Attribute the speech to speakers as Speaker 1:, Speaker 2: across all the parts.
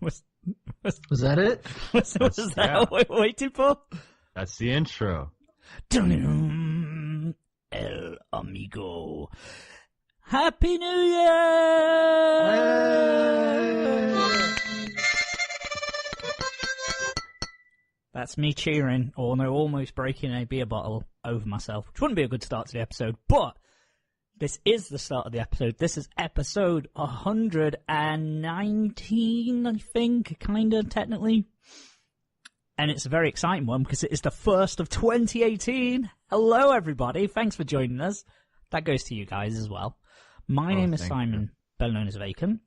Speaker 1: Was
Speaker 2: that it?
Speaker 1: Was that what we're waiting for?
Speaker 3: That's the intro.
Speaker 1: Dun-dun, El Amigo. Happy New Year! That's me cheering, or no, almost breaking a beer bottle over myself, which wouldn't be a good start to the episode, but this is the start of the episode. This is episode 119, I think, kinda, technically. And it's a very exciting one because it is the first of 2018. Hello, everybody. Thanks for joining us. That goes to you guys as well. My name is Simon, better known as Vacant.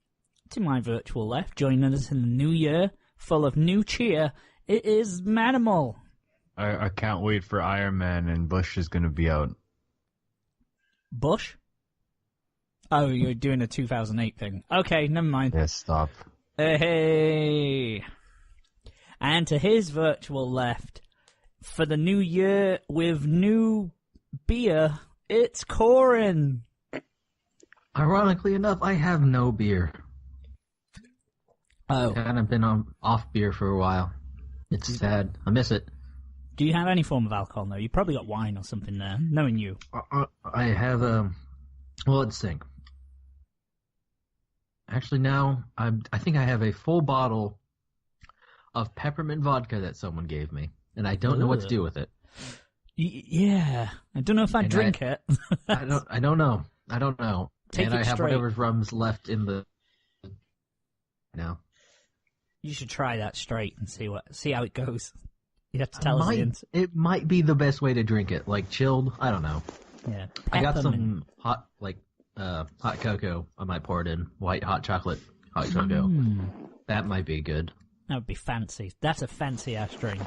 Speaker 1: To my virtual left, joining us in the new year, full of new cheer, it is Manimal.
Speaker 3: I can't wait for Iron Man, and Bush is going to be out.
Speaker 1: Bush? Oh, you're doing a 2008 thing. Okay, never mind.
Speaker 3: Yeah, stop.
Speaker 1: Hey! And to his virtual left, for the new year with new beer, it's Coryn.
Speaker 2: Ironically enough, I have no beer.
Speaker 1: Oh.
Speaker 2: I've kind of been off beer for a while. It's sad. I miss it.
Speaker 1: Do you have any form of alcohol, though? You probably got wine or something there, knowing you.
Speaker 2: I have well, let's think. Actually, now, I think I have a full bottle of peppermint vodka that someone gave me, and I don't know what to do with it.
Speaker 1: Yeah. I don't know if I'd drink it.
Speaker 2: I don't know.
Speaker 1: Take
Speaker 2: and
Speaker 1: it
Speaker 2: I have
Speaker 1: straight.
Speaker 2: whatever rum's left in the... No.
Speaker 1: You should try that straight and see how it goes. You have to tell us the answer.
Speaker 2: It might be the best way to drink it, like chilled. I don't know.
Speaker 1: Yeah.
Speaker 2: I got some hot cocoa. I might pour it in white hot chocolate hot cocoa. That might be good.
Speaker 1: That would be fancy. That's a fancy ass drink.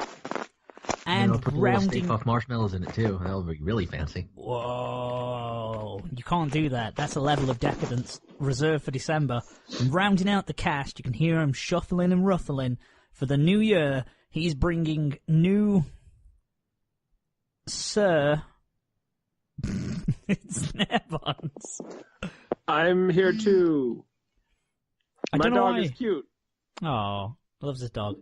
Speaker 1: And
Speaker 2: put
Speaker 1: rounding
Speaker 2: Stay Puft marshmallows in it too. That would be really fancy.
Speaker 1: Whoa! You can't do that. That's a level of decadence reserved for December. And rounding out the cast, you can hear him shuffling and ruffling. For the new year, he's bringing new Sir. It's Nairbons.
Speaker 4: I'm here too. My dog is cute.
Speaker 1: Oh, loves his dog.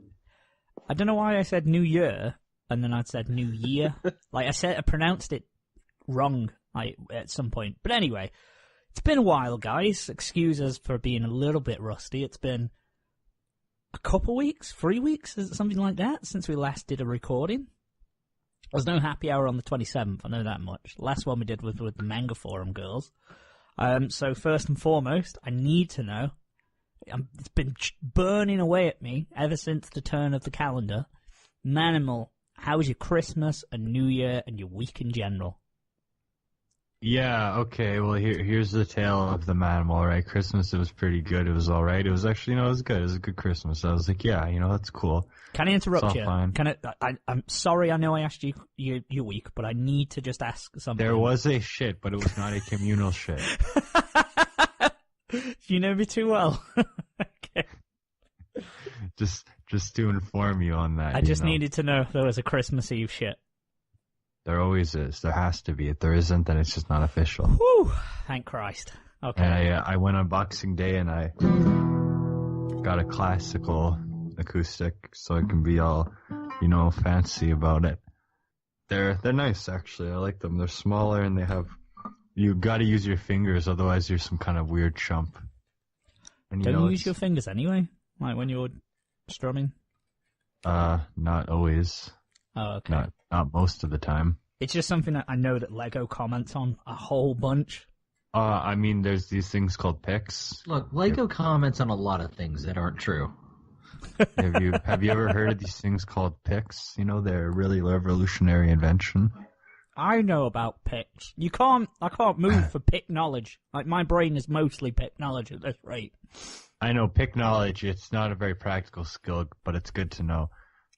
Speaker 1: I don't know why I said New Year and then I said New Year. I pronounced it wrong at some point. But anyway, it's been a while, guys. Excuse us for being a little bit rusty. It's been a couple weeks, 3 weeks, something like that, since we last did a recording. There's no happy hour on the 27th, I know that much. The last one we did was with the Manga Forum girls. So first and foremost, I need to know, it's been burning away at me ever since the turn of the calendar. Manimal, how was your Christmas and New Year and your week in general?
Speaker 3: Yeah, okay, well, here's the tale of the Manimal, right? Christmas, it was pretty good. It was all right. It was actually, it was good. It was a good Christmas. I was like, yeah, that's cool.
Speaker 1: Can I interrupt you?
Speaker 3: Fine.
Speaker 1: I'm sorry, I know I asked you your week, but I need to just ask something.
Speaker 3: There was a shit, but it was not a communal shit.
Speaker 1: You know me too well. Okay.
Speaker 3: Just to inform you on that.
Speaker 1: I just needed to know if there was a Christmas Eve shit.
Speaker 3: There always is. There has to be. If there isn't, then it's just not official.
Speaker 1: Whew! Thank Christ. Okay.
Speaker 3: And I went on Boxing Day and I got a classical acoustic, so I can be all, fancy about it. They're nice, actually. I like them. They're smaller and you got to use your fingers, otherwise you're some kind of weird chump. And
Speaker 1: Don't you use your fingers anyway? Like when you're strumming?
Speaker 3: Not always.
Speaker 1: Oh, okay.
Speaker 3: Not most of the time.
Speaker 1: It's just something that I know that Lego comments on a whole bunch.
Speaker 3: There's these things called picks.
Speaker 2: Look, Lego comments on a lot of things that aren't true.
Speaker 3: Have you ever heard of these things called picks? They're a really revolutionary invention.
Speaker 1: I know about picks. I can't move for pick knowledge. Like, my brain is mostly pick knowledge at this rate.
Speaker 3: I know pick knowledge. It's not a very practical skill, but it's good to know.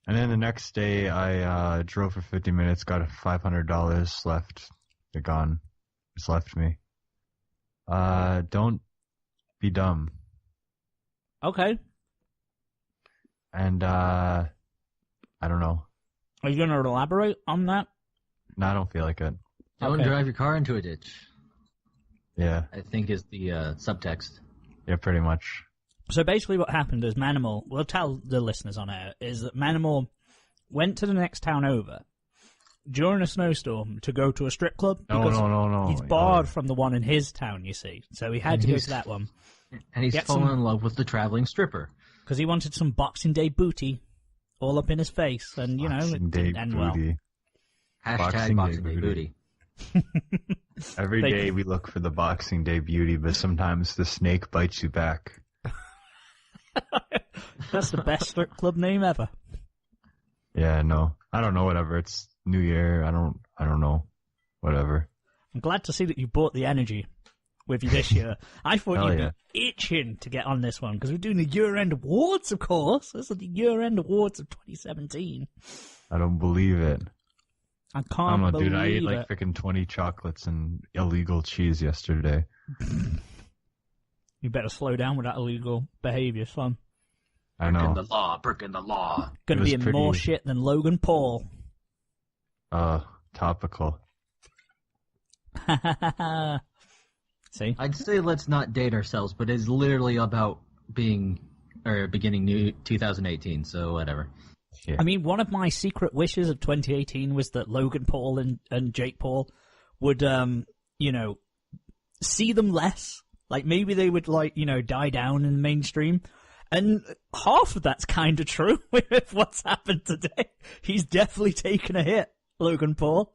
Speaker 3: And then the next day, I drove for 50 minutes, got $500 left. They're gone. Just left me. Don't be dumb.
Speaker 1: Okay.
Speaker 3: And, I don't know.
Speaker 1: Are you going to elaborate on that?
Speaker 3: No, I don't feel like it.
Speaker 2: Don't drive your car into a ditch.
Speaker 3: Yeah.
Speaker 2: I think is the subtext.
Speaker 3: Yeah, pretty much.
Speaker 1: So basically what happened is Manimal, we'll tell the listeners on air, is that Manimal went to the next town over during a snowstorm to go to a strip club.
Speaker 3: No.
Speaker 1: He's barred from the one in his town, you see. So he had to go to that one.
Speaker 2: And he's fallen in love with the traveling stripper.
Speaker 1: Because he wanted some Boxing Day booty all up in his face. And, you know, it didn't end well.
Speaker 2: Hashtag Boxing Day booty.
Speaker 3: Every day we look for the Boxing Day beauty, but sometimes the snake bites you back.
Speaker 1: That's the best strip club name ever.
Speaker 3: Yeah, no. I don't know, whatever. It's New Year. I don't know. Whatever.
Speaker 1: I'm glad to see that you brought the energy with you this year. I thought you'd be itching to get on this one, because we're doing the year-end awards, of course. This is the year-end awards of 2017.
Speaker 3: I don't believe it.
Speaker 1: I can't believe it.
Speaker 3: Dude, I ate like freaking 20 chocolates and illegal cheese yesterday.
Speaker 1: You better slow down with that illegal behavior, son.
Speaker 3: I know.
Speaker 2: Breaking the law.
Speaker 1: Gonna be in more shit than Logan Paul.
Speaker 3: Topical.
Speaker 1: See?
Speaker 2: I'd say let's not date ourselves, but it's literally about beginning new 2018, so whatever.
Speaker 3: Yeah.
Speaker 1: I mean, one of my secret wishes of 2018 was that Logan Paul and Jake Paul would, see them less. Like, maybe they would, die down in the mainstream. And half of that's kind of true with what's happened today. He's definitely taken a hit, Logan Paul.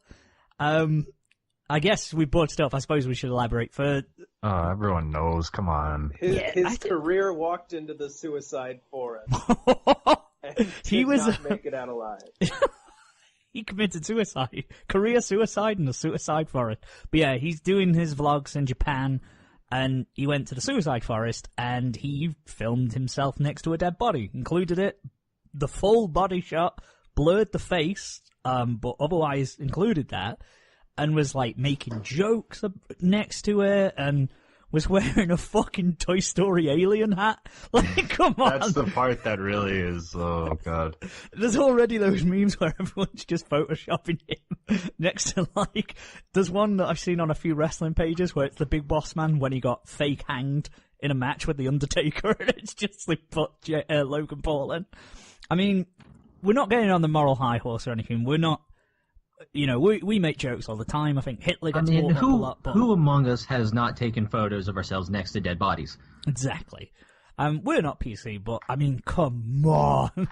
Speaker 1: I guess we brought stuff. I suppose we should elaborate for...
Speaker 3: Oh, everyone knows. Come on.
Speaker 4: His career walked into the suicide forest. He was not make it out alive.
Speaker 1: He committed suicide. Career suicide in the suicide forest. But yeah, he's doing his vlogs in Japan, and he went to the suicide forest, and he filmed himself next to a dead body. Included it, the full body shot, blurred the face, but otherwise included that, and was like making jokes next to it, and was wearing a fucking Toy Story alien hat. Like, come on.
Speaker 3: That's the part that really is, oh god.
Speaker 1: There's already those memes where everyone's just photoshopping him next to, like, there's one that I've seen on a few wrestling pages where it's the Big Boss Man when he got fake hanged in a match with The Undertaker, and it's just like put Logan Paul in. I mean, we're not getting on the moral high horse or anything. We're not, we make jokes all the time. I think Hitler gets brought up a lot. But...
Speaker 2: who among us has not taken photos of ourselves next to dead bodies?
Speaker 1: Exactly. We're not PC, but, I mean, come on.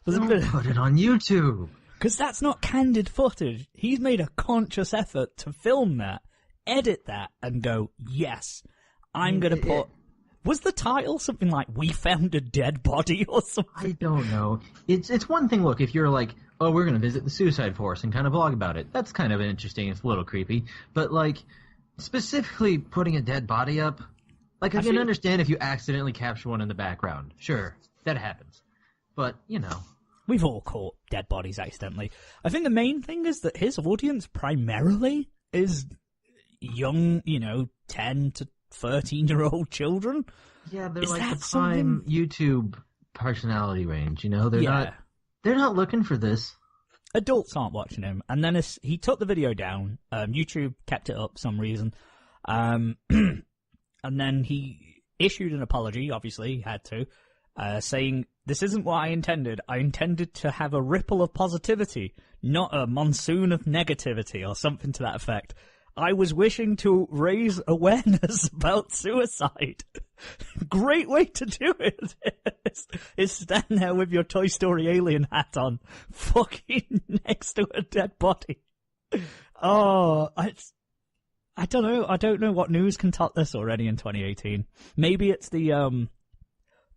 Speaker 2: Don't put it on YouTube.
Speaker 1: Because that's not candid footage. He's made a conscious effort to film that, edit that, and go, yes, I'm going to put... Was the title something like, "We Found a Dead Body" or something?
Speaker 2: I don't know. It's one thing, look, if you're like, oh, we're going to visit the suicide forest and kind of blog about it. That's kind of interesting. It's a little creepy. But, like, specifically putting a dead body up, like, I can understand if you accidentally capture one in the background. Sure, that happens. But,
Speaker 1: We've all caught dead bodies accidentally. I think the main thing is that his audience primarily is young, 10 to 13-year-old children.
Speaker 2: Yeah, they're like the prime YouTube personality range, They're not looking for this.
Speaker 1: Adults aren't watching him. And then he took the video down. YouTube kept it up for some reason. And then he issued an apology, obviously he had to, saying, "This isn't what I intended. I intended to have a ripple of positivity, not a monsoon of negativity," or something to that effect. "I was wishing to raise awareness about suicide." Great way to do it is stand there with your Toy Story alien hat on, fucking next to a dead body. Oh, I don't know. I don't know what news can top this already in 2018. Maybe it's the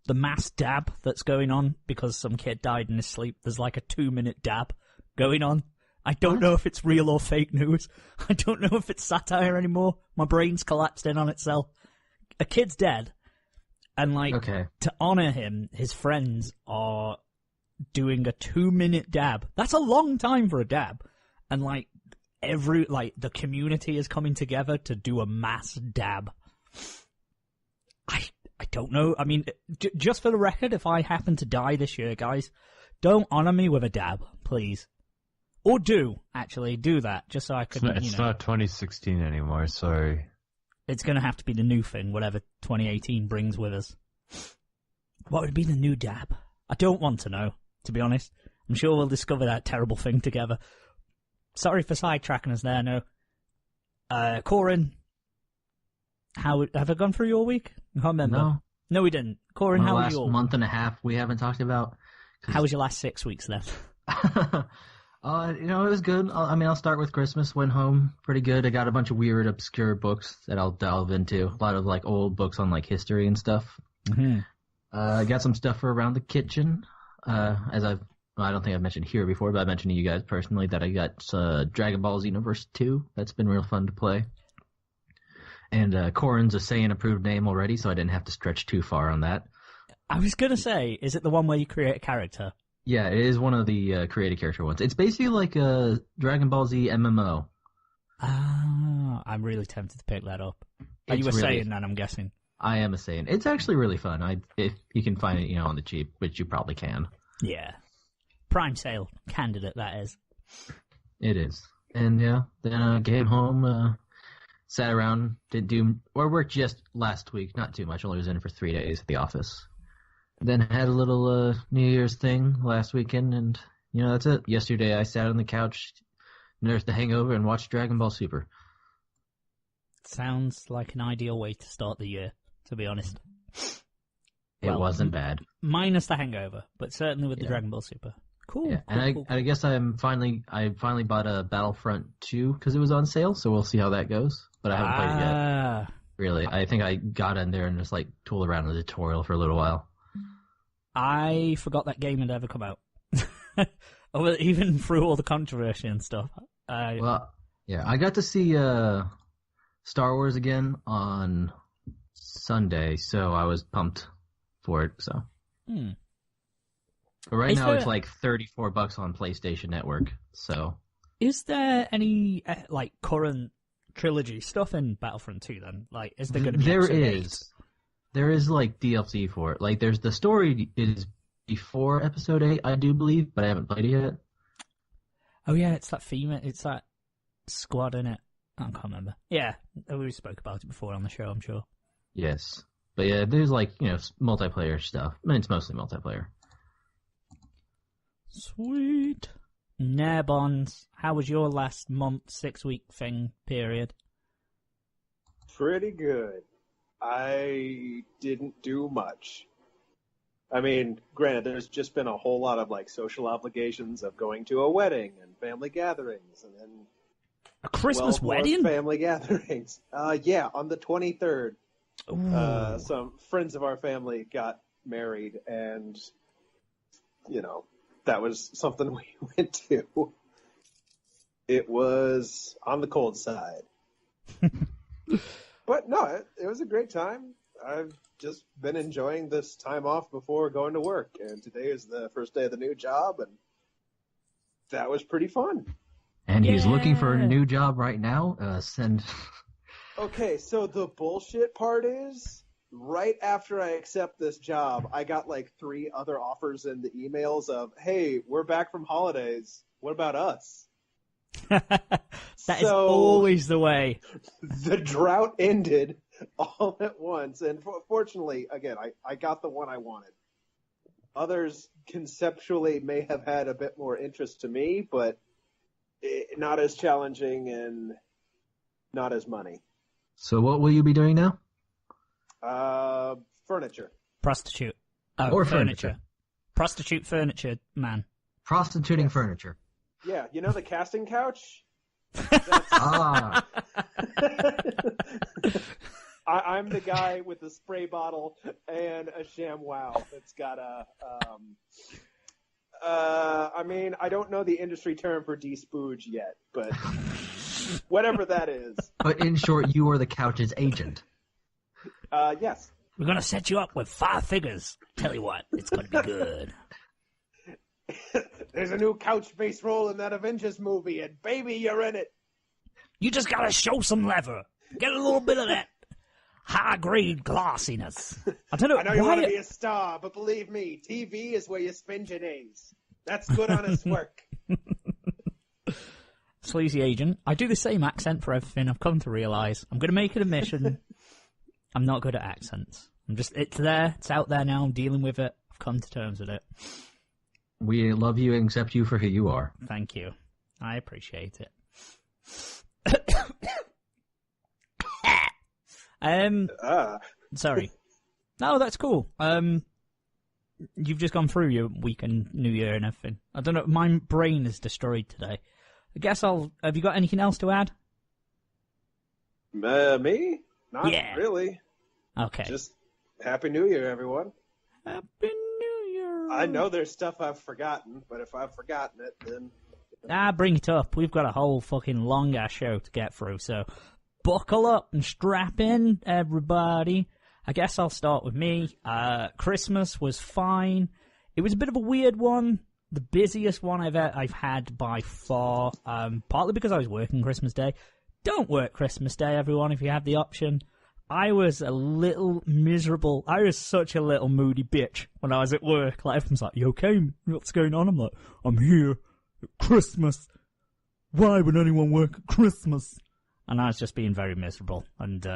Speaker 1: mass dab that's going on because some kid died in his sleep. There's like a 2-minute dab going on. I don't know if it's real or fake news. I don't know if it's satire anymore. My brain's collapsed in on itself. A kid's dead. And, to honor him, his friends are doing a 2-minute dab. That's a long time for a dab. And, the community is coming together to do a mass dab. I don't know. I mean, just for the record, if I happen to die this year, guys, don't honor me with a dab, please. Or do that, just so I could,
Speaker 3: It's not 2016 anymore, sorry.
Speaker 1: It's going to have to be the new thing, whatever 2018 brings with us. What would be the new dab? I don't want to know, to be honest. I'm sure we'll discover that terrible thing together. Sorry for sidetracking us there, no. Coryn, have I gone through your week? I can't remember. No, we didn't. Coryn, how was your
Speaker 2: month and a half we haven't talked about?
Speaker 1: How was your last 6 weeks then?
Speaker 2: It was good. I'll start with Christmas. Went home pretty good. I got a bunch of weird, obscure books that I'll delve into. A lot of like old books on like history and stuff.
Speaker 1: Mm-hmm.
Speaker 2: I got some stuff for around the kitchen. I don't think I've mentioned here before, but I mentioned to you guys personally that I got Dragon Ball Xenoverse 2. That's been real fun to play. And Coryn's a Saiyan-approved name already, so I didn't have to stretch too far on that.
Speaker 1: I was going to say, is it the one where you create a character?
Speaker 2: Yeah, it is one of the created character ones. It's basically like a Dragon Ball Z MMO.
Speaker 1: Ah, I'm really tempted to pick that up. Are you a Saiyan then, I'm guessing?
Speaker 2: I am a Saiyan. It's actually really fun. If you can find it, on the cheap, which you probably can.
Speaker 1: Yeah. Prime sale candidate, that is.
Speaker 2: It is. And yeah, then I came home, sat around, worked just last week, not too much, only was in for 3 days at the office. Then had a little New Year's thing last weekend, and that's it. Yesterday I sat on the couch, nursed the hangover, and watched Dragon Ball Super.
Speaker 1: Sounds like an ideal way to start the year, to be honest.
Speaker 2: It wasn't bad.
Speaker 1: Minus the hangover, but certainly with the Dragon Ball Super. Cool.
Speaker 2: Yeah.
Speaker 1: Cool.
Speaker 2: I guess I finally bought a Battlefront 2 because it was on sale, so we'll see how that goes. But I haven't played it yet. Really, I think I got in there and just like tooled around in the tutorial for a little while.
Speaker 1: I forgot that game had ever come out. Even through all the controversy and stuff.
Speaker 2: I got to see Star Wars again on Sunday, so I was pumped for it. So, But right now it's like $34 on PlayStation Network. So,
Speaker 1: is there any like current trilogy stuff in Battlefront 2 then? Like, is there going to be?
Speaker 2: There is like DLC for it. Like, there's the story is before Episode 8, I do believe, but I haven't played it yet.
Speaker 1: Oh yeah, it's that squad in it. I can't remember. Yeah, we spoke about it before on the show, I'm sure.
Speaker 2: Yes. But yeah, there's like, multiplayer stuff. I mean, it's mostly multiplayer.
Speaker 1: Sweet. Nairbons, how was your last month, 6-week thing period?
Speaker 4: Pretty good. I didn't do much. I mean, granted, there's just been a whole lot of like social obligations of going to a wedding and family gatherings, and then
Speaker 1: a Christmas wedding?
Speaker 4: Family gatherings. Yeah, on the 23rd. Some friends of our family got married, and that was something we went to. It was on the cold side. But no, it was a great time. I've just been enjoying this time off before going to work, and today is the first day of the new job, and that was pretty fun.
Speaker 2: And he's looking for a new job right now.
Speaker 4: Okay, so the bullshit part is, right after I accept this job, I got like 3 other offers in the emails of, hey, we're back from holidays. What about us?
Speaker 1: That is always the way.
Speaker 4: The drought ended all at once. And fortunately, again, I got the one I wanted. Others conceptually may have had a bit more interest to me, but not as challenging and not as money.
Speaker 2: So what will you be doing now?
Speaker 4: Furniture.
Speaker 1: Prostitute.
Speaker 2: Or furniture.
Speaker 1: Prostitute furniture, man.
Speaker 2: Prostituting furniture.
Speaker 4: Yeah, the casting couch? I'm the guy with the spray bottle and a ShamWow that's got a, I don't know the industry term for despooge yet, but whatever that is.
Speaker 2: But in short, you are the couch's agent.
Speaker 4: Yes.
Speaker 1: We're going to set you up with 5 figures. Tell you what, it's going to be good.
Speaker 4: There's a new couch-based role in that Avengers movie, and baby, you're in it.
Speaker 1: You just got to show some leather. Get a little bit of that high-grade glossiness. I don't know.
Speaker 4: I know you want to be a star, but believe me, TV is where you spend your days. That's good, honest work.
Speaker 1: Sleazy agent. I do the same accent for everything. I've come to realise. I'm going to make an admission. I'm not good at accents. It's there. It's out there now. I'm dealing with it. I've come to terms with it.
Speaker 2: We love you and accept you for who you are.
Speaker 1: Thank you. I appreciate it. Sorry. No, that's cool. You've just gone through your week and New Year and everything. I don't know. My brain is destroyed today. I guess have you got anything else to add?
Speaker 4: Me? Not really.
Speaker 1: Okay.
Speaker 4: Just Happy New Year, everyone.
Speaker 1: Happy New Year.
Speaker 4: I know there's stuff I've forgotten, but if I've forgotten it, then...
Speaker 1: Bring it up. We've got a whole fucking long-ass show to get through, so buckle up and strap in, everybody. I guess I'll start with me. Christmas was fine. It was a bit of a weird one. The busiest one I've had by far, partly because I was working Christmas Day. Don't work Christmas Day, everyone, if you have the option. I was a little miserable. I was such a little moody bitch when I was at work. Like, everyone's like, you okay? What's going on? I'm like, I'm here at Christmas. Why would anyone work at Christmas? And I was just being very miserable and,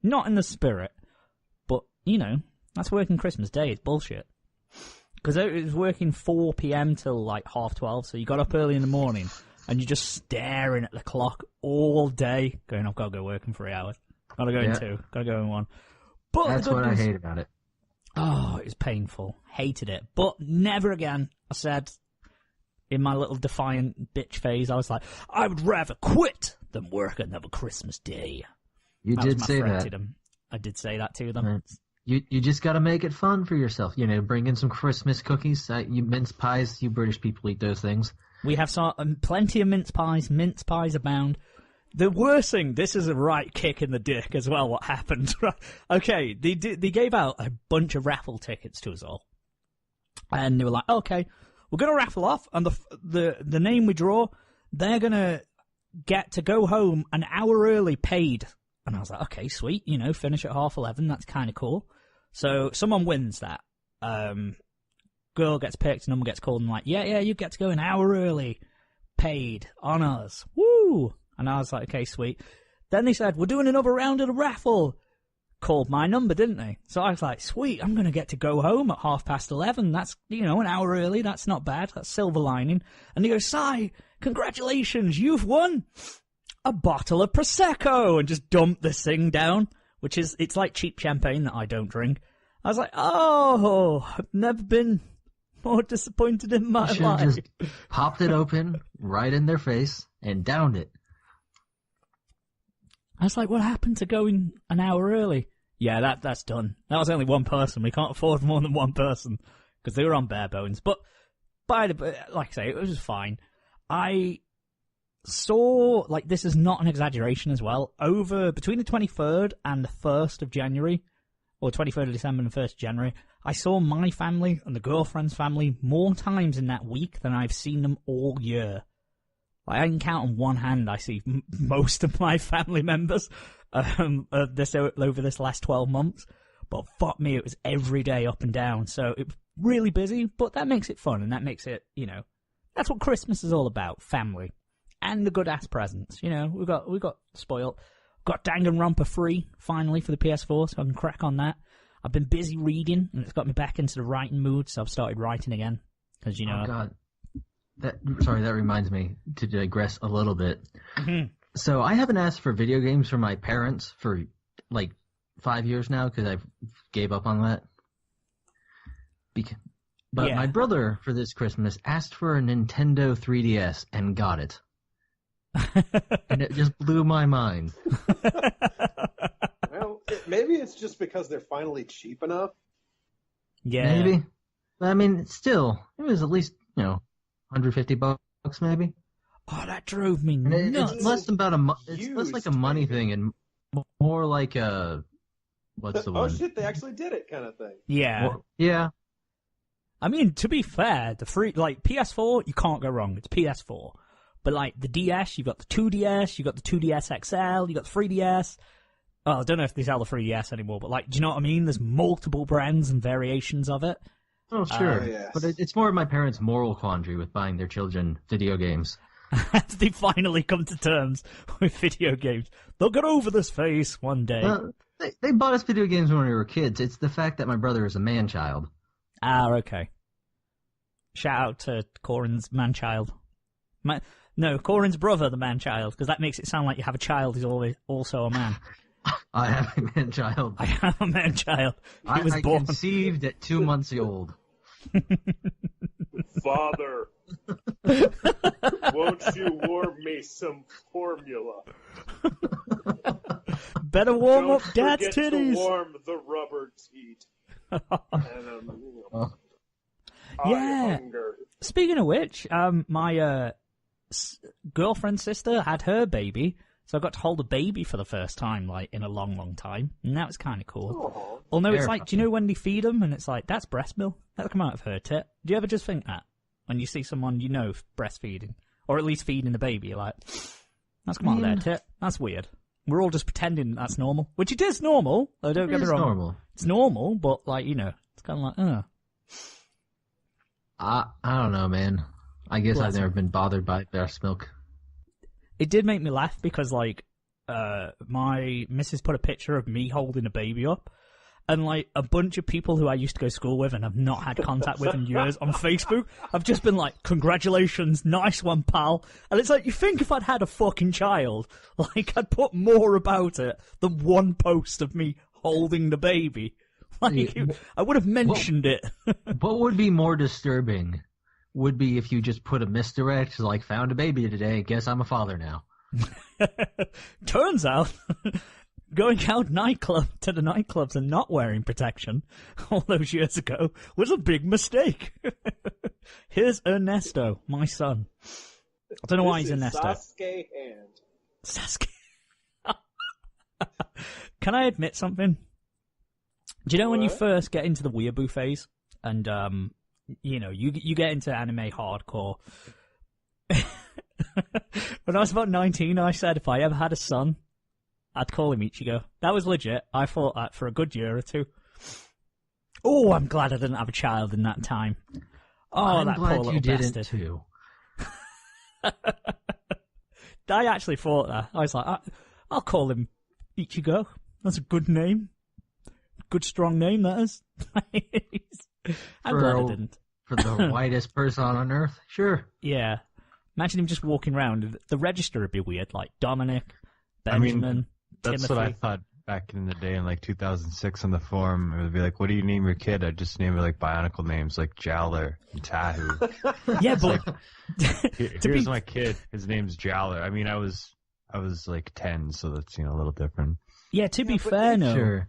Speaker 1: not in the spirit. But, that's working Christmas Day. It's bullshit. Because it was working 4 p.m. till like 12:30, so you got up early in the morning and you're just staring at the clock all day, going, I've got to go work in 3 hours. Gotta go in 2, gotta go in 1. But
Speaker 2: that's what I hate about it.
Speaker 1: Oh, it was painful. Hated it. But never again. I said, in my little defiant bitch phase, I was like, I would rather quit than work another Christmas Day.
Speaker 2: You did say that.
Speaker 1: I did say that to them.
Speaker 2: You just got to make it fun for yourself. Bring in some Christmas cookies. You mince pies. You British people eat those things.
Speaker 1: We have plenty of mince pies. Mince pies abound. The worst thing, this is a right kick in the dick as well, what happened. Okay, they gave out a bunch of raffle tickets to us all. And they were like, okay, we're going to raffle off, and the name we draw, they're going to get to go home an hour early paid. And I was like, okay, sweet, finish at 11:30, that's kind of cool. So someone wins that. Girl gets picked, number gets called, and like, yeah, you get to go an hour early, paid, on us. Woo! And I was like, okay, sweet. Then they said, we're doing another round of the raffle. Called my number, didn't they? So I was like, sweet, I'm going to get to go home at 11:30. That's, an hour early. That's not bad. That's silver lining. And he goes, Si, congratulations, you've won a bottle of Prosecco, and just dumped this thing down, it's like cheap champagne that I don't drink. I was like, oh, I've never been more disappointed in my life.
Speaker 2: Just popped it open right in their face and downed it.
Speaker 1: I was like, what happened to going an hour early? Yeah, that's done. That was only one person. We can't afford more than one person because they were on bare bones. But like I say, it was fine. I saw, this is not an exaggeration as well, between the 23rd and the 1st of January, or 23rd of December and the 1st of January, I saw my family and the girlfriend's family more times in that week than I've seen them all year. I can count on one hand, I see most of my family members over this last 12 months. But fuck me, it was every day up and down. So it was really busy, but that makes it fun, and that makes it, that's what Christmas is all about, family. And the good-ass presents. We got spoiled. Got Danganronpa free, finally, for the PS4, so I can crack on that. I've been busy reading, and it's got me back into the writing mood, so I've started writing again. Because,
Speaker 2: Oh, God. That reminds me to digress a little bit.
Speaker 1: Mm-hmm.
Speaker 2: So I haven't asked for video games from my parents for 5 years now because I gave up on that. But my brother for this Christmas asked for a Nintendo 3DS and got it. And it just blew my mind.
Speaker 4: Well, maybe it's just because they're finally cheap enough.
Speaker 1: Yeah.
Speaker 2: Maybe. But I mean, still, it was at least, $150 maybe.
Speaker 1: Oh, that drove me nuts.
Speaker 2: It's less about it's less like a money thing and more like a, what's the one?
Speaker 4: Oh shit, they actually did it kind of thing.
Speaker 1: Yeah.
Speaker 2: Yeah.
Speaker 1: I mean, to be fair, the free, PS4, you can't go wrong. It's PS4. But the DS, you've got the 2DS, you've got the 2DS XL, you've got the 3DS. Oh, I don't know if they sell the 3DS anymore, but do you know what I mean? There's multiple brands and variations of it.
Speaker 2: Oh, sure.
Speaker 4: Yes.
Speaker 2: But it's more of my parents' moral quandary with buying their children video games.
Speaker 1: They finally come to terms with video games. They'll get over this phase one day.
Speaker 2: They bought us video games when we were kids. It's the fact that my brother is a man-child.
Speaker 1: Ah, okay. Shout out to Coryn's man-child. No, Coryn's brother, the man-child, because that makes it sound like you have a child who's always also a man.
Speaker 2: I have a man-child.
Speaker 1: I have a man-child. He was
Speaker 2: I
Speaker 1: born.
Speaker 2: conceived at 2 months old.
Speaker 4: Father, won't you warm me some formula?
Speaker 1: Better warm
Speaker 4: Don't
Speaker 1: up Dad's
Speaker 4: forget
Speaker 1: titties.
Speaker 4: to warm the rubber teat. And,
Speaker 1: Yeah.
Speaker 4: I hunger.
Speaker 1: Speaking of which, my girlfriend's sister had her baby, so I got to hold a baby for the first time, like, in a long, long time, and that was kind of cool.
Speaker 4: Aw.
Speaker 1: Although it's
Speaker 2: Fair
Speaker 1: like, do you know when they feed them, and it's like, that's breast milk? That'll come out of her tit. Do you ever just think that? When you see someone you know breastfeeding, or at least feeding the baby, you're like, that's come out of their tit. That's weird. We're all just pretending that's normal, which it is normal. Don't get me wrong.
Speaker 2: Normal.
Speaker 1: It's normal, but like, you know, it's kind of like,
Speaker 2: I don't know, man. I guess
Speaker 1: Bless
Speaker 2: I've never been bothered by breast milk.
Speaker 1: It did make me laugh because, like, my missus put a picture of me holding a baby up, and, like, a bunch of people who I used to go to school with and have not had contact with in years on Facebook have just been like, congratulations, nice one, pal. And it's like, you think if I'd had a fucking child, like, I'd put more about it than one post of me holding the baby. Like, I would have mentioned it.
Speaker 2: What would be more disturbing would be if you just put a misdirect, like, found a baby today, guess I'm a father now.
Speaker 1: Turns out, going out to the nightclubs and not wearing protection all those years ago was a big mistake. Here's Ernesto, my son. I don't know why he's Ernesto.
Speaker 4: Sasuke and
Speaker 1: Sasuke. Can I admit something? Do you know when you first get into the weeaboo phase and you know, you get into anime hardcore? When I was about 19, I said if I ever had a son, I'd call him Ichigo. That was legit. I thought that for a good year or two. Oh, I'm glad I didn't have a child in that time. Oh,
Speaker 2: I'm
Speaker 1: that
Speaker 2: glad
Speaker 1: poor
Speaker 2: you
Speaker 1: little
Speaker 2: didn't
Speaker 1: bastard.
Speaker 2: too.
Speaker 1: I actually thought that. I was like, I'll call him Ichigo. That's a good name. Good, strong name, that is. I'm glad I didn't.
Speaker 2: For the whitest person on earth? Sure.
Speaker 1: Yeah. Imagine him just walking around. The register would be weird, like Dominic, Benjamin,
Speaker 3: That's
Speaker 1: Timothy.
Speaker 3: what I thought back in the day in like 2006 on the forum. It would be like, what do you name your kid? I'd just name it like bionicle names like Jowler and Tahu.
Speaker 1: Yeah, but
Speaker 3: Here's my kid. His name's Jowler. I mean, I was like 10, so that's, you know, a little different.
Speaker 1: yeah, to be fair, no.
Speaker 2: Sure.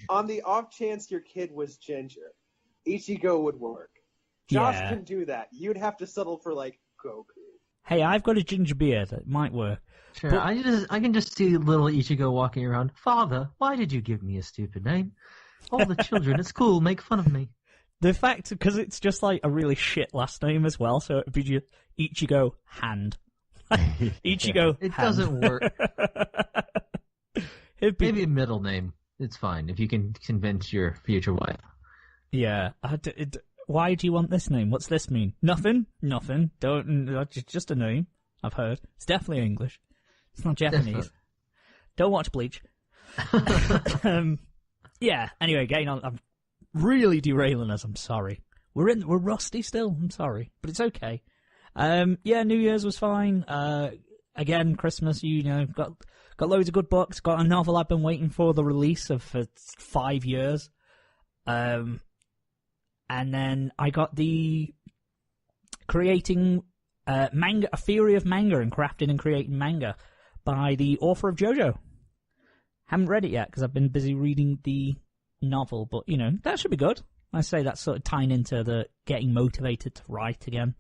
Speaker 4: on the off chance your kid was ginger, Ichigo would work. Josh
Speaker 1: Yeah.
Speaker 4: can do that. You'd have to settle for like Goku.
Speaker 1: Hey, I've got a ginger beard. It might work.
Speaker 2: Sure.
Speaker 1: But-
Speaker 2: I can just see little Ichigo walking around. Father, why did you give me a stupid name? All the children at school make fun of me.
Speaker 1: The fact, because it's just like a really shit last name as well, so it'd be just Ichigo Hand. Ichigo
Speaker 2: It
Speaker 1: Hand.
Speaker 2: doesn't work.
Speaker 1: It'd be,
Speaker 2: Maybe a middle name. It's fine if you can convince your future wife.
Speaker 1: yeah. Why do you want this name? What's this mean? Nothing. Nothing. Just a name. I've heard. It's definitely English. It's not Japanese.
Speaker 2: Definitely.
Speaker 1: Don't watch Bleach. Yeah. Anyway, getting on. I'm really derailing us. I'm sorry. We're rusty still. I'm sorry, but it's okay. Yeah. New Year's was fine. Again, Christmas. You know, got loads of good books. Got a novel I've been waiting for the release of for 5 years. And then I got the creating manga, a theory of manga and crafting and creating manga by the author of JoJo. Haven't read it yet because I've been busy reading the novel, but you know, that should be good. I say that's sort of tying into the getting motivated to write again.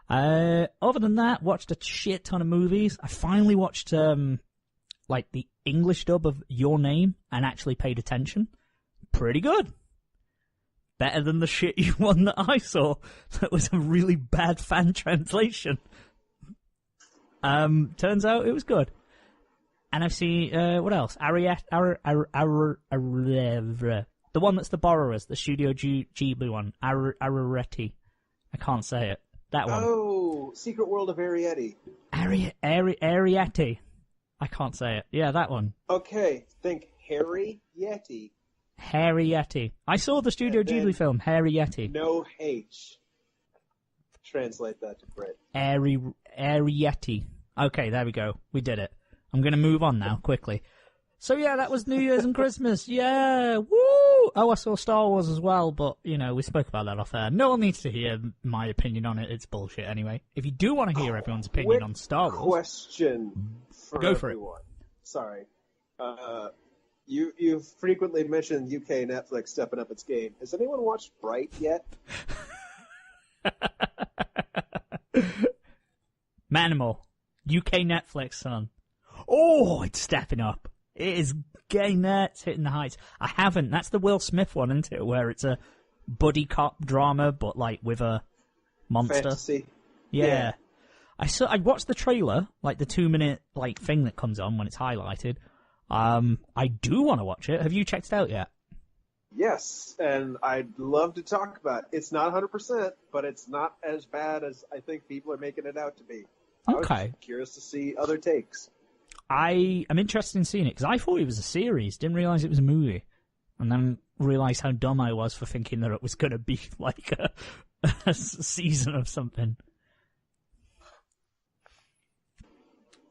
Speaker 1: Other than that, watched a shit ton of movies. I finally watched like the English dub of Your Name and actually paid attention. Pretty good. Better than the shitty one that I saw. That was a really bad fan translation. Turns out it was good. And I've seen, what else? The one that's the Borrowers, the Studio Ghibli one. Arareti. I can't say it. That one.
Speaker 4: Oh, Secret World of Arietti.
Speaker 1: Arietti. I can't say it. Yeah, that one.
Speaker 4: Okay, think Harry Yeti.
Speaker 1: Harry Yeti. I saw the Studio
Speaker 4: And then-
Speaker 1: Ghibli film, Harry Yeti.
Speaker 4: No H. Translate that to Brit.
Speaker 1: Harry Yeti. Okay, there we go. We did it. I'm going to move on now, quickly. So yeah, that was New Year's and Christmas. Yeah, woo! Oh, I saw Star Wars as well, but, you know, we spoke about that off air. No one needs to hear my opinion on it. It's bullshit anyway. If you do want to hear everyone's opinion on Star Wars...
Speaker 4: Question for
Speaker 1: Go for
Speaker 4: everyone. Sorry. You've frequently mentioned UK Netflix stepping up its game. Has anyone watched Bright yet?
Speaker 1: Manimal. UK Netflix, son. Oh, it's stepping up. It is getting there. It's hitting the heights. I haven't. That's the Will Smith one, isn't it? Where it's a buddy cop drama, but like with a monster.
Speaker 4: Fantasy.
Speaker 1: Yeah. I watched the trailer, like the 2-minute like thing that comes on when it's highlighted. I do want to watch it. Have you checked it out yet?
Speaker 4: Yes, and I'd love to talk about it. It's not 100%, but it's not as bad as I think people are making it out to be. I was
Speaker 1: Okay.
Speaker 4: just curious to see other takes.
Speaker 1: I am interested in seeing it because I thought it was a series, didn't realize it was a movie, and then realized how dumb I was for thinking that it was going to be like a season of something.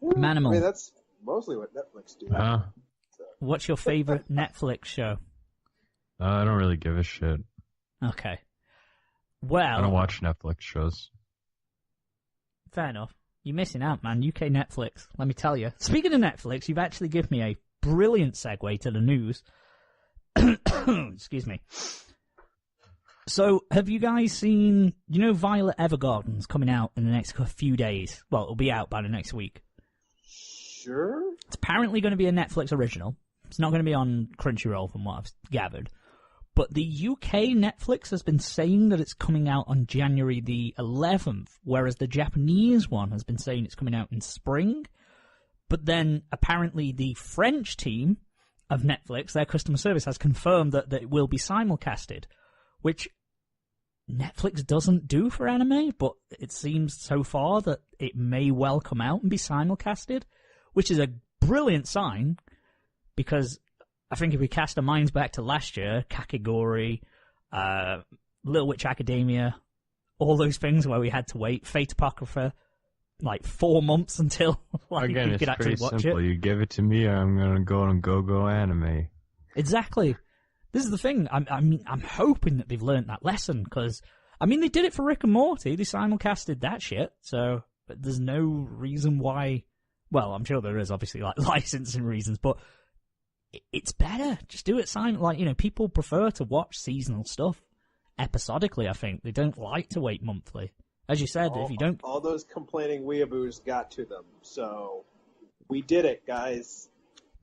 Speaker 1: Manimal.
Speaker 4: I mean, that's mostly what Netflix do.
Speaker 1: What's your favorite Netflix show?
Speaker 3: I don't really give a shit.
Speaker 1: Okay.
Speaker 3: I don't
Speaker 1: Well,
Speaker 3: watch Netflix shows.
Speaker 1: fair enough. You're missing out, man. UK Netflix, let me tell you. Speaking of Netflix, you've actually given me a brilliant segue to the news. Excuse me. So, have you guys seen, you know, Violet Evergarden's coming out in the next few days? Well, it'll be out by the next week.
Speaker 4: Sure.
Speaker 1: It's apparently going to be a Netflix original. It's not going to be on Crunchyroll from what I've gathered. But the UK Netflix has been saying that it's coming out on January the 11th, whereas the Japanese one has been saying it's coming out in spring. But then apparently the French team of Netflix, their customer service, has confirmed that it will be simulcasted, which Netflix doesn't do for anime, but it seems so far that it may well come out and be simulcasted, which is a brilliant sign, because I think if we cast our minds back to last year, Kakegori, Little Witch Academia, all those things where we had to wait, Fate Apocrypha, like 4 months until like,
Speaker 3: Again,
Speaker 1: you
Speaker 3: it's
Speaker 1: could actually
Speaker 3: pretty
Speaker 1: watch
Speaker 3: simple.
Speaker 1: it.
Speaker 3: You give it to me, I'm gonna go and go anime.
Speaker 1: Exactly. This is the thing. I'm hoping that they've learned that lesson, because, I mean, they did it for Rick and Morty. They simulcasted that shit, so but there's no reason why. Well, I'm sure there is, obviously, like licensing reasons, but it's better. Just do it like, you know, people prefer to watch seasonal stuff episodically, I think. They don't like to wait monthly. As you said, if you don't...
Speaker 4: All those complaining weeaboos got to them, so we did it, guys.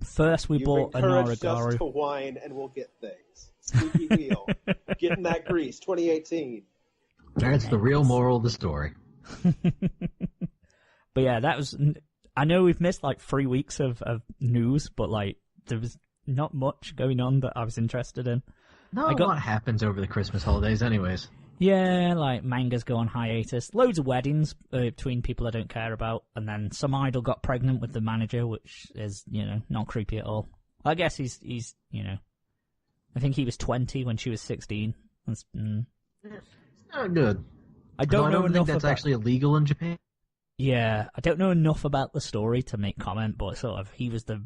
Speaker 1: First we
Speaker 4: You've
Speaker 1: bought an
Speaker 4: encouraged us
Speaker 1: Origari.
Speaker 4: to whine, and we'll get things. Squeaky wheel. Getting that grease, 2018.
Speaker 2: That's the real moral of the story.
Speaker 1: But yeah, that was... I know we've missed like 3 weeks of news, but like there was not much going on that I was interested in.
Speaker 2: Not a lot happens over the Christmas holidays anyways.
Speaker 1: Yeah, like mangas go on hiatus. Loads of weddings between people I don't care about. And then some idol got pregnant with the manager, which is, you know, not creepy at all. I guess he's you know, I think he was 20 when she was 16.
Speaker 2: It's not good.
Speaker 1: I don't know
Speaker 2: think
Speaker 1: enough
Speaker 2: that's
Speaker 1: about...
Speaker 2: actually illegal in Japan.
Speaker 1: Yeah, I don't know enough about the story to make comment, but sort of, he was the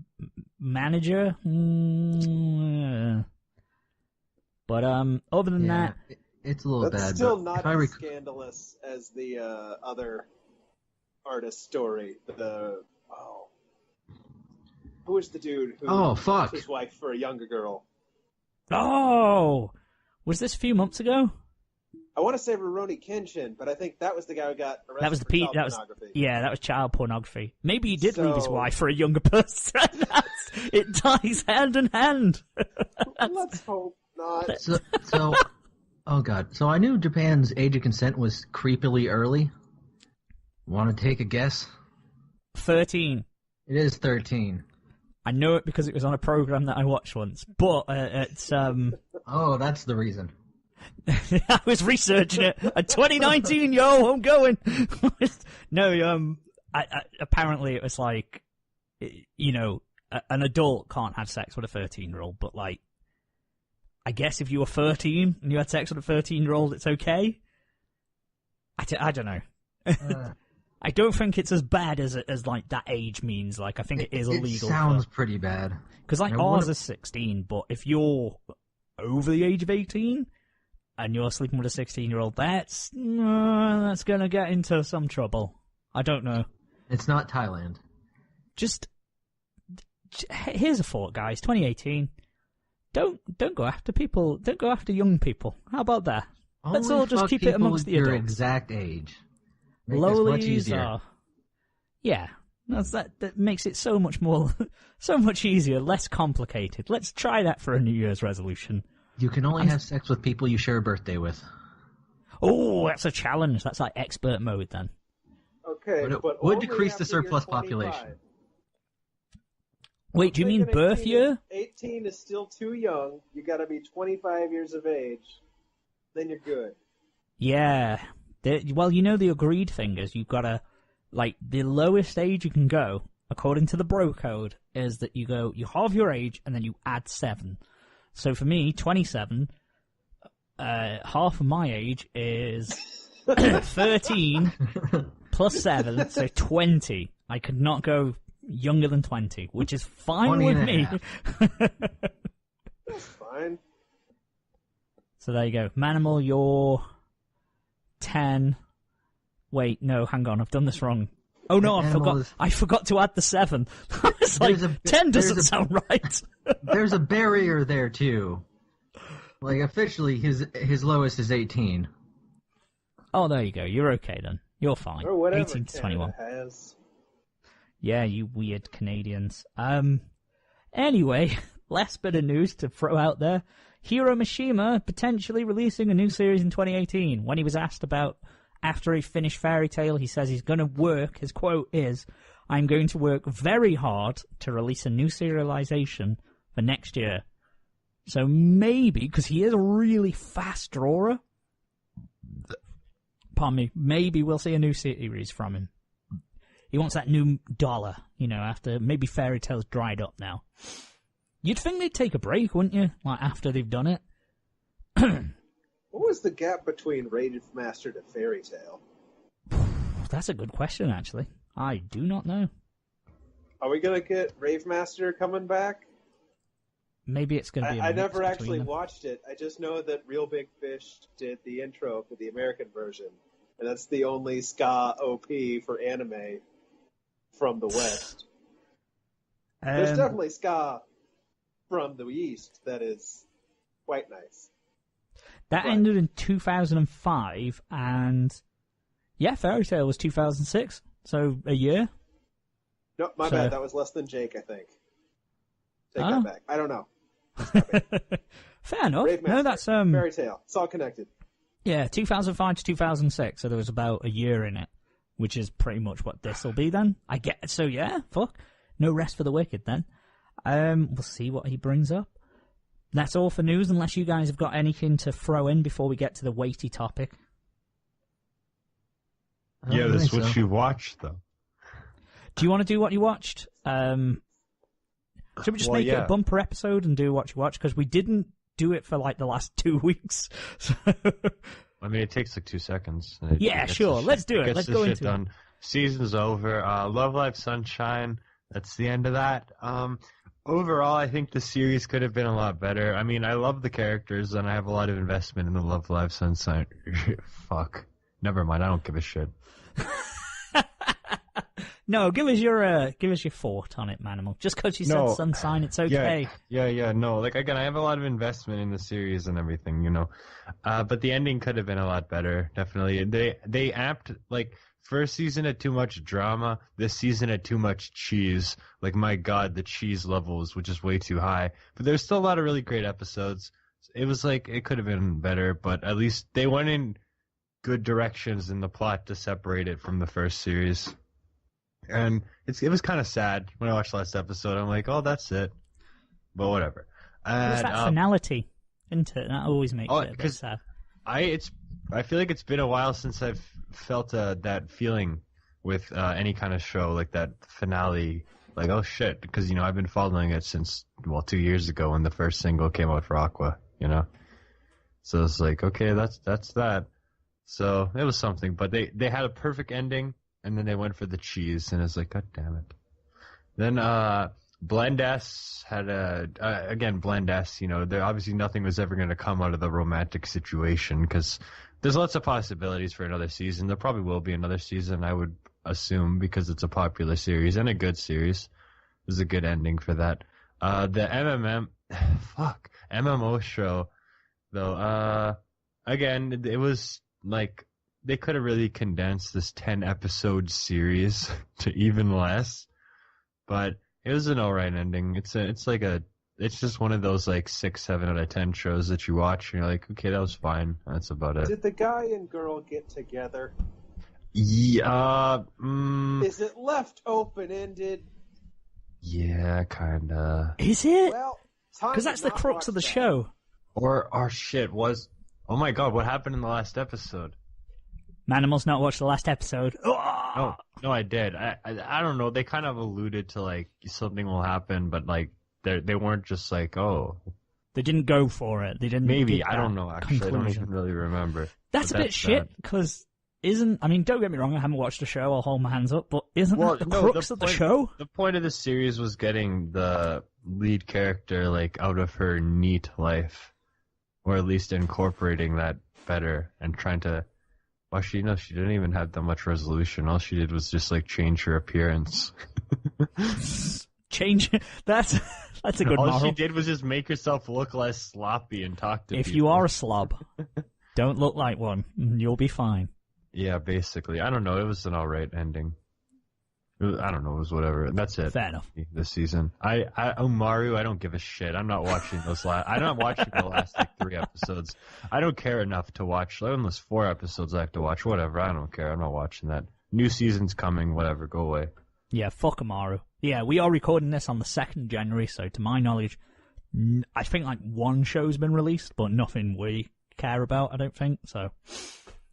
Speaker 1: manager. But other than that,
Speaker 2: it's a little
Speaker 4: That's
Speaker 2: bad.
Speaker 4: still
Speaker 2: but
Speaker 4: not
Speaker 2: if I
Speaker 4: as scandalous as the other artist story. Who was the dude who left his wife for a younger girl?
Speaker 1: oh, was this a few months ago?
Speaker 4: I want to say Rurouni Kenshin, but I think that was the guy who got arrested
Speaker 1: That was the
Speaker 4: for child
Speaker 1: that was
Speaker 4: pornography.
Speaker 1: yeah, that was child pornography. Maybe he did leave his
Speaker 4: So-
Speaker 1: wife for a younger person. It ties hand in hand.
Speaker 4: Let's hope not.
Speaker 2: So, oh god. So I knew Japan's age of consent was creepily early. Want to take a guess?
Speaker 1: 13.
Speaker 2: It is 13.
Speaker 1: I know it because it was on a program that I watched once, but it's
Speaker 2: Oh, that's the reason.
Speaker 1: I was researching it. 2019, yo, I'm going. No, apparently it was like, you know, an adult can't have sex with a 13-year-old, but like, I guess if you were 13 and you had sex with a 13-year-old, it's okay. I don't know. I don't think it's as bad as like that age means. Like, I think it is illegal.
Speaker 2: It sounds pretty bad.
Speaker 1: Because like ours is 16, but if you're over the age of 18 and you're sleeping with a 16-year-old, that's gonna get into some trouble. I don't know.
Speaker 2: It's not Thailand.
Speaker 1: Just here's a thought, guys. 2018. Don't go after people. Don't go after young people. How about that? Let's all just keep it amongst the
Speaker 2: your
Speaker 1: adults.
Speaker 2: Exact age. Make this much
Speaker 1: Lolies
Speaker 2: easier.
Speaker 1: are, yeah. That makes it so much more, so much easier, less complicated. Let's try that for a New Year's resolution.
Speaker 2: You can only have sex with people you share a birthday with.
Speaker 1: Oh, that's a challenge. That's like expert mode then.
Speaker 4: Okay,
Speaker 2: But it
Speaker 4: but
Speaker 2: would
Speaker 4: only
Speaker 2: decrease the
Speaker 4: after you're
Speaker 2: surplus
Speaker 4: 25.
Speaker 2: population.
Speaker 1: Wait, do you mean
Speaker 4: Thinking
Speaker 1: birth
Speaker 4: 18
Speaker 1: year?
Speaker 4: 18 is still too young. You got to be 25 years of age. Then you're good.
Speaker 1: Yeah. Well, you know the agreed thing is you've got to, like, the lowest age you can go, according to the bro code, is that you halve your age and then you add 7. So for me, 27, half of my age is 13 plus 7, so 20. I could not go younger than 20, which is fine
Speaker 2: 20
Speaker 1: with
Speaker 2: and a
Speaker 1: me.
Speaker 2: half.
Speaker 4: That's fine.
Speaker 1: So there you go. Manimal, you're 10. Wait, no, hang on, I've done this wrong. Oh no, I forgot to add the 7. It's like, 10 doesn't sound right.
Speaker 2: There's a barrier there too. Like officially, his lowest is 18.
Speaker 1: Oh, there you go. You're okay then. You're fine.
Speaker 4: Or whatever
Speaker 1: 18 to 21.
Speaker 4: Canada has.
Speaker 1: Yeah, you weird Canadians. Anyway, last bit of news to throw out there. Hiro Mishima potentially releasing a new series in 2018. When he was asked about after he finished Fairy Tail, he says he's going to work. His quote is, "I'm going to work very hard to release a new serialization for next year." So maybe, because he is a really fast drawer, pardon me, maybe we'll see a new series from him. He wants that new dollar, after maybe Fairy Tail's dried up now. You'd think they'd take a break, wouldn't you? Like, after they've done it.
Speaker 4: What was the gap between Rave Master to Fairy Tail?
Speaker 1: That's a good question, actually. I do not know.
Speaker 4: Are we going to get Rave Master coming back?
Speaker 1: Maybe it's going to be
Speaker 4: I
Speaker 1: mix
Speaker 4: never
Speaker 1: between
Speaker 4: actually
Speaker 1: them.
Speaker 4: watched it. I just know that Real Big Fish did the intro for the American version. And that's the only ska OP for anime from the West. There's definitely ska from the East that is quite nice.
Speaker 1: That ended in 2005, and yeah, Fairy Tail was 2006, so a year.
Speaker 4: No, my bad. That was less than Jake, I think. Take
Speaker 1: Oh.
Speaker 4: that back. I don't know.
Speaker 1: Fair enough.
Speaker 4: Rave Master,
Speaker 1: No, that's
Speaker 4: Fairy Tail. It's all connected.
Speaker 1: yeah, 2005 to 2006, so there was about a year in it, which is pretty much what this will be then. I get so yeah, fuck, no rest for the wicked then. We'll see what he brings up. That's all for news, unless you guys have got anything to throw in before we get to the weighty topic.
Speaker 3: Yeah, that's what you watched, though.
Speaker 1: Do you want to do what you watched? Should we just make it a bumper episode and do what you watched? Because we didn't do it for like the last 2 weeks. So...
Speaker 3: I mean, it takes like 2 seconds.
Speaker 1: Yeah, sure. Let's do it. Let's go into it.
Speaker 3: Done. Season's over. Love Live Sunshine. That's the end of that. Overall, I think the series could have been a lot better. I mean, I love the characters, and I have a lot of investment in the Love Live Sunshine. Fuck. Never mind. I don't give a shit.
Speaker 1: No, give us your thought on it, Manimal. Just because you said Sunshine, it's okay.
Speaker 3: Yeah. No, like again, I have a lot of investment in the series and everything, But the ending could have been a lot better. Definitely, they amped like. First season had too much drama. This season had too much cheese. Like, my God, the cheese levels were just way too high. But there's still a lot of really great episodes. It was like, it could have been better, but at least they went in good directions in the plot to separate it from the first series. And it was kind of sad when I watched the last episode. I'm like, oh, that's it. But whatever.
Speaker 1: It's that finality, isn't it? That always makes it a bit sad.
Speaker 3: I feel like it's been a while since I've felt that feeling with any kind of show, like that finale Like, oh shit, because, I've been following it since, 2 years ago when the first single came out for Aqua, So it's like, okay, that's that. So it was something, but they had a perfect ending, and then they went for the cheese, and it's like, god damn it. Then, Blend-S had Blend-S, there obviously nothing was ever going to come out of the romantic situation, because there's lots of possibilities for another season. There probably will be another season, I would assume, because it's a popular series and a good series. There's a good ending for that. The MMO show, though, again, it was like, they could have really condensed this 10-episode series to even less, but it was an alright ending. It's just one of those like 6, 7 out of 10 shows that you watch and you're like, okay, that was fine. That's about it.
Speaker 4: Did the guy and girl get together?
Speaker 3: Yeah.
Speaker 4: Is it left open-ended?
Speaker 3: Yeah, kinda.
Speaker 1: Is it?
Speaker 4: Well,
Speaker 1: because that's the crux of the show.
Speaker 3: Or shit was. Oh my god, what happened in the last episode?
Speaker 1: Manimal's not watched the last episode.
Speaker 3: No, I did. I don't know. They kind of alluded to like something will happen, but like they weren't just like, oh.
Speaker 1: They didn't go for it. They didn't.
Speaker 3: Maybe I don't know. Actually,
Speaker 1: conclusion.
Speaker 3: I don't even really remember.
Speaker 1: That's a bit shit because don't get me wrong. I haven't watched the show. I'll hold my hands up. But isn't that the crux of the show?
Speaker 3: The point of the series was getting the lead character like out of her neat life, or at least incorporating that better and trying to. Well, she didn't even have that much resolution. All she did was just like change her appearance.
Speaker 1: Change that's a good
Speaker 3: All
Speaker 1: moral.
Speaker 3: she did was just make herself look less sloppy and talk to people.
Speaker 1: If you are a slob, don't look like one. You'll be fine.
Speaker 3: Yeah, basically. I don't know. It was an alright ending. I don't know. It was whatever. That's it.
Speaker 1: Fair enough.
Speaker 3: This season. Mario, I don't give a shit. I'm not watching I'm not watching the last like 3 episodes. I don't care enough to watch. Unless 4 episodes I have to watch. Whatever. I don't care. I'm not watching that. New season's coming. Whatever. Go away.
Speaker 1: Yeah, fuck Amaru. Yeah, we are recording this on the 2nd January, so to my knowledge, I think like 1 show's been released, but nothing we care about, I don't think. So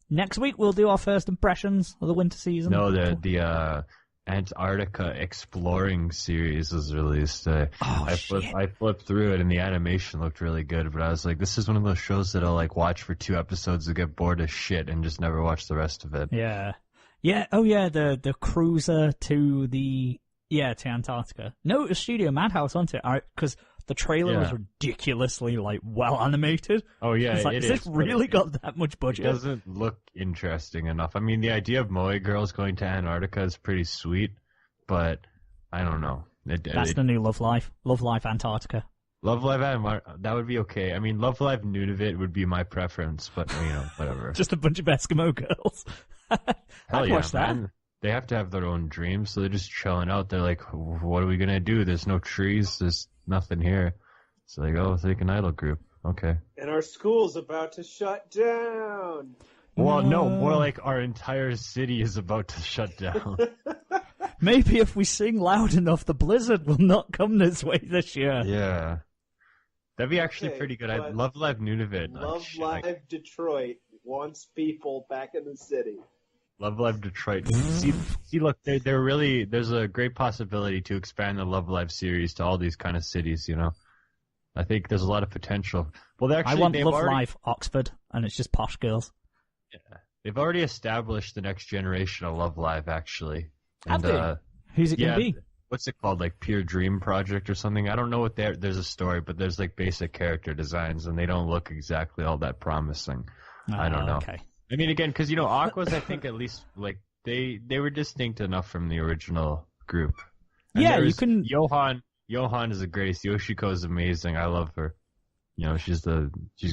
Speaker 1: next week we'll do our first impressions of the winter season.
Speaker 3: No, the Antarctica Exploring series was released. I flipped through it and the animation looked really good, but I was like, this is one of those shows that I'll like watch for 2 episodes and get bored as shit and just never watch the rest of it.
Speaker 1: Yeah. Yeah, oh yeah, the cruiser to Antarctica. No, it was Studio Madhouse, wasn't it? Because the trailer was ridiculously like well animated. Oh yeah, it's like, has this really got that much budget?
Speaker 3: It doesn't look interesting enough. I mean, the idea of Moe girls going to Antarctica is pretty sweet, but I don't know.
Speaker 1: That's the new Love Life. Love Life Antarctica.
Speaker 3: Love Live Antarctica, that would be okay. I mean, Love Live Nunavut would be my preference, but whatever.
Speaker 1: Just a bunch of Eskimo girls.
Speaker 3: Hell
Speaker 1: I'd watch that.
Speaker 3: Man. They have to have their own dreams, so they're just chilling out. They're like, what are we gonna do? There's no trees. There's nothing here. So they go, take an idol group. Okay.
Speaker 4: And our school's about to shut down.
Speaker 3: Well, no, more like our entire city is about to shut down.
Speaker 1: Maybe if we sing loud enough, the blizzard will not come this way this year.
Speaker 3: Yeah. That'd be actually pretty good. I love Live Nunavut.
Speaker 4: Love Live Detroit wants people back in the city.
Speaker 3: Love Live Detroit. See, look, there's a great possibility to expand the Love Live series to all these kind of cities, I think there's a lot of potential. Well,
Speaker 1: I want Love Live Oxford, and it's just posh girls.
Speaker 3: Yeah. They've already established the next generation of Love Live, actually.
Speaker 1: Have they? Who's it going to be?
Speaker 3: What's it called? Like Pure Dream Project or something? I don't know what there's a story, but there's like basic character designs, and they don't look exactly all that promising. I don't know. Okay. I mean, again, because Aqua's, I think at least like they were distinct enough from the original group. And
Speaker 1: yeah, you can.
Speaker 3: Johan is the greatest. Yoshiko is amazing. I love her. She's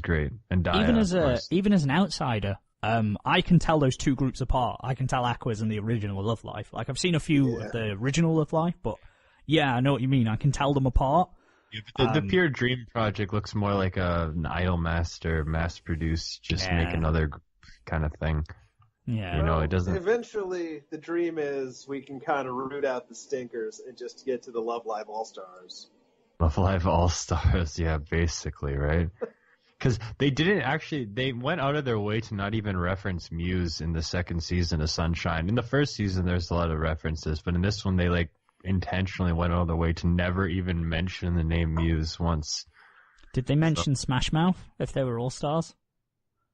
Speaker 3: great. And Daya,
Speaker 1: even as an outsider, I can tell those 2 groups apart. I can tell Aqua's and the original Love Life. Like I've seen a few of the original Love Life, but yeah, I know what you mean. I can tell them apart.
Speaker 3: Yeah, but the Pure Dream Project looks more like an Idol Master, mass-produced, just make another kind of thing.
Speaker 1: Yeah,
Speaker 3: it doesn't.
Speaker 4: Eventually, the dream is we can kind of root out the stinkers and just get to the Love Live All-Stars.
Speaker 3: Love Live All-Stars, yeah, basically, right? Because they went out of their way to not even reference Muse in the 2nd season of Sunshine. In the 1st season, there's a lot of references, but in this one, they intentionally went all the way to never even mention the name Muse once.
Speaker 1: Did they mention Smash Mouth if they were all-stars?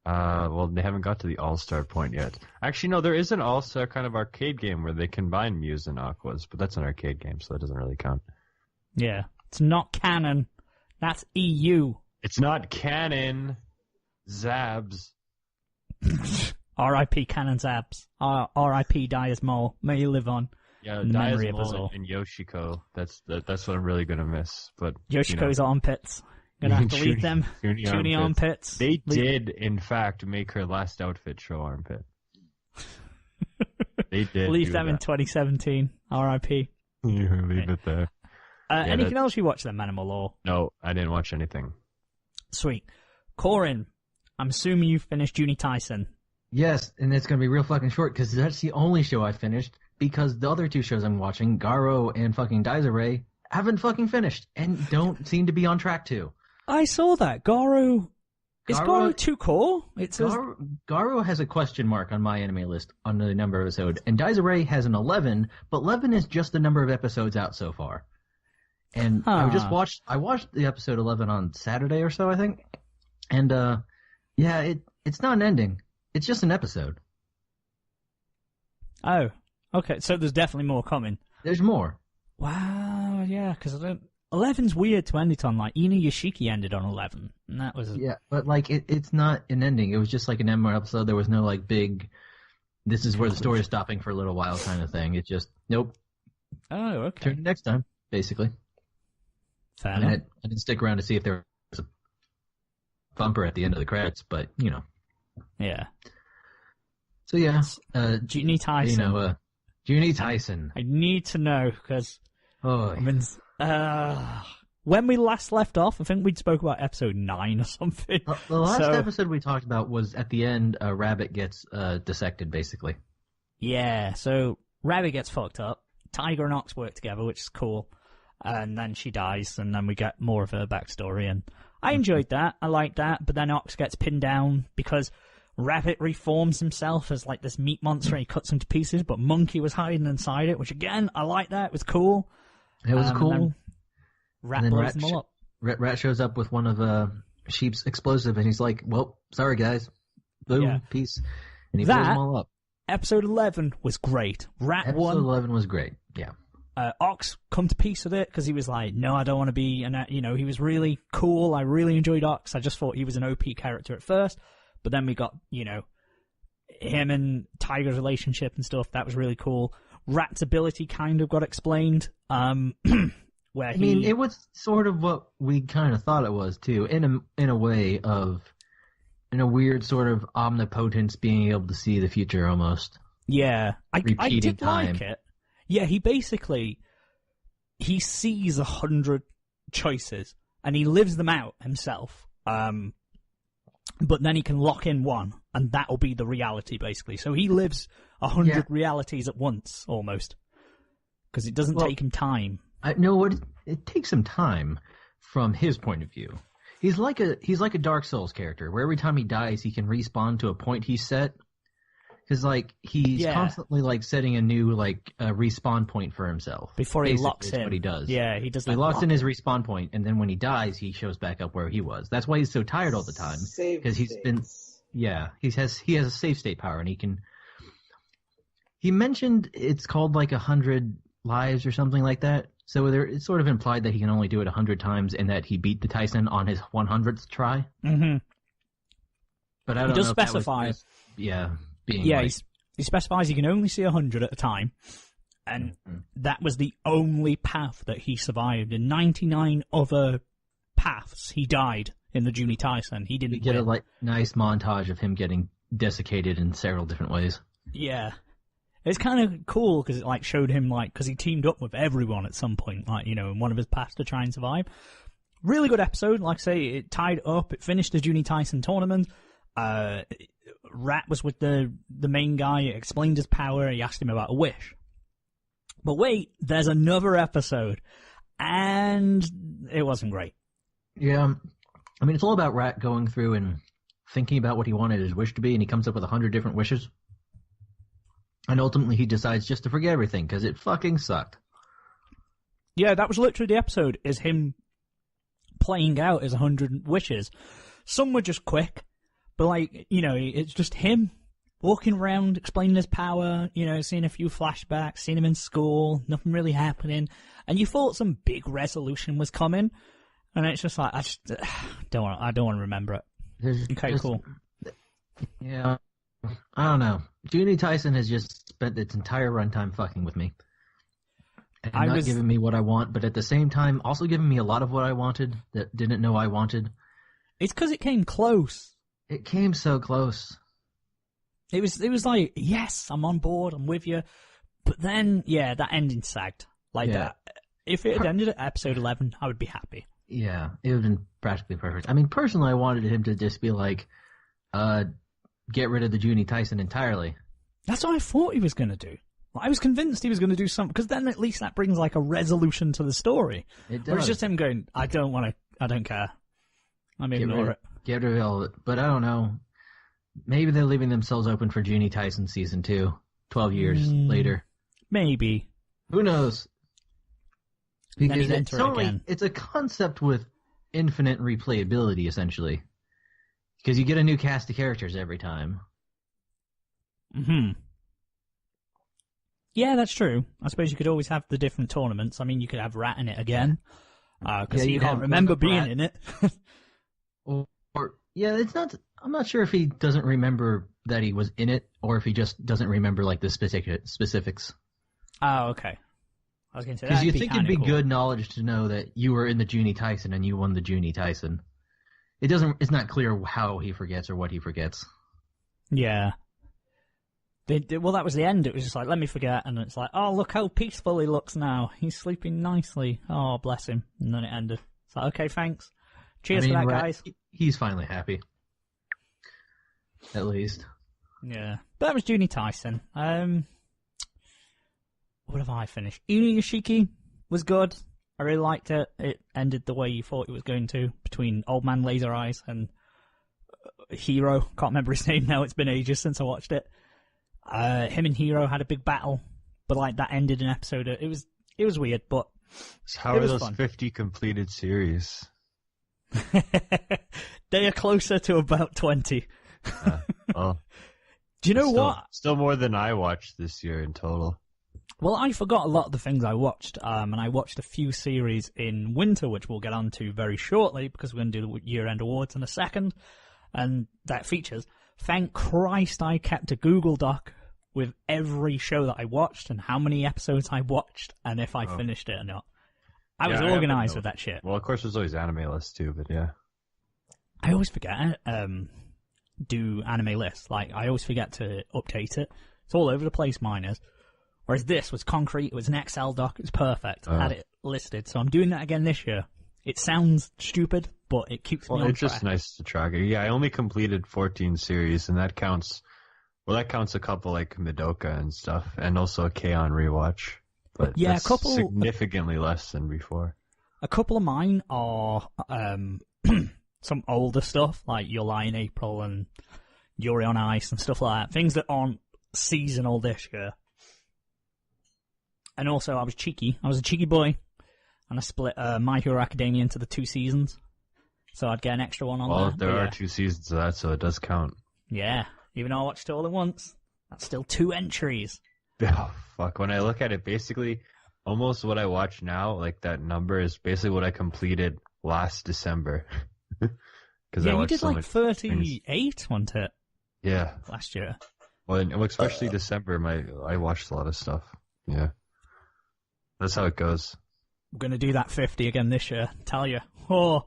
Speaker 3: Well, they haven't got to the all-star point yet. Actually, no, there is an all-star kind of arcade game where they combine Muse and Aquas, but that's an arcade game, so that doesn't really count.
Speaker 1: Yeah. It's not canon. That's EU.
Speaker 3: It's not canon. Zabs.
Speaker 1: R.I.P. Canon Zabs. R.I.P. Dyer's Mole. May you live on.
Speaker 3: Yeah,
Speaker 1: in the memory of us
Speaker 3: Diazmol
Speaker 1: all.
Speaker 3: and Yoshiko. That's what I'm really gonna miss. But
Speaker 1: Yoshiko's armpits. Gonna have to leave them. Chuny armpits.
Speaker 3: They did, in fact, make her last outfit show armpit. They did.
Speaker 1: Leave them in 2017. R.I.P.
Speaker 3: You leave it there.
Speaker 1: Anything else you watched then, Manimal, or?
Speaker 3: No, I didn't watch anything.
Speaker 1: Sweet. Coryn, I'm assuming you finished Juni Tyson.
Speaker 2: Yes, and it's going to be real fucking short because that's the only show I finished because the other two shows I'm watching, Garo and fucking Daisuke, haven't fucking finished and don't seem to be on track to.
Speaker 1: I saw that. Garo... Is Garo too core? It says...
Speaker 2: Garo has a question mark on my anime list on the number of episodes, and Daisuke has an 11, but 11 is just the number of episodes out so far. And I watched the episode 11 on Saturday or so, I think. And, it's not an ending. It's just an episode.
Speaker 1: Oh, okay. So there's definitely more coming.
Speaker 2: There's more.
Speaker 1: Wow, yeah, because 11's weird to end it on. Like, Inu Yoshiki ended on 11, and that was...
Speaker 2: Yeah, but, like, it's not an ending. It was just like an MR episode. There was no, like, big, this is where the story is stopping for a little while kind of thing. It's just, nope.
Speaker 1: Oh, okay.
Speaker 2: Turn next time, basically.
Speaker 1: Fair
Speaker 2: I
Speaker 1: enough.
Speaker 2: didn't stick around to see if there was a bumper at the end of the credits, but, you know.
Speaker 1: Yeah.
Speaker 2: So, yeah.
Speaker 1: Juni Tyson.
Speaker 2: Juni Tyson.
Speaker 1: I need to know, because...
Speaker 2: Oh,
Speaker 1: I mean, when we last left off, I think we'd spoke about episode 9 or something.
Speaker 2: The last episode we talked about was at the end, Rabbit gets dissected, basically.
Speaker 1: Yeah, so Rabbit gets fucked up. Tiger and Ox work together, which is cool. And then she dies, and then we get more of her backstory. And I enjoyed that. I liked that. But then Ox gets pinned down because Rabbit reforms himself as like this meat monster. And he cuts him to pieces, but Monkey was hiding inside it, which again, I like that. It was cool.
Speaker 2: It was cool.
Speaker 1: Rat blows them all up.
Speaker 2: Rat shows up with one of Sheep's explosive, and he's like, well, sorry, guys. Boom, peace. And he blows them all up.
Speaker 1: Episode 11 was great.
Speaker 2: Episode 11 was great, yeah.
Speaker 1: Ox come to peace with it because he was like, no, I don't want to be, and he was really cool. I really enjoyed Ox. I just thought he was an OP character at first, but then we got, him and Tiger's relationship and stuff. That was really cool. Rat's ability kind of got explained. Where
Speaker 2: it was sort of what we kind of thought it was too, in a way of, in a weird sort of omnipotence, being able to see the future almost.
Speaker 1: Yeah, I did
Speaker 2: time.
Speaker 1: like it. Yeah, he sees 100 choices and he lives them out himself. But then he can lock in one, and that will be the reality, basically. So he lives 100 realities at once, almost, because it doesn't take him time.
Speaker 2: It takes him time from his point of view. He's like a Dark Souls character, where every time he dies, he can respawn to a point he's set. Because, he's constantly, setting a new, respawn point for himself.
Speaker 1: Before he locks in.
Speaker 2: That's what he does.
Speaker 1: Yeah, he does that.
Speaker 2: He locks in his respawn point, and then when he dies, he shows back up where he was. That's why he's so tired all the time. Because he's been... Yeah, he has a save state power, and he can... He mentioned it's called, 100 lives or something like that. So it's sort of implied that he can only do it 100 times, and that he beat the Tyson on his 100th try.
Speaker 1: Mm-hmm.
Speaker 2: But I don't know.
Speaker 1: He does
Speaker 2: if that
Speaker 1: specify. He specifies he can only see 100 at a time, and that was the only path that he survived. In 99 other paths, he died in the Juni Tyson. He didn't
Speaker 2: We get a nice montage of him getting desiccated in several different ways.
Speaker 1: Yeah. It's kind of cool because it showed him because he teamed up with everyone at some point, in one of his paths to try and survive. Really good episode. Like I say, it tied up. It finished the Juni Tyson tournament. Rat was with the main guy, explained his power, he asked him about a wish. But wait, there's another episode, and it wasn't great.
Speaker 2: Yeah, I mean, it's all about Rat going through and thinking about what he wanted his wish to be, and he comes up with 100 different wishes. And ultimately he decides just to forget everything, because it fucking sucked.
Speaker 1: Yeah, that was literally the episode, is him playing out his 100 wishes. Some were just quick, but like, you know, it's just him walking around, explaining his power, you know, seeing a few flashbacks, seeing him in school, nothing really happening, and you thought some big resolution was coming, and it's just like, I don't want to remember it. Okay, cool.
Speaker 2: Yeah, I don't know. Junie Tyson has just spent its entire runtime fucking with me. And not giving me what I want, but at the same time, also giving me a lot of what I wanted that didn't know I wanted.
Speaker 1: It's because it came close.
Speaker 2: It came so close.
Speaker 1: It was like, yes, I'm on board, I'm with you. But then, yeah, that ending sagged. Like that. If it had ended at episode 11, I would be happy.
Speaker 2: Yeah, it would have been practically perfect. I mean, personally, I wanted him to just be like, get rid of the Junie Tyson entirely. That's
Speaker 1: what I thought he was going to do. I was convinced he was going to do something, because then at least that brings like a resolution to the story.
Speaker 2: It does.
Speaker 1: Where it's just him going, I don't care. I'm ignore it.
Speaker 2: Get rid of all of it. But I don't know. Maybe they're leaving themselves open for Junie Tyson season 2, 12 years later.
Speaker 1: Maybe.
Speaker 2: Who knows? Because
Speaker 1: again.
Speaker 2: It's a concept with infinite replayability, essentially. Because you get a new cast of characters every time.
Speaker 1: Yeah, that's true. I suppose you could always have the different tournaments. I mean, you could have Rat in it again. Because you can't remember being in it.
Speaker 2: It's not... I'm not sure if he doesn't remember that he was in it, or if he just doesn't remember like the specifics.
Speaker 1: Oh, okay. I was going to say,
Speaker 2: because you think it'd be good knowledge to know that you were in the Junie Tyson and you won the Junie Tyson. It's not clear how he forgets or what he forgets.
Speaker 1: Yeah. Well, that was the end. It was just like, let me forget, and it's like, oh, look how peaceful he looks now. He's sleeping nicely. Oh, bless him. And then it ended. It's like, okay, thanks. Cheers for that, guys.
Speaker 2: He's finally happy. At least.
Speaker 1: Yeah. But that was Junie Tyson. What have I finished? Inuyashiki was good. I really liked it. It ended the way you thought it was going to, between Old Man Laser Eyes and Hero. Can't remember his name now. It's been ages since I watched it. Him and Hero had a big battle, but like that ended an episode. It was weird, but
Speaker 3: so how are those fun. 50 completed series?
Speaker 1: They are closer to about 20.
Speaker 3: Well,
Speaker 1: do you know what?
Speaker 3: Still more than I watched this year in total.
Speaker 1: Well, I forgot a lot of the things I watched, and I watched a few series in winter, which we'll get on to very shortly, because we're going to do the year-end awards in a second, and that features. Thank Christ I kept a Google Doc with every show that I watched, and how many episodes I watched, and if I finished it or not. I was organized with that shit.
Speaker 3: Well, of course, there's always anime lists, too, but yeah.
Speaker 1: I always forget do anime lists. Like, I always forget to update it. It's all over the place, mine is. Whereas this was concrete, it was an Excel doc, it was perfect. I had it listed, so I'm doing that again this year. It sounds stupid, but it keeps me on track.
Speaker 3: It's just nice to track it. Yeah, I only completed 14 series, and that counts a couple like Madoka and stuff, and also a K-On! Rewatch. But yeah, that's significantly less than before.
Speaker 1: A couple of mine are some older stuff, like Your Lie in April and Yuri on Ice and stuff like that. Things that aren't seasonal this year. And also, I was a cheeky boy, and I split My Hero Academia into the 2 seasons. So I'd get an extra one on there.
Speaker 3: Well, there are 2 seasons of that, so it does count.
Speaker 1: Yeah, even though I watched it all at once, that's still 2 entries.
Speaker 3: Oh, fuck. When I look at it, basically, almost what I watch now, like that number, is basically what I completed last December.
Speaker 1: Yeah, you did like 38, wasn't it?
Speaker 3: Yeah.
Speaker 1: Last year.
Speaker 3: Well, especially December, I watched a lot of stuff. Yeah. That's how it goes.
Speaker 1: We're going to do that 50 again this year, tell you. Oh,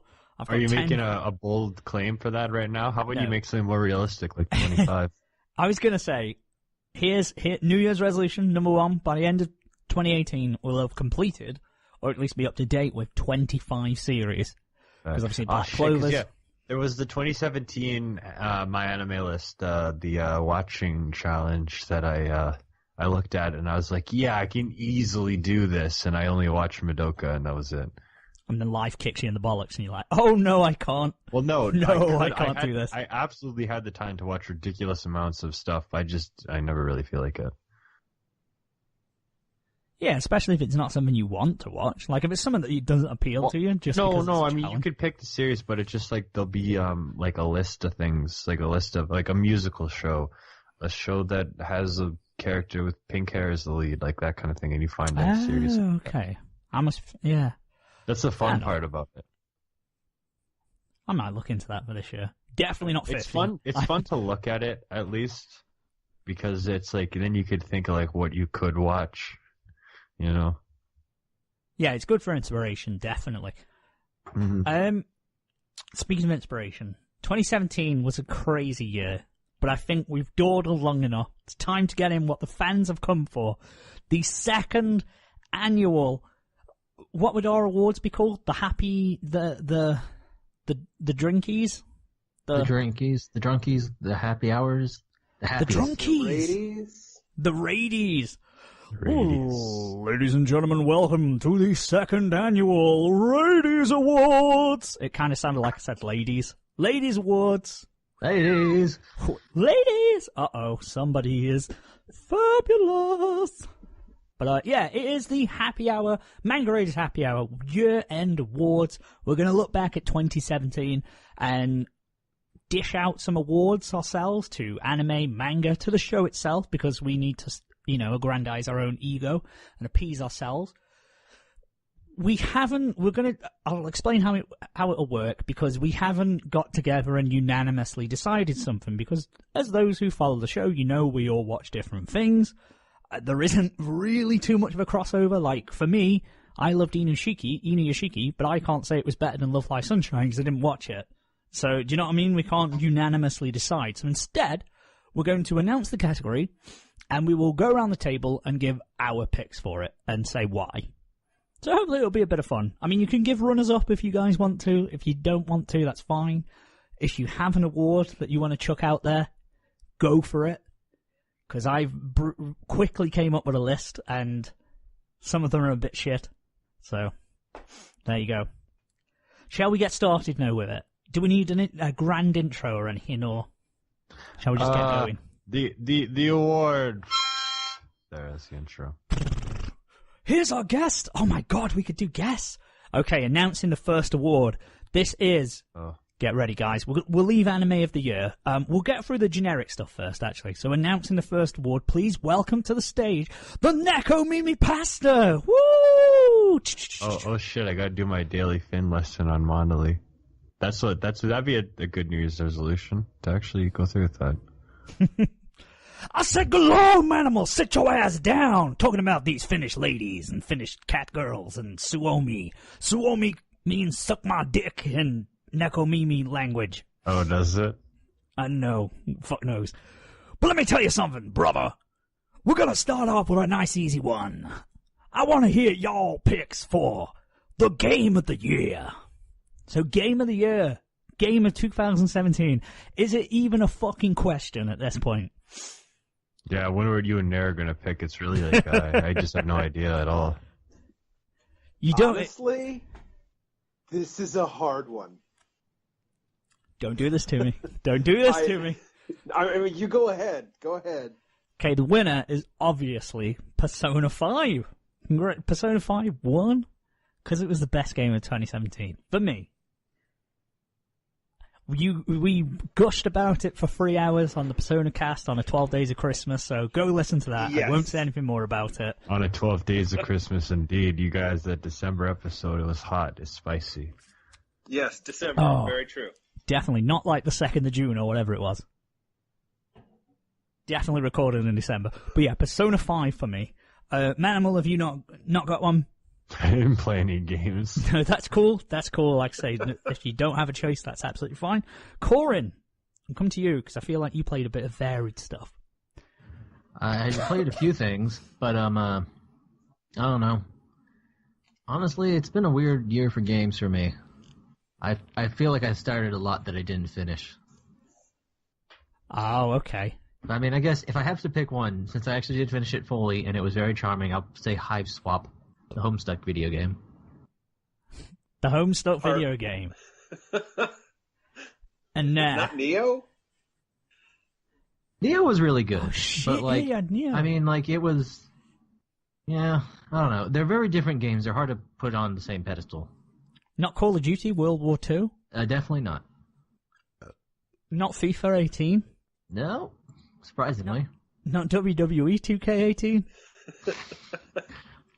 Speaker 3: Are you making a bold claim for that right now? How about you make something more realistic, like 25?
Speaker 1: I was going to say, here, New Year's resolution, number 1, by the end of 2018, we'll have completed, or at least be up to date with 25 series. Because obviously Black Clovers.
Speaker 3: Yeah. There was the 2017 My Anime List, the watching challenge that I looked at, and I was like, yeah, I can easily do this, and I only watched Madoka, and that was it.
Speaker 1: And then life kicks you in the bollocks, and you're like, oh no, I can't.
Speaker 3: Well, no,
Speaker 1: I can't do this.
Speaker 3: I absolutely had the time to watch ridiculous amounts of stuff. I never really feel like it.
Speaker 1: Yeah, especially if it's not something you want to watch. Like, if it's something that doesn't appeal to you, just because
Speaker 3: no.
Speaker 1: it's
Speaker 3: I mean, you could pick the series, but it's just like there'll be like a list of things, like a list of like a musical show, a show that has a character with pink hair as the lead, like that kind of thing, and you find that series.
Speaker 1: Okay. Yeah.
Speaker 3: That's the fun part about it.
Speaker 1: I might look into that for this year. Definitely not 50.
Speaker 3: It's fun. It's fun to look at it, at least, because it's like, then you could think of like what you could watch, you know?
Speaker 1: Yeah, it's good for inspiration, definitely.
Speaker 3: Mm-hmm.
Speaker 1: Speaking of inspiration, 2017 was a crazy year, but I think we've dawdled long enough. It's time to get in what the fans have come for. The second annual, what would our awards be called? The Drunkies?
Speaker 2: The Drunkies, the happy hours, the
Speaker 1: Drunkies. The Radies. Ooh, ladies and gentlemen, welcome to the second annual Radies Awards. It kind of sounded like I said ladies. Ladies Awards.
Speaker 2: Ladies.
Speaker 1: Ladies. Uh-oh, somebody is fabulous. But yeah, it is the Happy Hour, Manga Raiders Happy Hour year-end awards. We're going to look back at 2017 and dish out some awards ourselves to anime, manga, to the show itself, because we need to, aggrandize our own ego and appease ourselves. I'll explain how it'll work, because we haven't got together and unanimously decided something, because as those who follow the show, we all watch different things. There isn't really too much of a crossover. Like, for me, I loved Inuyashiki, but I can't say it was better than Love Live Sunshine because I didn't watch it. So, do you know what I mean? We can't unanimously decide. So instead, we're going to announce the category, and we will go around the table and give our picks for it and say why. So hopefully it'll be a bit of fun. I mean, you can give runners-up if you guys want to. If you don't want to, that's fine. If you have an award that you want to chuck out there, go for it. Because I quickly came up with a list, and some of them are a bit shit. So, there you go. Shall we get started now with it? Do we need a grand intro or anything, or shall we just get going?
Speaker 3: The award. There's the intro.
Speaker 1: Here's our guest. Oh my god, we could do guests. Okay, announcing the first award. This is... Get ready, guys. We'll leave Anime of the Year. We'll get through the generic stuff first, actually. So, announcing the first award, please welcome to the stage the Neko Mimi Pasta. Woo!
Speaker 3: Oh shit! I gotta do my daily Finn lesson on Mondelez. That'd be a good New Year's resolution to actually go through with that.
Speaker 1: I said, go long, Manimal, sit your ass down. Talking about these Finnish ladies and Finnish cat girls and Suomi. Suomi means suck my dick in Neko Mimi language.
Speaker 3: Oh, does it?
Speaker 1: I know. Fuck knows. But let me tell you something, brother. We're gonna start off with a nice easy one. I want to hear y'all picks for the Game of the Year. So, Game of the Year. Game of 2017. Is it even a fucking question at this point?
Speaker 3: Yeah, I wonder what you and Nair are gonna pick. It's really like, I just have no idea at all.
Speaker 1: You don't...
Speaker 4: Honestly, this is a hard one.
Speaker 1: Don't do this to me. Don't do this to me.
Speaker 4: I mean, you go ahead. Go ahead.
Speaker 1: Okay, the winner is obviously Persona 5. Persona 5 won because it was the best game of 2017 for me. We gushed about it for 3 hours on the Persona cast on a 12 Days of Christmas, so go listen to that. Yes. I won't say anything more about it.
Speaker 3: On a 12 Days of Christmas, indeed. You guys, that December episode, it was hot. It's spicy.
Speaker 4: Yes, December.
Speaker 1: Oh,
Speaker 4: very true.
Speaker 1: Definitely not like the 2nd of June or whatever it was. Definitely recorded in December. But yeah, Persona 5 for me. Manimal, have you not got one?
Speaker 3: I didn't play any games.
Speaker 1: No, that's cool. That's cool. Like I say, if you don't have a choice, that's absolutely fine. Coryn, I'll come to you because I feel like you played a bit of varied stuff.
Speaker 2: I played a few things, but I don't know. Honestly, it's been a weird year for games for me. I feel like I started a lot that I didn't finish.
Speaker 1: Oh, okay.
Speaker 2: I mean, I guess if I have to pick one, since I actually did finish it fully and it was very charming, I'll say Hive Swap, the Homestuck video game.
Speaker 1: The Homestuck video game. And
Speaker 4: not Neo?
Speaker 2: Neo was really good.
Speaker 1: Oh, shit,
Speaker 2: but like,
Speaker 1: yeah, Neo.
Speaker 2: I mean, like, it was Yeah, I don't know. They're very different games. They're hard to put on the same pedestal.
Speaker 1: Not Call of Duty World War II?
Speaker 2: Definitely not.
Speaker 1: Not FIFA 18?
Speaker 2: No, surprisingly.
Speaker 1: Not WWE 2K18?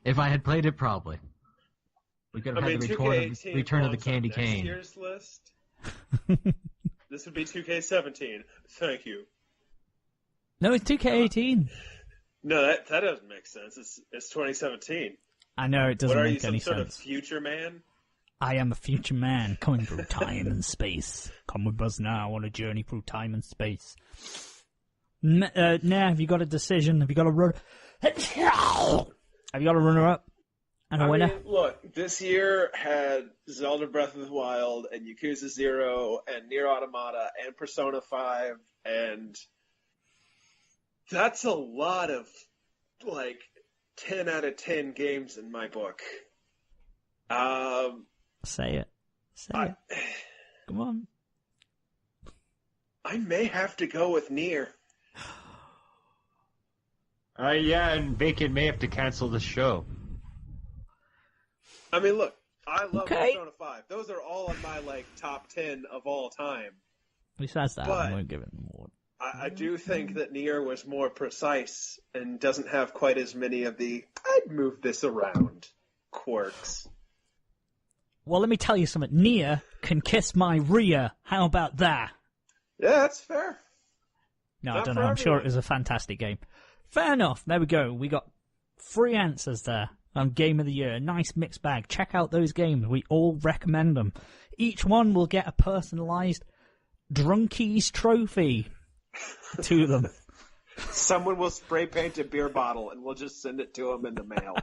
Speaker 2: If I had played it, probably. We could have had the return of the candy
Speaker 4: next
Speaker 2: cane.
Speaker 4: Year's list. This would be 2K17. Thank you.
Speaker 1: No, it's 2K18.
Speaker 4: No, that doesn't make sense. It's 2017.
Speaker 1: I know, it doesn't
Speaker 4: What are
Speaker 1: make
Speaker 4: you,
Speaker 1: any
Speaker 4: some sort
Speaker 1: sense.
Speaker 4: of future man?
Speaker 1: I am a future man coming through time and space. Come with us now on a journey through time and space. Have you got a decision? Have you got a run? Have you got a runner-up and a winner?
Speaker 4: mean, look, this year had Zelda Breath of the Wild and Yakuza 0 and Nier Automata and Persona 5, and that's a lot of, 10 out of 10 games in my book.
Speaker 1: Say it. Say it. Come on.
Speaker 4: I may have to go with Nier.
Speaker 3: Yeah, and Vacant may have to cancel the show.
Speaker 4: I mean, look, I love
Speaker 1: Okay.
Speaker 4: Persona 5. Those are all in my, top 10 of all time.
Speaker 1: Besides that,
Speaker 4: But-
Speaker 1: I won't give it more.
Speaker 4: I do think that Nier was more precise and doesn't have quite as many of the I'd move this around quirks.
Speaker 1: Well, let me tell you something. Nia can kiss my rear. How about that?
Speaker 4: Yeah, that's fair.
Speaker 1: No, I
Speaker 4: Not
Speaker 1: don't
Speaker 4: for
Speaker 1: know. I'm sure
Speaker 4: everyone.
Speaker 1: it was a fantastic game. Fair enough. There we go. We got 3 answers there on Game of the Year. Nice mixed bag. Check out those games. We all recommend them. Each one will get a personalised Drunkies trophy to them.
Speaker 4: Someone will spray paint a beer bottle and we'll just send it to them in the mail.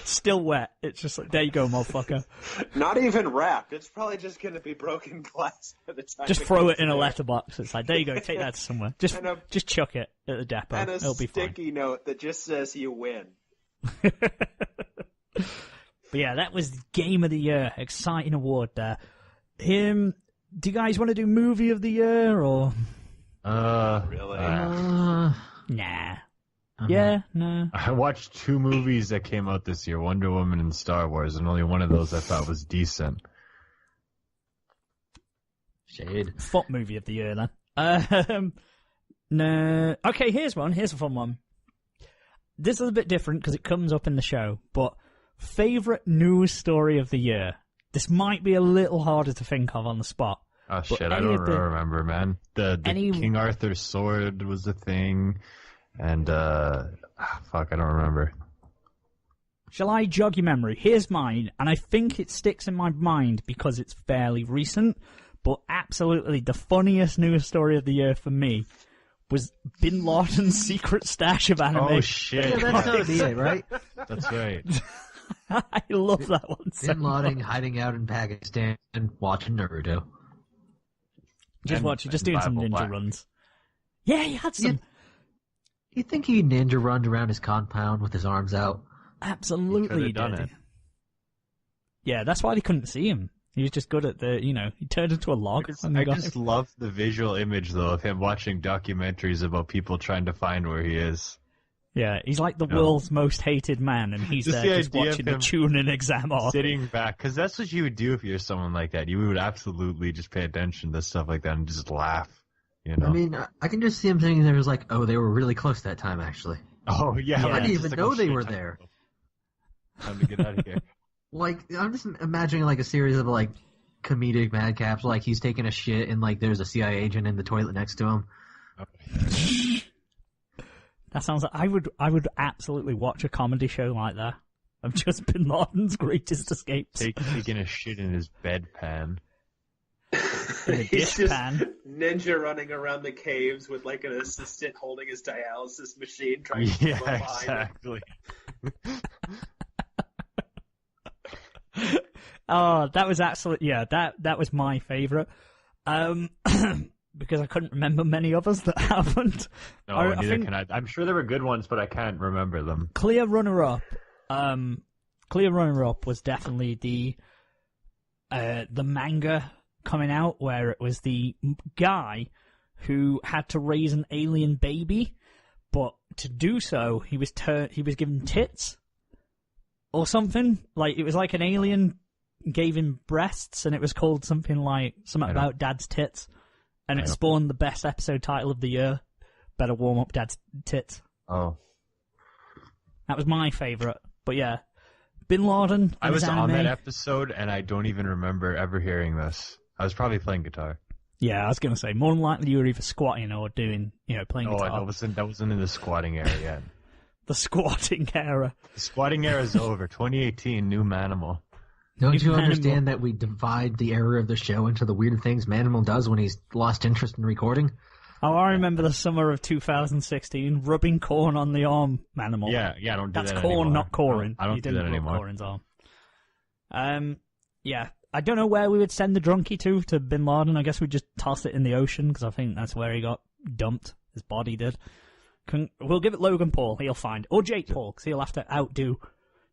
Speaker 1: Still wet. It's just like, there you go, motherfucker.
Speaker 4: Not even wrapped. It's probably just going to be broken glass by the time
Speaker 1: Just throw it
Speaker 4: gets
Speaker 1: in a
Speaker 4: there.
Speaker 1: letterbox. It's like, there you go, take that somewhere. Just
Speaker 4: And a-
Speaker 1: just chuck it at the depot.
Speaker 4: And a
Speaker 1: It'll be fine.
Speaker 4: sticky note that just says you win.
Speaker 1: But yeah, that was Game of the Year. Exciting award there. Do you guys want to do Movie of the Year or?
Speaker 4: Really?
Speaker 1: Nah. Yeah, no.
Speaker 3: I watched 2 movies that came out this year, Wonder Woman and Star Wars, and only one of those I thought was decent.
Speaker 2: Shade.
Speaker 1: Fuck Movie of the Year then. No. Okay, here's one. Here's a fun one. This is a bit different because it comes up in the show, but favorite news story of the year. This might be a little harder to think of on the spot.
Speaker 3: Oh
Speaker 1: But
Speaker 3: shit, I
Speaker 1: any
Speaker 3: don't
Speaker 1: of the-
Speaker 3: remember, man. The King Arthur sword was a thing, and fuck, I don't remember.
Speaker 1: Shall I jog your memory? Here's mine, and I think it sticks in my mind because it's fairly recent, but absolutely the funniest news story of the year for me was Bin Laden's secret stash of anime.
Speaker 3: Oh shit,
Speaker 2: Yeah, that's gotta be it, right?
Speaker 3: that's right.
Speaker 1: I love that one so
Speaker 2: Bin Laden
Speaker 1: much.
Speaker 2: hiding out in Pakistan and watching Naruto.
Speaker 1: Just
Speaker 3: And-
Speaker 1: watch, just
Speaker 3: and
Speaker 1: doing some
Speaker 3: Bible
Speaker 1: ninja
Speaker 3: Black.
Speaker 1: runs. Yeah, he had some.
Speaker 2: You think he ninja runned around his compound with his arms out?
Speaker 1: Absolutely,
Speaker 3: He
Speaker 1: he
Speaker 3: could have done
Speaker 1: did.
Speaker 3: it.
Speaker 1: Yeah, that's why they couldn't see him. He was just good at he turned into a log. and they
Speaker 3: I
Speaker 1: got
Speaker 3: just
Speaker 1: him.
Speaker 3: love the visual image though of him watching documentaries about people trying to find where he is.
Speaker 1: Yeah, he's like the
Speaker 3: No.
Speaker 1: world's most hated man, and he's
Speaker 3: Just
Speaker 1: there
Speaker 3: the
Speaker 1: just
Speaker 3: idea of
Speaker 1: watching the
Speaker 3: him
Speaker 1: tuning exam on.
Speaker 3: Sitting back, because that's what you would do if you're someone like that. You would absolutely just pay attention to stuff like that and just laugh. You know?
Speaker 2: I mean, I can just see him thinking there was like, oh, they were really close that time, actually.
Speaker 3: oh yeah,
Speaker 1: Yeah.
Speaker 2: I didn't
Speaker 3: just
Speaker 2: even
Speaker 3: like,
Speaker 2: know
Speaker 3: oh,
Speaker 2: they
Speaker 3: shit,
Speaker 2: were
Speaker 3: time
Speaker 2: there.
Speaker 3: to go. Time to get out of here.
Speaker 2: Like, I'm just imagining like a series of like comedic madcaps, like he's taking a shit and like there's a CIA agent in the toilet next to him.
Speaker 1: That sounds like I would absolutely watch a comedy show like that. Of just Bin Laden's greatest escapes
Speaker 3: Taking a shit in his bedpan.
Speaker 1: in a
Speaker 4: He's
Speaker 1: dish
Speaker 4: just
Speaker 1: pan.
Speaker 4: ninja running around the caves with like an assistant holding his dialysis machine trying to keep him
Speaker 3: Yeah,
Speaker 4: behind him.
Speaker 3: exactly.
Speaker 1: Oh, that was absolutely that was my favourite. Because I couldn't remember many others that happened.
Speaker 3: No,
Speaker 1: I
Speaker 3: neither
Speaker 1: think
Speaker 3: can I. I'm sure there were good ones, but I can't remember them.
Speaker 1: clear runner up was definitely the manga coming out where it was the guy who had to raise an alien baby, but to do so, he was given tits or something. Like, it was like an alien gave him breasts, and it was called something about Dad's tits, and it spawned the best episode title of the year. Better warm up Dad's tits.
Speaker 3: Oh,
Speaker 1: that was my favorite. But yeah, Bin Laden.
Speaker 3: I was on that episode, and I don't even remember ever hearing this. I was probably playing guitar.
Speaker 1: Yeah, I was gonna say more than likely you were either squatting or doing, playing guitar.
Speaker 3: Oh, that wasn't in the squatting era yet.
Speaker 1: The squatting era.
Speaker 3: The squatting era is over. 2018, new Manimal.
Speaker 2: Don't you understand that we divide the era of the show into the weird things Manimal does when he's lost interest in recording?
Speaker 1: Oh, I remember the summer of 2016, rubbing Corn on the arm, Manimal.
Speaker 3: Yeah, I don't do that anymore.
Speaker 1: That's Corn, not Coryn.
Speaker 3: I don't do that anymore.
Speaker 1: Coryn's arm. Yeah. I don't know where we would send the drunkie to Bin Laden. I guess we'd just toss it in the ocean, because I think that's where he got dumped. His body did. We'll give it Logan Paul. He'll find. Or Jake Paul, because he'll have to outdo.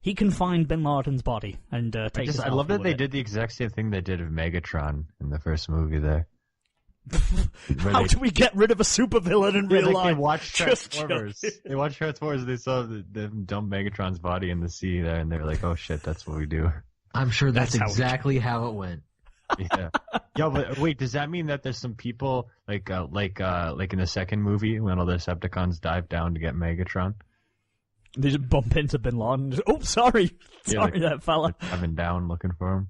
Speaker 1: He can find Bin Laden's body and take his.
Speaker 3: I love that they did the exact same thing they did with Megatron in the first movie there.
Speaker 1: How do we get rid of a supervillain in real life?
Speaker 3: They watched Transformers. They watched Transformers and they saw them dump Megatron's body in the sea there, and they were like, oh shit, that's what we do.
Speaker 2: I'm sure that's exactly how it went.
Speaker 3: Yeah. Yeah, but wait, does that mean that there's some people like in the second movie when all the Decepticons dive down to get Megatron?
Speaker 1: They just bump into Bin Laden. Oh, sorry, that fella.
Speaker 3: Coming down looking for him.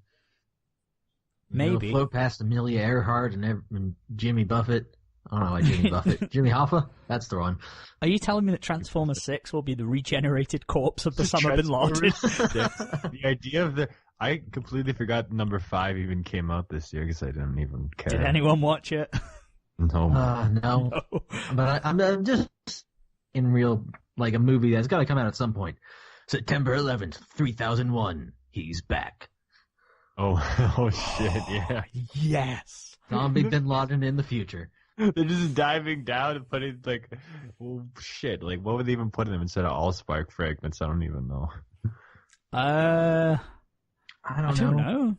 Speaker 1: Maybe
Speaker 2: float past Amelia Earhart and Jimmy Buffett. I don't know why Jimmy Buffett. Jimmy Hoffa? That's the one.
Speaker 1: Are you telling me that Transformers 6 will be the regenerated corpse of the Osama Bin Laden?
Speaker 3: The idea of I completely forgot number 5 even came out this year because I didn't even care.
Speaker 1: Did anyone watch it?
Speaker 2: No. No. But I'm just in real, like a movie that's got to come out at some point. September 11th, 3001. He's back.
Speaker 3: Oh shit, yeah.
Speaker 1: Yes.
Speaker 2: Zombie Bin Laden in the future.
Speaker 3: They're just diving down and putting, shit. Like, what would they even put in them instead of all-spark fragments? I don't even know.
Speaker 1: I don't know.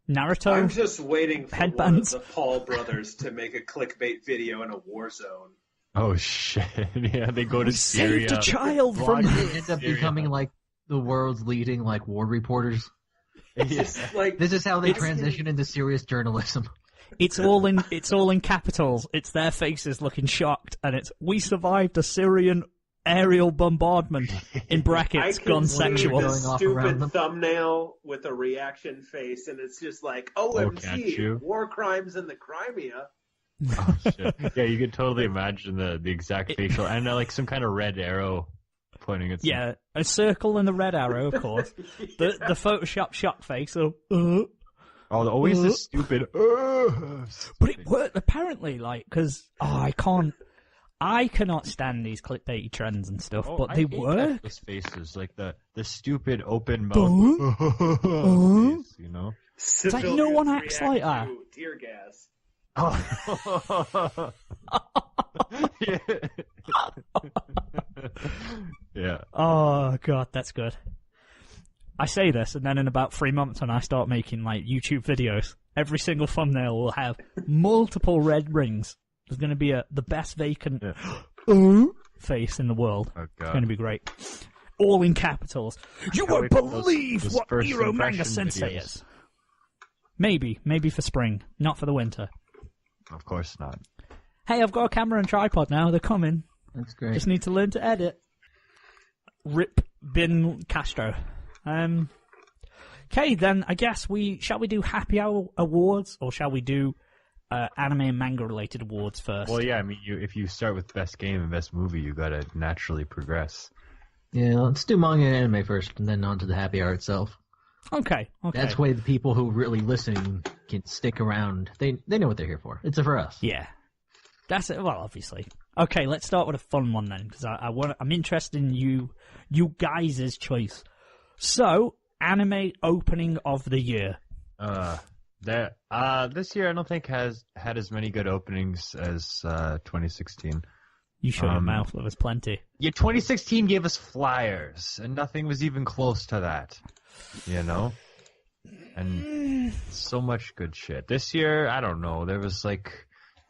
Speaker 1: Naruto?
Speaker 4: I'm just waiting for
Speaker 1: headbands.
Speaker 4: One of the Paul brothers to make a clickbait video in a war zone.
Speaker 3: Oh, shit. Yeah, they go to Syria.
Speaker 1: Saved a child from...
Speaker 2: They end up becoming, the world's leading, war reporters.
Speaker 4: This
Speaker 2: is how they transition into serious journalism.
Speaker 1: It's all in capitals. It's their faces looking shocked, and it's "We survived a Syrian aerial bombardment." In brackets, gone sexual.
Speaker 4: The stupid thumbnail with a reaction face, and it's just like, "OMG, war crimes in the Crimea."
Speaker 3: Oh shit! Yeah, you could totally imagine the exact facial and some kind of red arrow pointing at.
Speaker 1: Yeah, a circle and the red arrow, of course.
Speaker 4: Yeah.
Speaker 1: The Photoshop shock face. So.
Speaker 3: Always the stupid.
Speaker 1: But it worked apparently, because I cannot stand these clickbaity trends and stuff. But they work.
Speaker 3: Those faces, the stupid open mouth face, you know.
Speaker 1: It's like no one acts like that.
Speaker 4: Tear gas.
Speaker 3: Oh. Yeah.
Speaker 1: Oh god, that's good. I say this, and then in about 3 months when I start making, YouTube videos, every single thumbnail will have multiple red rings. There's going to be the best vacant face in the world.
Speaker 3: Oh, God.
Speaker 1: It's going to be great. All in capitals. You won't believe what Hero Manga Sensei is. Maybe for spring, not for the winter.
Speaker 3: Of course not.
Speaker 1: Hey, I've got a camera and tripod now. They're coming.
Speaker 2: That's great.
Speaker 1: Just need to learn to edit. Rip Bin Castro. Okay, then I guess shall we do Happy Hour awards, or shall we do anime and manga related awards first?
Speaker 3: Well, yeah, I mean, if you start with best game and best movie, you gotta naturally progress.
Speaker 2: Yeah, let's do manga and anime first, and then on to the Happy Hour itself.
Speaker 1: Okay.
Speaker 2: That's why the people who really listen can stick around. They know what they're here for. It's for us.
Speaker 1: Yeah, that's it. Well, obviously. Okay, let's start with a fun one then, because I'm interested in you guys' choice. So, anime opening of the year.
Speaker 3: This year I don't think has had as many good openings as 2016.
Speaker 1: You shut your mouth. There was plenty.
Speaker 3: Yeah, 2016 gave us Flyers, and nothing was even close to that. You know, and so much good shit. This year, I don't know. There was the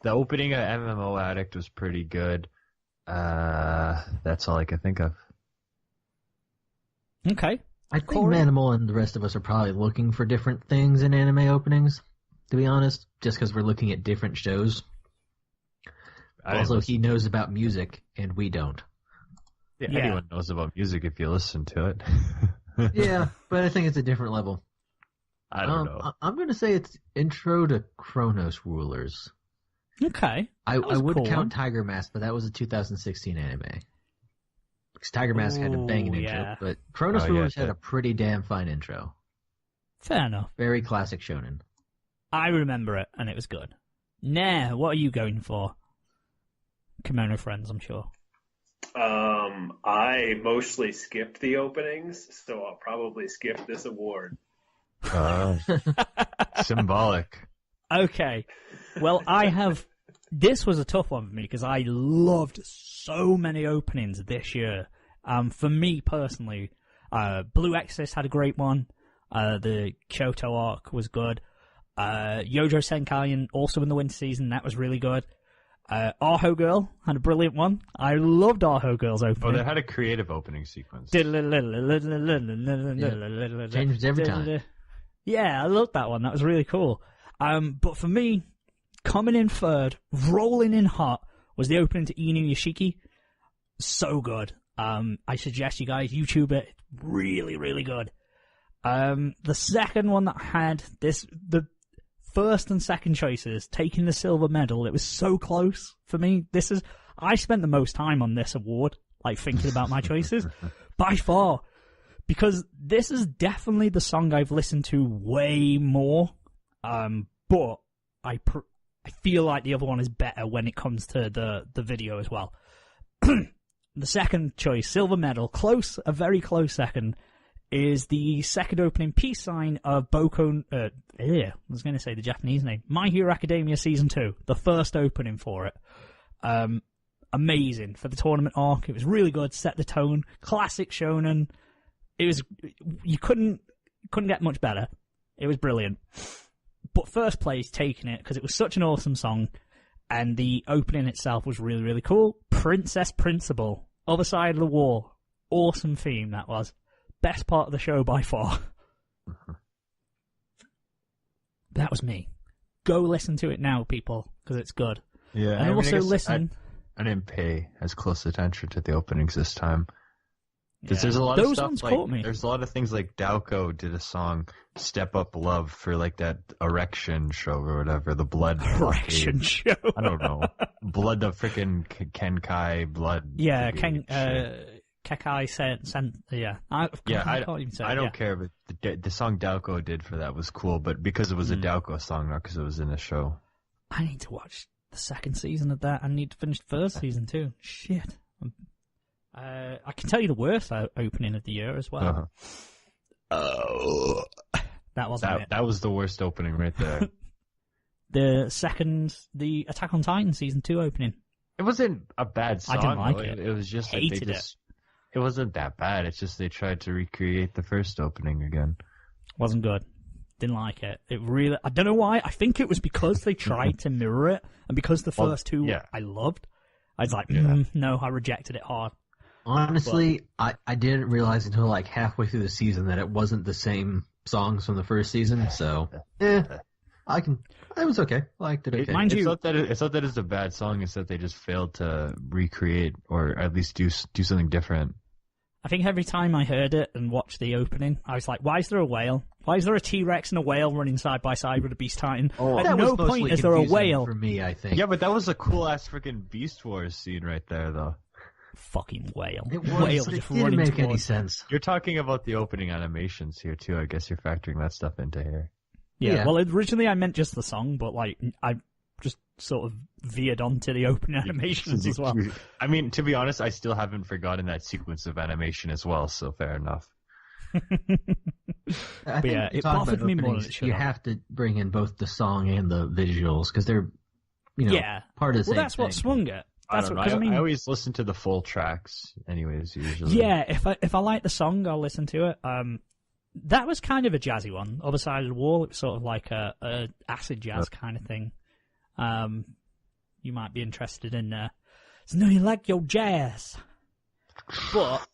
Speaker 3: opening of MMO Addict was pretty good. That's all I can think of.
Speaker 1: Okay.
Speaker 2: I think
Speaker 1: Corey?
Speaker 2: Manimal and the rest of us are probably looking for different things in anime openings, to be honest, just because we're looking at different shows. Also, he knows about music, and we don't.
Speaker 3: Yeah,
Speaker 1: Yeah.
Speaker 3: anyone knows about music if you listen to it.
Speaker 2: Yeah, but I think it's a different level.
Speaker 3: I don't know.
Speaker 2: I'm going to say it's Intro to Chronos Rulers.
Speaker 1: Okay.
Speaker 2: I
Speaker 1: was a
Speaker 2: would
Speaker 1: cool
Speaker 2: count
Speaker 1: one.
Speaker 2: Tiger Mask, but that was a 2016 anime. Because Tiger Mask had a banging
Speaker 1: Ooh,
Speaker 2: intro,
Speaker 1: yeah.
Speaker 2: but Chronos
Speaker 3: Oh, yeah,
Speaker 2: Rulers
Speaker 3: it
Speaker 2: had
Speaker 3: did.
Speaker 2: a pretty damn fine intro.
Speaker 1: Fair enough.
Speaker 2: Very classic shonen.
Speaker 1: I remember it, and it was good. Nah, what are you going for? Kimono Friends, I'm sure.
Speaker 5: I mostly skipped the openings, so I'll probably skip this award.
Speaker 3: Symbolic.
Speaker 1: Okay. Well, I have... This was a tough one for me, because I loved so many openings this year. For me, personally, Blue Exorcist had a great one. The Kyoto arc was good. Yojo Senkai, also in the winter season, that was really good. Arho Girl had a brilliant one. I loved Arho Girl's
Speaker 3: Oh,
Speaker 1: opening.
Speaker 3: they had a creative opening sequence.
Speaker 2: Changed every time.
Speaker 1: Yeah, I loved that one. That was really cool. But for me, coming in third, rolling in hot, was the opening to Inu Yoshiki. So good. I suggest you guys YouTube it. It's really, really good. The second one that had the first and second choices, taking the silver medal, it was so close for me. I spent the most time on this award, like thinking about my choices, by far, because this is definitely the song I've listened to way more. But I feel like the other one is better when it comes to the video as well. The second choice, silver medal, close, a very close second, is the second opening peace sign of Boko... I was going to say the Japanese name. My Hero Academia Season 2. The first opening for it. Amazing. For the tournament arc. It was really good. Set the tone. Classic shonen. It was... You couldn't get much better. It was brilliant. But first place, taking it, because it was such an awesome song, and the opening itself was really, really cool. Princess Principal. Other Side of the War. Awesome theme, that was. Best part of the show by far. That was me. Go listen to it now, people, because it's good.
Speaker 3: Yeah,
Speaker 1: And
Speaker 3: I mean,
Speaker 1: also
Speaker 3: I guess
Speaker 1: listen...
Speaker 3: I didn't pay as close attention to the openings this time. Because
Speaker 1: Yeah.
Speaker 3: there's a lot
Speaker 1: Those
Speaker 3: of stuff
Speaker 1: ones
Speaker 3: like
Speaker 1: caught me.
Speaker 3: there's a lot of things like Dowko did a song "Step Up Love" for like that erection show or whatever, the blood
Speaker 1: Erection
Speaker 3: blockade.
Speaker 1: show.
Speaker 3: I don't know, blood, the freaking Kenkai blood.
Speaker 1: Yeah,
Speaker 3: brigade shit.
Speaker 1: Kekai sent yeah. I can't even say
Speaker 3: I
Speaker 1: it,
Speaker 3: don't
Speaker 1: yeah.
Speaker 3: care, but the song Dowko did for that was cool, but because it was a Dowko song, not because it was in a show.
Speaker 1: I need to watch the second season of that. I need to finish the first season too. Shit. I can tell you the worst opening of the year as well.
Speaker 3: Oh,
Speaker 1: That wasn't it.
Speaker 3: that was the worst opening right there.
Speaker 1: The Attack on Titan season 2 opening.
Speaker 3: It wasn't a bad song.
Speaker 1: I didn't like
Speaker 3: though.
Speaker 1: it.
Speaker 3: It was just that
Speaker 1: Hated
Speaker 3: they just. It wasn't that bad. It's just they tried to recreate the first opening again.
Speaker 1: Wasn't good. Didn't like it. It really. I don't know why. I think it was because they tried to mirror it, and because the first two
Speaker 3: yeah.
Speaker 1: I loved. I was like,
Speaker 3: Yeah.
Speaker 1: no, I rejected it hard.
Speaker 2: Honestly, I didn't realize until like halfway through the season that it wasn't the same songs from the first season, so it was okay. I liked it okay.
Speaker 1: Mind
Speaker 3: It's
Speaker 1: you-
Speaker 3: not that it's a bad song. It's that they just failed to recreate or at least do something different.
Speaker 1: I think every time I heard it and watched the opening, I was like, why is there a whale? Why is there a T-Rex and a whale running side by side with a Beast Titan?
Speaker 2: That
Speaker 1: At
Speaker 2: was
Speaker 1: no
Speaker 2: mostly
Speaker 1: point is there a
Speaker 2: confusing
Speaker 1: whale.
Speaker 2: for me, I think.
Speaker 3: Yeah, but that was a cool ass freaking Beast Wars scene right there, though.
Speaker 1: Fucking whale.
Speaker 2: It
Speaker 1: Whale
Speaker 2: was, it
Speaker 1: just
Speaker 2: didn't
Speaker 1: running
Speaker 2: make any
Speaker 1: towards.
Speaker 2: sense.
Speaker 3: You're talking about the opening animations here too. I guess you're factoring that stuff into here.
Speaker 1: Yeah,
Speaker 2: Yeah.
Speaker 1: well, originally I meant just the song, but like I just sort of veered onto the opening animations as well.
Speaker 3: I mean, to be honest, I still haven't forgotten that sequence of animation as well. So fair enough.
Speaker 2: I think
Speaker 1: yeah,
Speaker 2: to
Speaker 1: it
Speaker 2: talk about
Speaker 1: bothered me more than
Speaker 2: openings,
Speaker 1: it should
Speaker 2: you
Speaker 1: have.
Speaker 2: have to bring in both the song and the visuals because they're,
Speaker 1: Yeah.
Speaker 2: part of the
Speaker 1: Well,
Speaker 2: same
Speaker 1: that's
Speaker 2: thing.
Speaker 1: what swung it.
Speaker 3: I
Speaker 1: That's
Speaker 3: don't
Speaker 1: what,
Speaker 3: know.
Speaker 1: 'cause I mean,
Speaker 3: I always listen to the full tracks, anyways. Usually.
Speaker 1: yeah, if I like the song, I'll listen to it. That was kind of a jazzy one. Other Side of the Wall, it was sort of like a acid jazz kind of thing. You might be interested in So now you like your jazz. But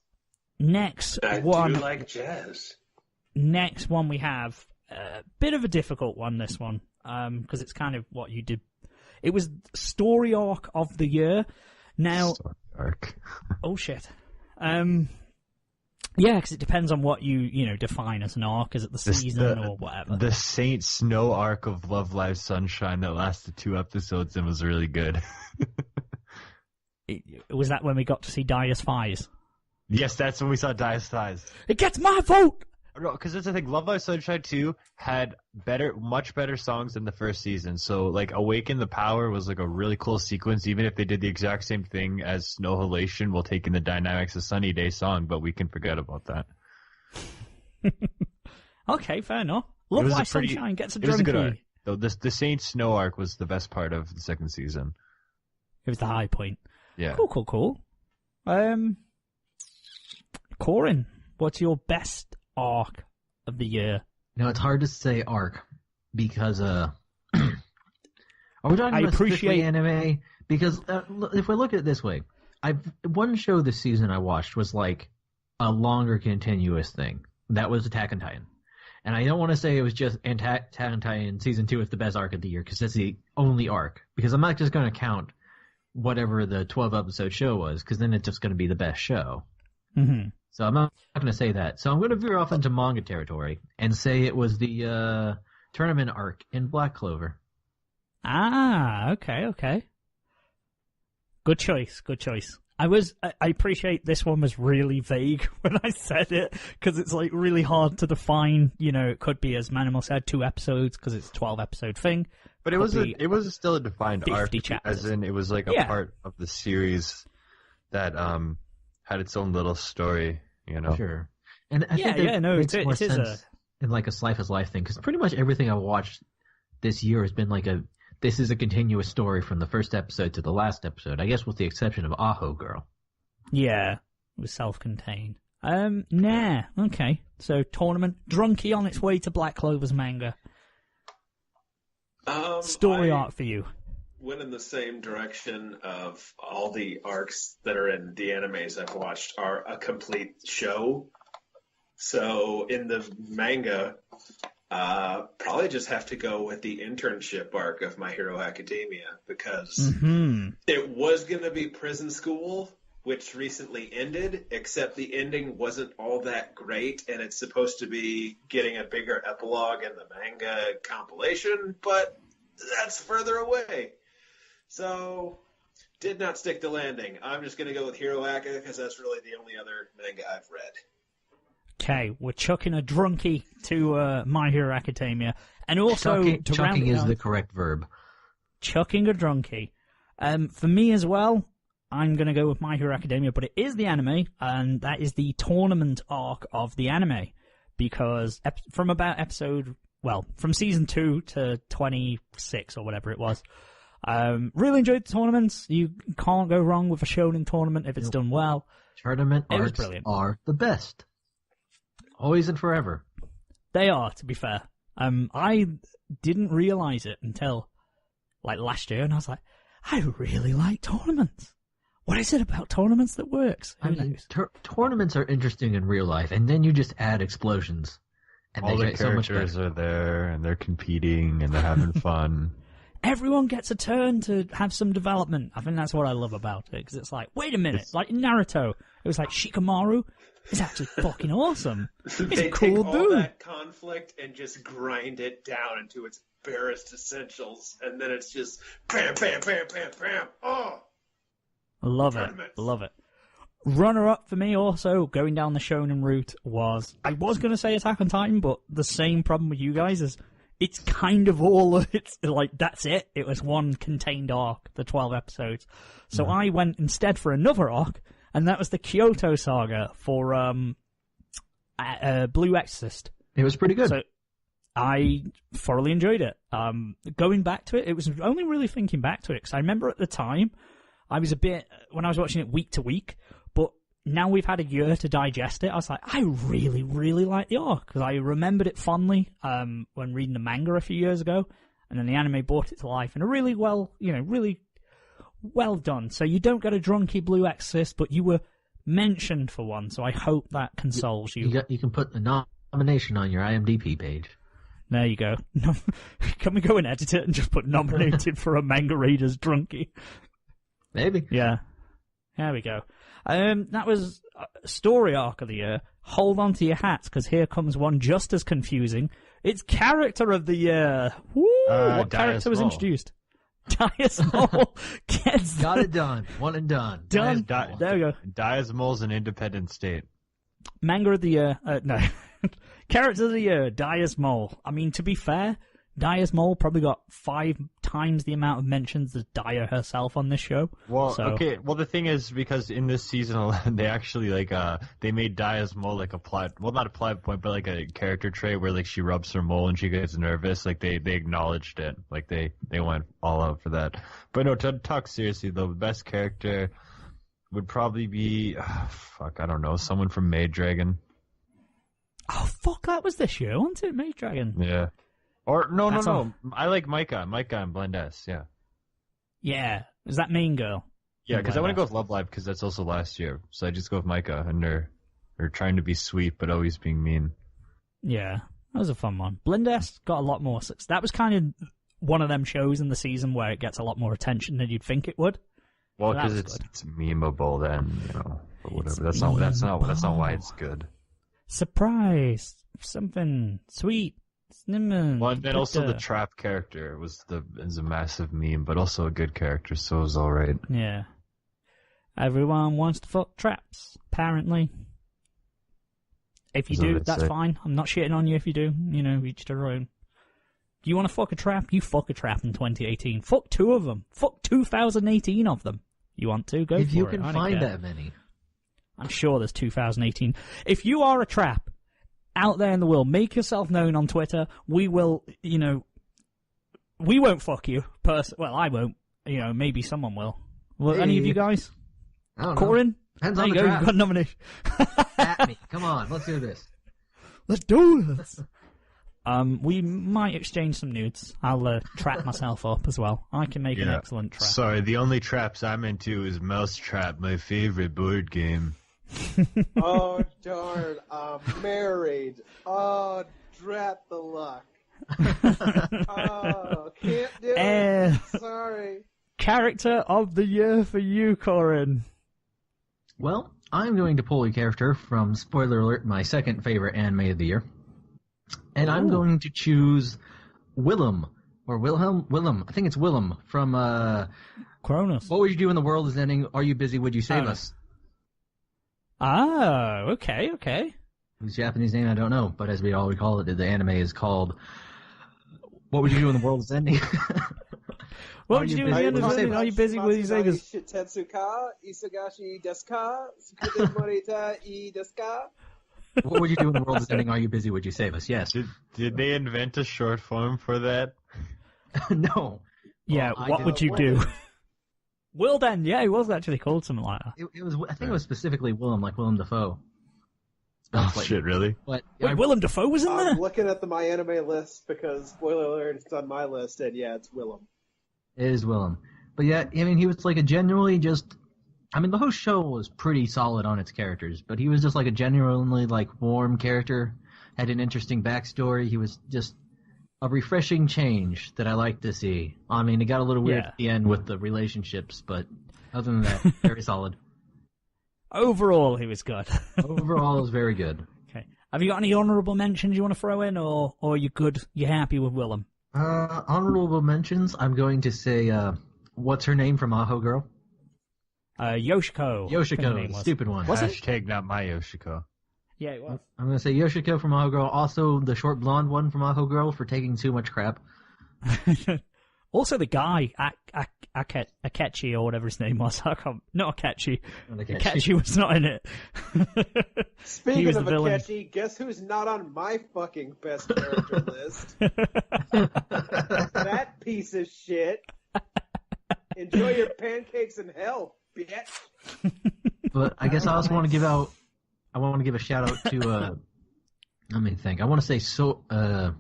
Speaker 1: next
Speaker 5: I
Speaker 1: one,
Speaker 5: do like jazz.
Speaker 1: next one we have a bit of a difficult one. This one, because it's kind of what you did. It was story arc of the year. Now,
Speaker 3: Story arc.
Speaker 1: oh shit. Yeah, because it depends on what you define as an arc. Is it the season or whatever?
Speaker 3: The Saint Snow arc of Love Live Sunshine that lasted 2 episodes and was really good.
Speaker 1: Was that when we got to see Dias Thighs?
Speaker 3: Yes, that's when we saw Dias Thighs.
Speaker 1: It gets my vote!
Speaker 3: No, because that's the thing. Love Live Sunshine 2 had much better songs than the first season. So, like, Awaken the Power was, like, a really cool sequence, even if they did the exact same thing as Snow Halation while taking the dynamics of Sunny Day song, but we can forget about that.
Speaker 1: Okay, fair enough. Love Live Sunshine gets a drunkie.
Speaker 3: It was a good arc. Though the Saint Snow arc was the best part of the second season.
Speaker 1: It was the high point.
Speaker 3: Yeah.
Speaker 1: Cool. Coryn, what's your best arc of the year?
Speaker 2: Now, it's hard to say arc because are we talking about specifically anime? Because if we look at it this way, one show this season I watched was like a longer continuous thing. That was Attack on Titan. And I don't want to say it was just Attack on Titan Season 2 is the best arc of the year, because that's the only arc. Because I'm not just going to count whatever the 12-episode show was, because then it's just going to be the best show.
Speaker 1: Mm-hmm.
Speaker 2: So I'm not going to say that. So I'm going to veer off into manga territory and say it was the tournament arc in Black Clover.
Speaker 1: Ah, okay. Good choice. I appreciate this one was really vague when I said it, because it's like really hard to define. It could be, as Manimal said, 2 episodes because it's a 12-episode thing.
Speaker 3: But it was still a defined arc,
Speaker 1: chapters.
Speaker 3: as in it was like a part of the series that had its own little story,
Speaker 2: Sure. And I think that makes more sense in like a Slice of Life thing, because pretty much everything I've watched this year has been like this is a continuous story from the first episode to the last episode, I guess with the exception of Aho Girl.
Speaker 1: Yeah, it was self-contained. Okay. So, tournament, Drunkie on its way to Black Clover's manga. Story arc for you.
Speaker 5: Went in the same direction of all the arcs that are in the animes I've watched are a complete show. So in the manga, probably just have to go with the internship arc of My Hero Academia, because it was going to be prison school, which recently ended, except the ending wasn't all that great, and it's supposed to be getting a bigger epilogue in the manga compilation, but that's further away. So, did not stick the landing. I'm just going to go with Hero Acca, because that's really the only other manga I've read.
Speaker 1: Okay, we're chucking a Drunkie to My Hero Academia. And also,
Speaker 2: chucking is the correct verb.
Speaker 1: Chucking a Drunkie. For me as well, I'm going to go with My Hero Academia, but it is the anime, and that is the tournament arc of the anime. Because from about from season 2 to 26 or whatever it was, really enjoyed the tournaments. You can't go wrong with a shonen tournament if it's done well.
Speaker 2: Tournament arcs are the best. Always and forever.
Speaker 1: They are, to be fair. I didn't realize it until like last year, and I was like, I really like tournaments. What is it about tournaments that works?
Speaker 2: Tournaments are interesting in real life, and then you just add explosions. And
Speaker 3: all
Speaker 2: they
Speaker 3: the
Speaker 2: get so much
Speaker 3: characters
Speaker 2: better.
Speaker 3: are there, and they're competing, and they're having fun.
Speaker 1: Everyone gets a turn to have some development. I think that's what I love about it, because it's like, wait a minute, like in Naruto, it was like Shikamaru is actually fucking awesome. He's
Speaker 5: They
Speaker 1: a cool
Speaker 5: take all
Speaker 1: dude.
Speaker 5: that conflict and just grind it down into its barest essentials, and then it's just bam, bam, bam, bam, bam. Oh,
Speaker 1: Love it. Runner-up for me also, going down the shonen route, I was going to say Attack on Titan, but the same problem with you guys is it's kind of it's like, that's it. It was one contained arc, the 12 episodes. So I went instead for another arc, and that was the Kyoto Saga for Blue Exorcist.
Speaker 2: It was pretty good.
Speaker 1: So I thoroughly enjoyed it. Going back to it, it was only really thinking back to it, because I remember at the time, I was when I was watching it week to week, but now we've had a year to digest it, I was like, I really, really like the arc, because I remembered it fondly when reading the manga a few years ago, and then the anime brought it to life in a really really well done. So you don't get a Drunky Blue Exorcist, but you were mentioned for one, so I hope that consoles you.
Speaker 2: You can put a nomination on your IMDb page.
Speaker 1: There you go. Can we go and edit it and just put nominated for a Manga Raiders Drunkie?
Speaker 2: Maybe.
Speaker 1: Yeah. There we go. That was story arc of the year. Hold on to your hats, because here comes one just as confusing. It's character of the year. Woo! What character was introduced? Diasmol gets
Speaker 2: Got it done. One and done.
Speaker 1: Done. There we go.
Speaker 3: Diasmol's an independent state.
Speaker 1: Manga of the year. No. Character of the year, Diasmol. I mean, to be fair, Diasmol probably got 5 times the amount of mentions as Dia herself on this show.
Speaker 3: Well,
Speaker 1: so.
Speaker 3: okay. Well, the thing is, because in this season, they actually they made Diasmol like a plot. Well, not a plot point, but like a character trait where like she rubs her mole and she gets nervous. Like they acknowledged it. Like they went all out for that. But no, to talk seriously though, the best character would probably be I don't know, someone from Maid Dragon.
Speaker 1: Oh fuck, that was this year, wasn't it? Maid Dragon.
Speaker 3: Yeah. Or no. I like Micah and Blend S. Yeah.
Speaker 1: Yeah. Is that Main Girl?
Speaker 3: Yeah, because I want to go with Love Live because that's also last year. So I just go with Micah, and they're trying to be sweet but always being mean.
Speaker 1: Yeah, that was a fun one. Blindes got a lot more success. That was kind of one of them shows in the season where it gets a lot more attention than you'd think it would.
Speaker 3: Well, because it's memeable, then or whatever. That's not why it's good.
Speaker 1: Surprise! Something sweet. Cinnamon.
Speaker 3: Well, and then also the trap character is a massive meme, but also a good character, so it was alright.
Speaker 1: Yeah. Everyone wants to fuck traps, apparently. If you do, that's fine. I'm not shitting on you if you do. Each their own. Do you want to fuck a trap? You fuck a trap in 2018. Fuck 2 of them. Fuck 2018 of them. You want to? Go for it.
Speaker 2: If you can find that many.
Speaker 1: I'm sure there's 2018. If you are a trap out there in the world, make yourself known on Twitter. We will, we won't fuck you. Well, I won't. Maybe someone will. Will any of you guys?
Speaker 2: I don't know.
Speaker 1: Coryn?
Speaker 2: Depends
Speaker 1: there
Speaker 2: on
Speaker 1: you
Speaker 2: the
Speaker 1: go.
Speaker 2: trap.
Speaker 1: You've got a nomination.
Speaker 2: At me. Come on, let's do this.
Speaker 1: Let's do this. We might exchange some nudes. I'll trap myself up as well. I can make an excellent trap.
Speaker 3: Sorry, the only traps I'm into is Mousetrap, my favorite board game.
Speaker 4: Oh, darn. I'm married. Oh, drat the luck. Oh, can't do it. Sorry.
Speaker 1: Character of the year for you, Coryn.
Speaker 2: Well, I'm going to pull a character from, spoiler alert, my second favorite anime of the year. And I'm going to choose Willem. Or Willem. I think it's Willem from,
Speaker 1: Cronus.
Speaker 2: What Would You Do When the World Is Ending? Are You Busy? Would You Save Us?
Speaker 1: Oh, okay.
Speaker 2: His Japanese name, I don't know, but as we all recall it, the anime is called What Would You Do When the World Is Ending?
Speaker 1: What would you do at the end of the day? Are you busy? Will you say this?
Speaker 4: Shitetsuka, Isagashi desu ka? Tsukute morita ii desu ka?
Speaker 2: What would you do when the world is ending? Are you busy? Would you save us? Yes.
Speaker 3: Did they invent a short form for that?
Speaker 2: No.
Speaker 1: Yeah, what would you do? World End, yeah, it was actually called something like that.
Speaker 2: It was. I think it was specifically Willem, like Willem Dafoe.
Speaker 3: Shit, really?
Speaker 2: But
Speaker 1: wait, Willem Dafoe was in there?
Speaker 4: I'm looking at my anime list because, spoiler alert, it's on my list, and yeah, it's Willem.
Speaker 2: It is Willem. But yeah, I mean, he was like a genuinely just... I mean, the whole show was pretty solid on its characters, but he was just like a genuinely like warm character, had an interesting backstory. He was just a refreshing change that I like to see. I mean, it got a little weird at the end with the relationships, but other than that, very solid.
Speaker 1: Overall, he was good.
Speaker 2: Overall, it was very good.
Speaker 1: Okay. Have you got any honourable mentions you want to throw in, or are you good? You're happy with Willem?
Speaker 2: Honourable mentions, I'm going to say, what's her name from Aho Girl?
Speaker 1: Yoshiko.
Speaker 2: Yoshiko, stupid one.
Speaker 3: Hashtag not my Yoshiko.
Speaker 1: Yeah, it was.
Speaker 2: I'm going to say Yoshiko from Aho Girl. Also, the short blonde one from Aho Girl for taking too much crap.
Speaker 1: Also, the guy, Akechi, or whatever his name was. Not Akechi. Akechi was not in it.
Speaker 4: Speaking of Akechi, guess who's not on my fucking best character list? That piece of shit. Enjoy your pancakes in hell, bitch.
Speaker 2: But I guess I also want to give out. I want to give a shout out to. Let me think. I want to say what's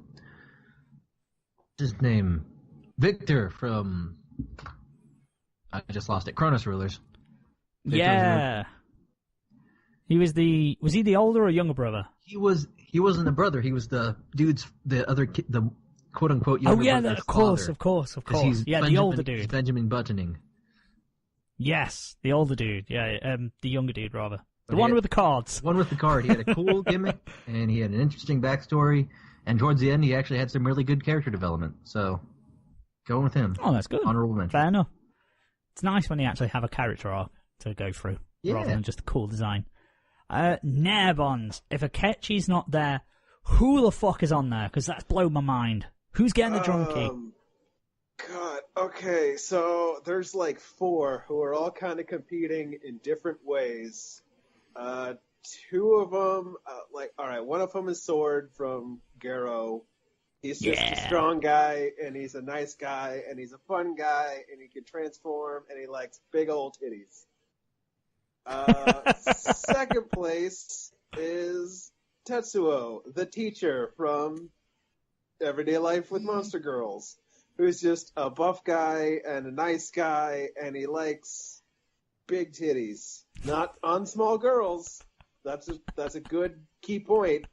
Speaker 2: his name? Victor from I just lost it. Cronus Rulers.
Speaker 1: Yeah. Was he the older or younger brother?
Speaker 2: He wasn't a brother. He was the quote unquote younger brother's
Speaker 1: of course,
Speaker 2: father.
Speaker 1: of course.
Speaker 2: He's
Speaker 1: The older dude.
Speaker 2: He's Benjamin Buttoning.
Speaker 1: Yes, the older dude. Yeah, the younger dude rather. The one with the cards.
Speaker 2: The one with the card. He had a cool gimmick, and he had an interesting backstory. And towards the end, he actually had some really good character development. So, going with him.
Speaker 1: Oh, that's good.
Speaker 2: Honorable mention.
Speaker 1: Fair enough. It's nice when they actually have a character arc to go through, rather than just a cool design. Nairbons. If Akechi's not there, who the fuck is on there? Because that's blown my mind. Who's getting the drunkie?
Speaker 4: God, okay, so there's like 4 who are all kind of competing in different ways. 2 of them, alright, one of them is Sword from Garo. He's just a strong guy, and he's a nice guy, and he's a fun guy, and he can transform, and he likes big old titties. Second place is Tetsuo, the teacher from Everyday Life with Monster Girls, who's just a buff guy and a nice guy, and he likes big titties. Not on small girls. That's a good key point.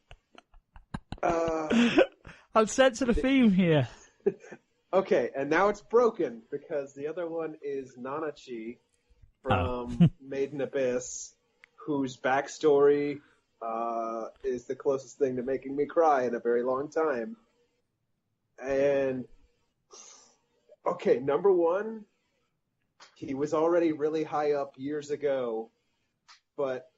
Speaker 1: I'm sensing a theme here.
Speaker 4: Okay, and now it's broken because the other one is Nanachi from Made in Abyss, whose backstory is the closest thing to making me cry in a very long time. And, okay, number 1, he was already really high up years ago, but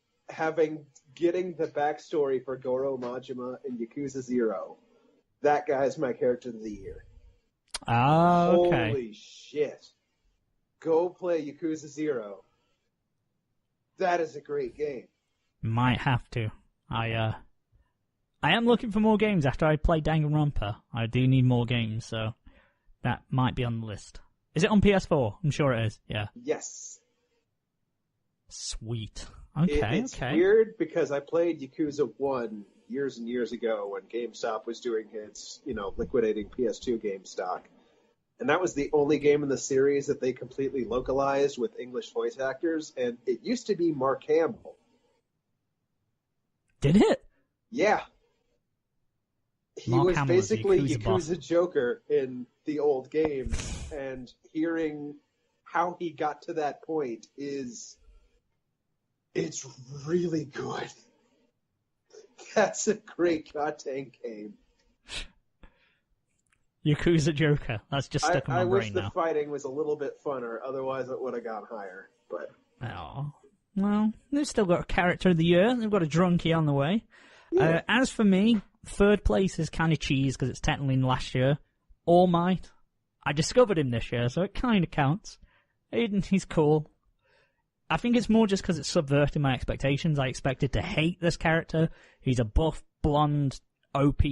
Speaker 4: getting the backstory for Goro Majima in Yakuza 0, that guy's my character of the year.
Speaker 1: Oh, okay.
Speaker 4: Holy shit. Go play Yakuza 0. That is a great game.
Speaker 1: Might have to. I am looking for more games after I play Danganronpa. I do need more games, so that might be on the list. Is it on PS4? I'm sure it is, yeah.
Speaker 4: Yes.
Speaker 1: Sweet. Okay,
Speaker 4: it's weird because I played Yakuza 1 years and years ago when GameStop was doing its, liquidating PS2 game stock. And that was the only game in the series that they completely localized with English voice actors, and it used to be Mark Hamill.
Speaker 1: Did it?
Speaker 4: Yeah. He
Speaker 1: Mark
Speaker 4: was
Speaker 1: Hamill
Speaker 4: basically
Speaker 1: Yakuza
Speaker 4: Yakuza Joker in the old games, and hearing how he got to that point it's really good. That's a great goddamn game.
Speaker 1: Yakuza Joker. That's just stuck in my brain now.
Speaker 4: I wish the fighting was a little bit funner, otherwise it would have gone higher. But
Speaker 1: oh, well, they've still got a character of the year. They've got a drunkie on the way.
Speaker 4: Yeah.
Speaker 1: As for me, third place is kind of cheese because it's technically in last year. All Might. I discovered him this year, so it kind of counts. He's cool. I think it's more just because it's subverting my expectations. I expected to hate this character. He's a buff, blonde, OP,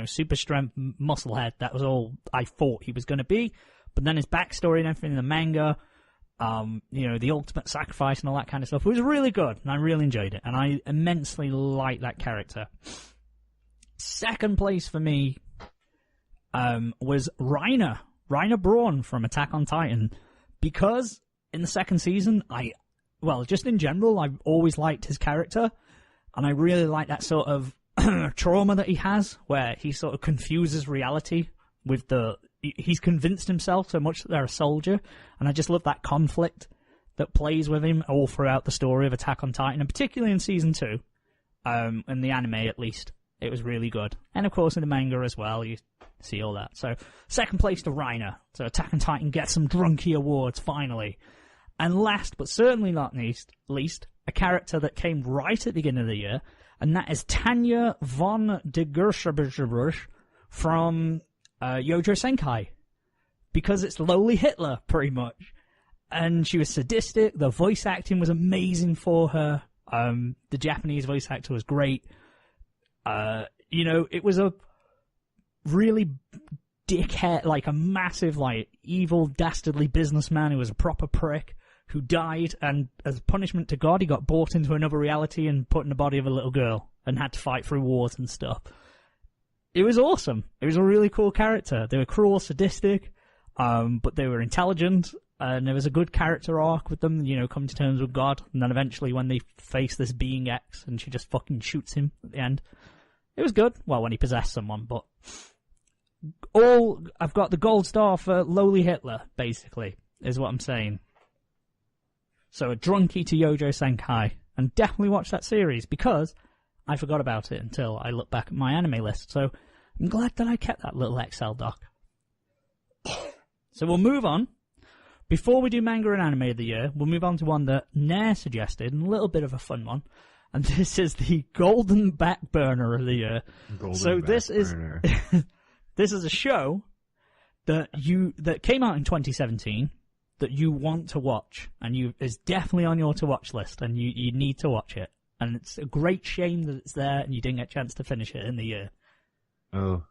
Speaker 1: super strength musclehead. That was all I thought he was going to be. But then his backstory and everything in the manga, the ultimate sacrifice and all that kind of stuff was really good, and I really enjoyed it. And I immensely like that character. Second place for me was Reiner Braun from Attack on Titan, because in the second season, just in general, I've always liked his character, and I really like that sort of trauma that he has, where he sort of confuses reality with he's convinced himself so much that they're a soldier, and I just love that conflict that plays with him all throughout the story of Attack on Titan, and particularly in Season 2, in the anime at least. It was really good. And of course in the manga as well, you see all that. So, second place to Reiner. So Attack on Titan gets some Drunkie awards, finally. And last, but certainly not least, a character that came right at the beginning of the year, and that is Tanya von de Gerscherbusch from Yojo Senkai. Because it's Lowly Hitler, pretty much. And she was sadistic, the voice acting was amazing for her, the Japanese voice actor was great. It was a really dickhead, like a massive, evil, dastardly businessman who was a proper prick, who died, and as punishment to God, he got brought into another reality and put in the body of a little girl, and had to fight through wars and stuff. It was awesome. It was a really cool character. They were cruel, sadistic, but they were intelligent, And there was a good character arc with them, come to terms with God. And then eventually when they face this being X and she just fucking shoots him at the end. It was good. Well, when he possessed someone, but I've got the gold star for Lowly Hitler, basically, is what I'm saying. So a drunkie to Yojo Senkai. And definitely watch that series because I forgot about it until I looked back at my anime list. So I'm glad that I kept that little Excel doc. So we'll move on. Before we do manga and anime of the year, we'll move on to one that Nair suggested, and a little bit of a fun one. And this is the golden back burner of the year. This is a show that came out in 2017 that you want to watch, and is definitely on your to watch list, and you need to watch it. And it's a great shame that it's there and you didn't get a chance to finish it in the year.
Speaker 3: Oh,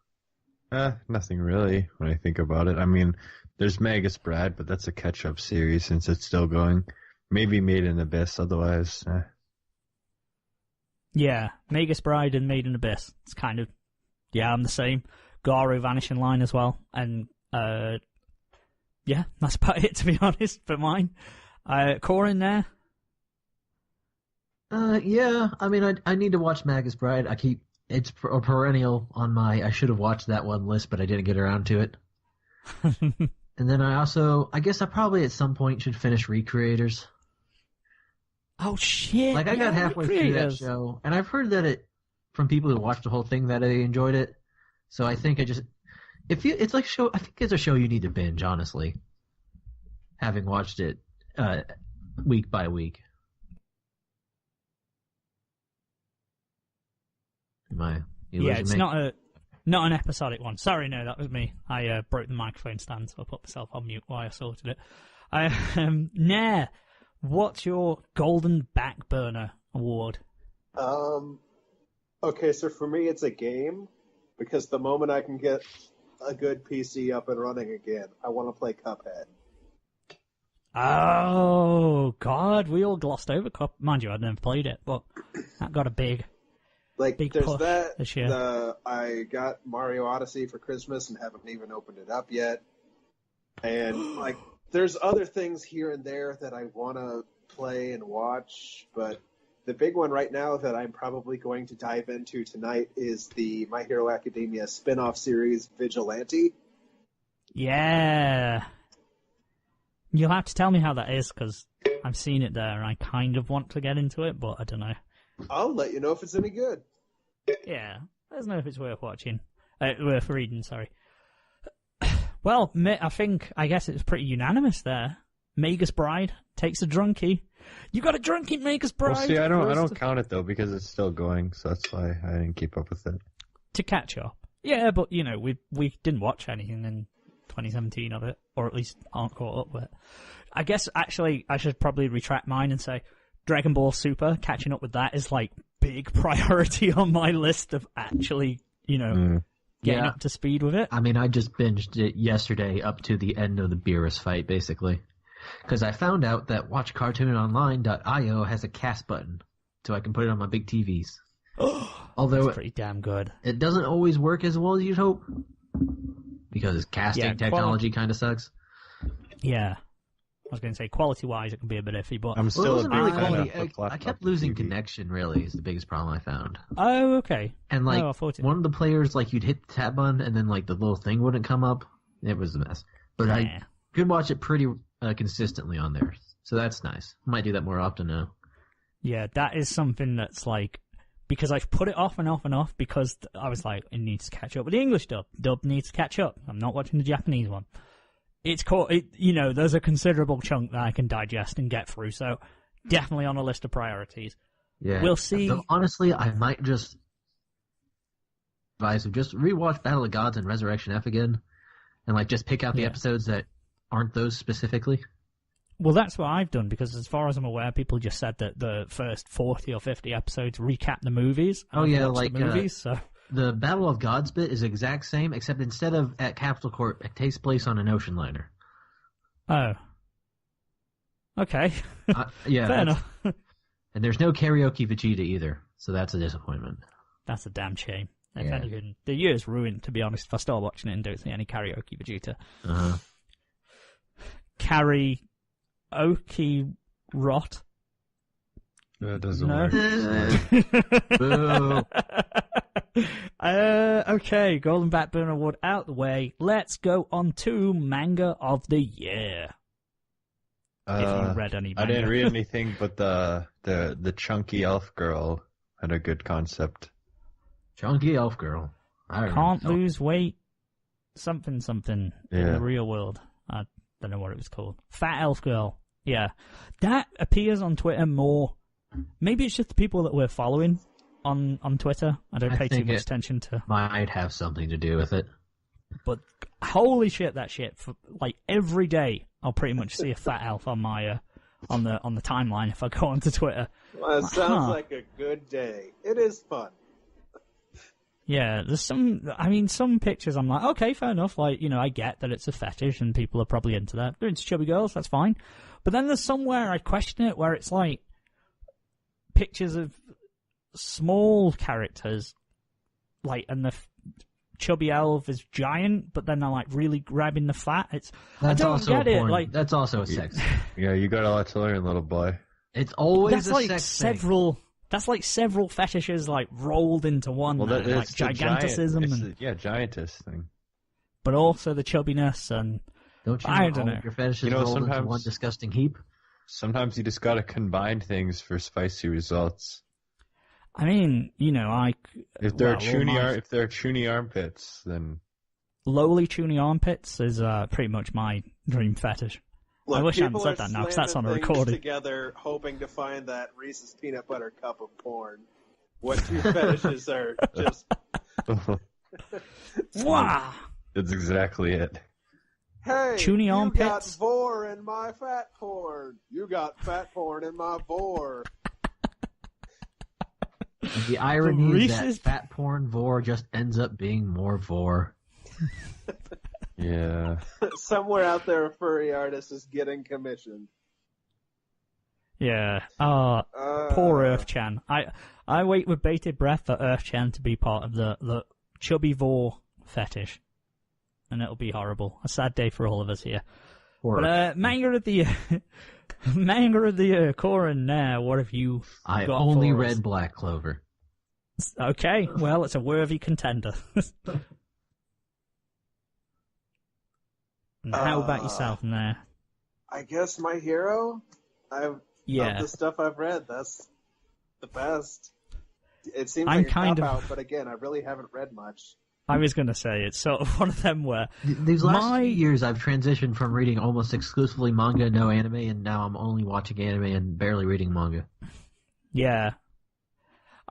Speaker 3: nothing really when I think about it. I mean, there's Magus Brad, but that's a catch-up series since it's still going. Maybe Made in Abyss, otherwise.
Speaker 1: Yeah, Magus Bride and Made in Abyss. It's kind of, I'm the same. Garo Vanishing Line as well. And, that's about it, to be honest, for mine. Coryn there?
Speaker 2: Yeah, I mean, I need to watch Magus Bride. It's a perennial on my I should have watched that one list, but I didn't get around to it. And then I guess I probably at some point should finish Recreators.
Speaker 1: Oh shit!
Speaker 2: Like I got halfway through that show, and I've heard that from people who watched the whole thing that they enjoyed it. So I think I think it's a show you need to binge, honestly. Having watched it week by week.
Speaker 1: It's not an episodic one. Sorry, no, that was me. I broke the microphone stand, so I put myself on mute while I sorted it. Nair, what's your golden back burner award?
Speaker 4: Okay, so for me it's a game, because the moment I can get a good PC up and running again, I want to play Cuphead.
Speaker 1: Oh, God, we all glossed over Cuphead. Mind you, I'd never played it, but that got a big
Speaker 4: there's
Speaker 1: push
Speaker 4: that.
Speaker 1: This year.
Speaker 4: I got Mario Odyssey for Christmas and haven't even opened it up yet. And there's other things here and there that I want to play and watch, but the big one right now that I'm probably going to dive into tonight is the My Hero Academia spin-off series Vigilante.
Speaker 1: Yeah. You'll have to tell me how that is, because I've seen it there and I kind of want to get into it, but I don't know.
Speaker 4: I'll let you know if it's any good.
Speaker 1: Yeah, I don't know if it's worth watching. Worth reading, sorry. Well, I guess it's pretty unanimous there. Magus Bride takes a drunkie. You got a drunkie in Magus Bride?
Speaker 3: Well, see, I don't count it, though, because it's still going, so that's why I didn't keep up with it.
Speaker 1: To catch up. Yeah, but, we didn't watch anything in 2017 of it, or at least aren't caught up with it. I guess, actually, I should probably retract mine and say Dragon Ball Super, catching up with that is, big priority on my list of actually, getting up to speed with it.
Speaker 2: I mean, I just binged it yesterday up to the end of the Beerus fight, basically. Because I found out that WatchCartoonOnline.io has a cast button, so I can put it on my big TVs. Although
Speaker 1: that's pretty damn good.
Speaker 2: It doesn't always work as well as you'd hope, because casting technology kind of sucks.
Speaker 1: Yeah. I was going to say, quality-wise, it can be a bit iffy, but...
Speaker 3: I'm still
Speaker 2: really quality. I kept losing connection, really, is the biggest problem I found.
Speaker 1: Oh, okay.
Speaker 2: And, one of the players, you'd hit the tab button, and then, the little thing wouldn't come up. It was a mess. But I could watch it pretty consistently on there, so that's nice. I might do that more often now.
Speaker 1: Yeah, that is something that's, because I've put it off and off and off, because I was like, it needs to catch up with the English dub. Dub needs to catch up. I'm not watching the Japanese one. It's there's a considerable chunk that I can digest and get through, so definitely on a list of priorities.
Speaker 2: Yeah.
Speaker 1: We'll see.
Speaker 2: So honestly, I might just advise just rewatch Battle of Gods and Resurrection F again, and just pick out the episodes that aren't those specifically.
Speaker 1: Well, that's what I've done, because as far as I'm aware, people just said that the first 40 or 50 episodes recap the movies. The movies, so...
Speaker 2: The Battle of Gods bit is the exact same, except instead of at Capital Corp, it takes place on an ocean liner.
Speaker 1: Oh. Okay.
Speaker 2: Yeah.
Speaker 1: Fair enough.
Speaker 2: And there's no karaoke Vegeta either, so that's a disappointment.
Speaker 1: That's a damn shame. If anything, the year's ruined, to be honest, if I start watching it and don't see any karaoke Vegeta.
Speaker 2: Uh-huh.
Speaker 1: carry oaky rot.
Speaker 3: That doesn't
Speaker 1: No.
Speaker 2: Boo.
Speaker 1: Okay, Golden Backburner Award out the way. Let's go on to Manga of the Year. If you read any manga.
Speaker 3: I didn't read anything, but the chunky elf girl had a good concept.
Speaker 2: Chunky elf girl.
Speaker 1: Can't lose weight. Something in
Speaker 3: Yeah.
Speaker 1: the real world. I don't know what it was called. Fat elf girl. Yeah. That appears on Twitter more. Maybe it's just the people that we're following on Twitter. I don't pay too
Speaker 2: think
Speaker 1: much
Speaker 2: it
Speaker 1: attention to.
Speaker 2: Might have something to do with it.
Speaker 1: But holy shit, that shit! For, like every day, I'll pretty much see a fat elf on my on the timeline if I go onto Twitter.
Speaker 4: Well, it sounds like a good day. It is fun.
Speaker 1: Yeah, there's some pictures I'm like, okay, fair enough. Like, I get that it's a fetish and people are probably into that. They're into chubby girls, that's fine. But then there's somewhere I question it where it's like pictures of small characters, like, and the chubby elf is giant, but then they're like really grabbing the fat. I don't
Speaker 2: also
Speaker 1: get it.
Speaker 2: porn.
Speaker 1: Like,
Speaker 2: That's also a sex.
Speaker 3: Yeah, you got a lot to learn, little boy.
Speaker 2: It's always
Speaker 1: that's
Speaker 2: a
Speaker 1: like
Speaker 2: sex
Speaker 1: several.
Speaker 2: thing.
Speaker 1: That's like several fetishes like rolled into one.
Speaker 3: Well,
Speaker 1: like
Speaker 3: it's the
Speaker 1: gigantism
Speaker 3: giantess thing.
Speaker 1: but also the chubbiness and
Speaker 2: Don't you
Speaker 1: I
Speaker 2: know
Speaker 1: don't
Speaker 2: all
Speaker 1: know.
Speaker 2: of your fetishes
Speaker 3: You know,
Speaker 2: rolled into
Speaker 3: sometimes-
Speaker 2: one disgusting heap?
Speaker 3: Sometimes you just gotta combine things for spicy results.
Speaker 1: I mean,
Speaker 3: If there
Speaker 1: well,
Speaker 3: are chuny armpits, then
Speaker 1: lowly chuny armpits is pretty much my dream fetish.
Speaker 4: Look,
Speaker 1: I wish I hadn't
Speaker 4: people
Speaker 1: said
Speaker 4: are
Speaker 1: that now, 'cause that's on a
Speaker 4: slamming things
Speaker 1: recording.
Speaker 4: together, hoping to find that Reese's peanut butter cup of porn. What two fetishes are just...
Speaker 1: Wow!
Speaker 3: that's exactly it.
Speaker 4: Hey,
Speaker 1: Chuny
Speaker 4: you
Speaker 1: armpits?
Speaker 4: got vor in my fat porn. You got fat porn in my vor.
Speaker 2: And the irony is that
Speaker 1: Reese's-
Speaker 2: fat porn vor just ends up being more vor.
Speaker 3: Yeah.
Speaker 4: Somewhere out there, a furry artist is getting commissioned.
Speaker 1: Yeah. Poor Earth-chan. I wait with bated breath for Earth-chan to be part of the chubby vor fetish. And it'll be horrible. A sad day for all of us here. But manga of the year, manga of the year, Coryn, now what have you
Speaker 2: I
Speaker 1: got
Speaker 2: only
Speaker 1: for us?
Speaker 2: read Black Clover.
Speaker 1: Okay, well, it's a worthy contender. And how about yourself, now?
Speaker 4: I guess My Hero? Of
Speaker 1: Yeah,
Speaker 4: the stuff I've read, that's the best. It seems
Speaker 1: I'm
Speaker 4: like a
Speaker 1: kind of-
Speaker 4: cop-out, but again, I really haven't read much.
Speaker 1: I was going to say it's sort of one of them where
Speaker 2: These last
Speaker 1: My-
Speaker 2: few years, I've transitioned from reading almost exclusively manga, no anime, and now I'm only watching anime and barely reading manga.
Speaker 1: yeah,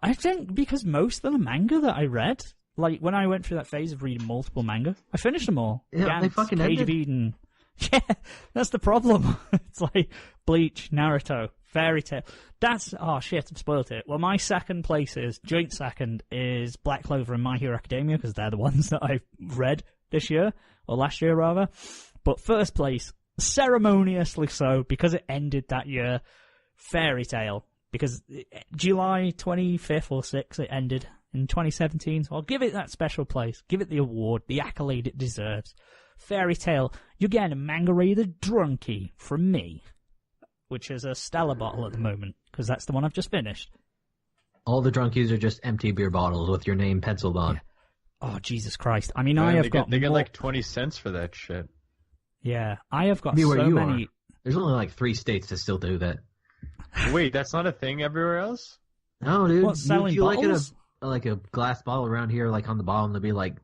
Speaker 1: I think because most of the manga that I read, like when I went through that phase of reading multiple manga, I finished them all.
Speaker 2: Yeah, they
Speaker 1: Gantz,
Speaker 2: fucking
Speaker 1: Cage of
Speaker 2: ended.
Speaker 1: Eden. Yeah, that's the problem. It's like Bleach, Naruto, Fairy Tail. That's oh shit, I've spoiled it. Well, my second place is joint second is Black Clover and My Hero Academia because they're the ones that I've read this year or last year rather. But first place, ceremoniously so because it ended that year, Fairy Tail because July 25th or 6th it ended in 2017. So I'll give it that special place, give it the award, the accolade it deserves. Fairy Tail, you're getting a manga rated drunkie from me, which is a Stella bottle at the moment, because that's the one I've just finished.
Speaker 2: All the drunkies are just empty beer bottles with your name penciled on.
Speaker 1: Yeah. Oh, Jesus Christ. I mean,
Speaker 3: Man,
Speaker 1: I have
Speaker 3: they
Speaker 1: got
Speaker 3: get
Speaker 1: more...
Speaker 3: like 20 cents for that shit.
Speaker 1: Yeah, I have got
Speaker 2: Be where
Speaker 1: so
Speaker 2: you
Speaker 1: many...
Speaker 2: are. There's only like 3 states that still do that.
Speaker 3: Wait, that's not a thing everywhere else?
Speaker 2: No, dude.
Speaker 1: What, selling
Speaker 2: you look
Speaker 1: bottles?
Speaker 2: at like a glass bottle around here, like on the bottom, there'll be like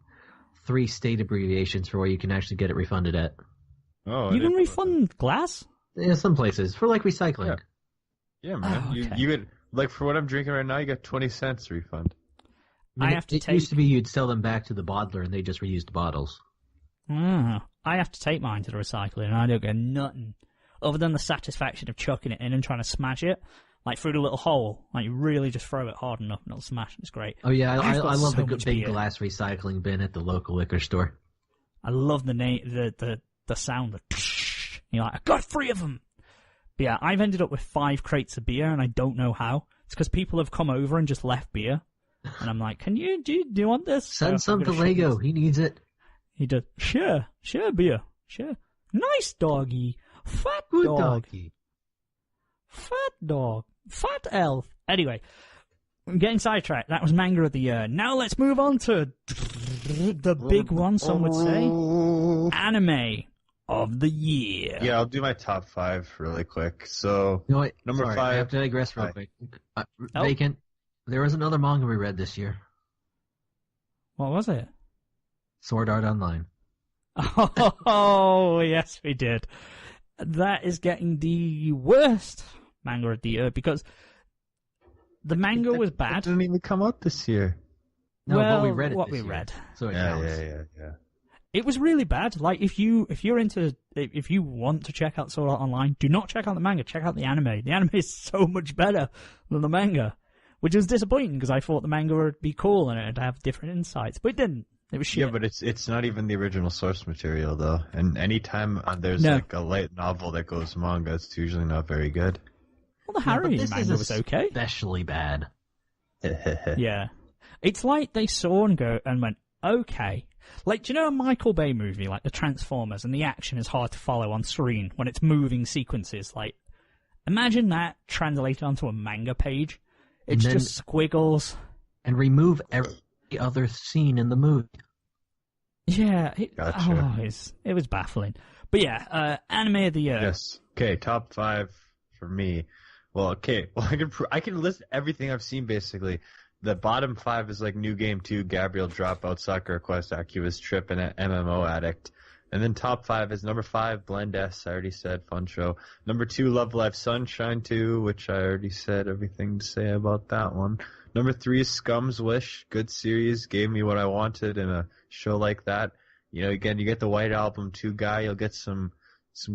Speaker 2: 3 state abbreviations for where you can actually get it refunded at.
Speaker 3: Oh, I
Speaker 1: You
Speaker 3: didn't
Speaker 1: can
Speaker 3: know
Speaker 1: refund glass?
Speaker 2: Yeah, some places for like recycling.
Speaker 3: Yeah. Yeah, man.
Speaker 1: Oh, okay.
Speaker 3: You get like for what I'm drinking right now, you get 20 cents refund.
Speaker 1: I have to
Speaker 2: it used to be you'd sell them back to the bottler and they just reused the bottles.
Speaker 1: I have to take mine to the recycling, and I don't get nothing other than the satisfaction of chucking it in and trying to smash it, like through the little hole. Like you really just throw it hard enough and it'll smash. It's great.
Speaker 2: Oh yeah,
Speaker 1: I've
Speaker 2: I
Speaker 1: got
Speaker 2: love
Speaker 1: so
Speaker 2: the
Speaker 1: much
Speaker 2: big
Speaker 1: beer.
Speaker 2: glass recycling bin at the local liquor store.
Speaker 1: I love the the sound. You're like, I got 3 of them. But yeah, I've ended up with 5 crates of beer, and I don't know how. It's because people have come over and just left beer, and I'm like, do you want this?
Speaker 2: Send
Speaker 1: So I'm
Speaker 2: some to
Speaker 1: gonna ship
Speaker 2: Lego.
Speaker 1: this.
Speaker 2: He needs it.
Speaker 1: He does. Sure, beer. Sure. Nice doggy. Fat
Speaker 2: Good
Speaker 1: dog.
Speaker 2: doggy.
Speaker 1: Fat dog. Fat elf. Anyway, I'm getting sidetracked. That was Manga of the Year. Now let's move on to the big one, some would say. Anime of the Year.
Speaker 3: Yeah, I'll do my top 5 really quick. So,
Speaker 2: You know what?
Speaker 3: Number
Speaker 2: Sorry,
Speaker 3: 5.
Speaker 2: I have to digress real
Speaker 3: Hi.
Speaker 2: quick.
Speaker 1: Oh.
Speaker 2: Vacant. There was another manga we read this year.
Speaker 1: What was it?
Speaker 2: Sword Art Online.
Speaker 1: Oh, yes, we did. That is getting the worst Manga of the Year because the manga was
Speaker 3: It
Speaker 1: bad.
Speaker 3: didn't even come out this year.
Speaker 2: No,
Speaker 1: well,
Speaker 2: but we read it
Speaker 1: what
Speaker 2: this
Speaker 1: we
Speaker 2: year,
Speaker 1: read.
Speaker 2: so it
Speaker 3: Yeah,
Speaker 2: counts.
Speaker 3: yeah.
Speaker 1: It was really bad. Like if you want to check out Sword Art Online, do not check out the manga. Check out the anime. The anime is so much better than the manga, which was disappointing because I thought the manga would be cool and it'd have different insights, but it didn't. It was shit.
Speaker 3: Yeah, but it's not even the original source material though. And anytime there's
Speaker 1: No.
Speaker 3: like a light novel that goes manga, it's usually not very good.
Speaker 1: Well, the
Speaker 2: Yeah, but
Speaker 1: Harry
Speaker 2: this
Speaker 1: manga
Speaker 2: is
Speaker 1: was okay.
Speaker 2: especially bad.
Speaker 1: Yeah. It's like they saw and went, okay. Like, do you know a Michael Bay movie, like the Transformers, and the action is hard to follow on screen when it's moving sequences? Like, imagine that translated onto a manga page. It's
Speaker 2: And then-
Speaker 1: just squiggles.
Speaker 2: And remove every other scene in the movie.
Speaker 1: Yeah,
Speaker 3: Gotcha.
Speaker 1: it was baffling. But yeah, anime of the year.
Speaker 3: Yes. Okay, top 5 for me. Well, okay. Well, I can list everything I've seen basically. The bottom 5 is like New Game 2, Gabriel Dropout, Soccer Quest, Accubus Trip, and MMO Addict. And then top 5 is number 5, Blend S, I already said, fun show. Number 2, Love Life Sunshine 2, which I already said everything to say about that one. Number 3 is Scum's Wish, good series, gave me what I wanted in a show like that. You know, again, you get the White Album 2 guy, you'll get some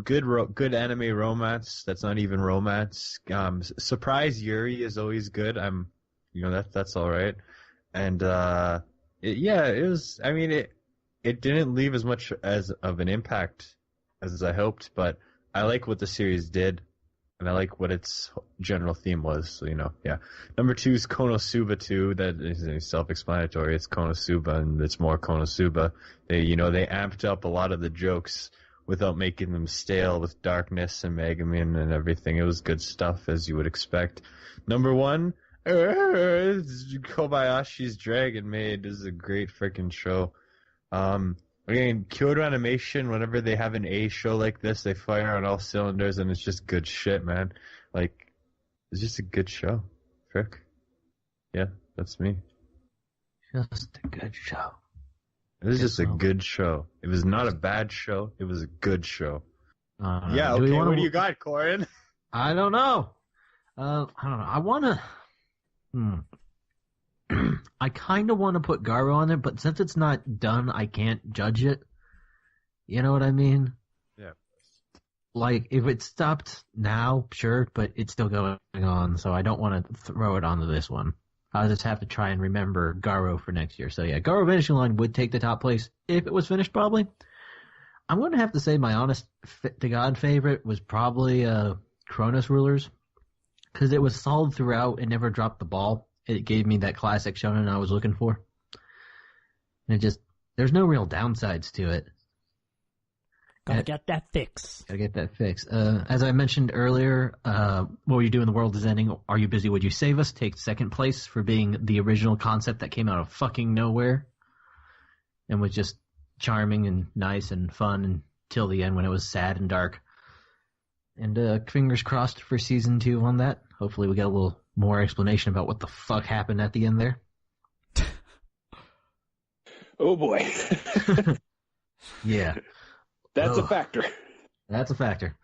Speaker 3: good anime romance that's not even romance. Surprise Yuri is always good. That's all right. And it was. I mean, it didn't leave as much as of an impact as I hoped, but I like what the series did, and I like what its general theme was. So yeah. Number 2 is Konosuba 2. That is self-explanatory. It's Konosuba, and it's more Konosuba. They amped up a lot of the jokes without making them stale with darkness and Megumin and everything. It was good stuff, as you would expect. Number 1. Kobayashi's Dragon Maid is a great freaking show. Again, Kyoto Animation, whenever they have an A show like this, they fire on all cylinders, and it's just good shit, man. Like, it's just a good show. Frick. Yeah, that's me.
Speaker 2: Just a good show.
Speaker 3: It was just a
Speaker 2: so.
Speaker 3: good show. It was not a bad show. It was a good show. Yeah,
Speaker 2: Do we
Speaker 3: okay,
Speaker 2: wanna-
Speaker 3: what do you got, Coryn?
Speaker 2: I don't know. I don't know. I want to... I kind of want to put Garo on there, but since it's not done, I can't judge it. You know what I mean?
Speaker 3: Yeah.
Speaker 2: Like, if it stopped now, sure, but it's still going on, so I don't want to throw it onto this one. I'll just have to try and remember Garo for next year. So yeah, Garo Vanishing Line would take the top place if it was finished, probably. I'm going to have to say my honest to God favorite was probably Cronus Rulers, because it was solid throughout and never dropped the ball. It gave me that classic shonen I was looking for. And there's no real downsides to it.
Speaker 1: Gotta get that fix.
Speaker 2: Gotta get that fixed. As I mentioned earlier, What Were You Doing? The World Is Ending. Are You Busy? Would You Save Us? Takes second place for being the original concept that came out of fucking nowhere. And was just charming and nice and fun until the end when it was sad and dark. And fingers crossed for season 2 on that. Hopefully we get a little more explanation about what the fuck happened at the end there.
Speaker 4: Oh boy.
Speaker 2: Yeah.
Speaker 4: That's a
Speaker 2: Ugh.
Speaker 4: factor.
Speaker 2: That's a factor.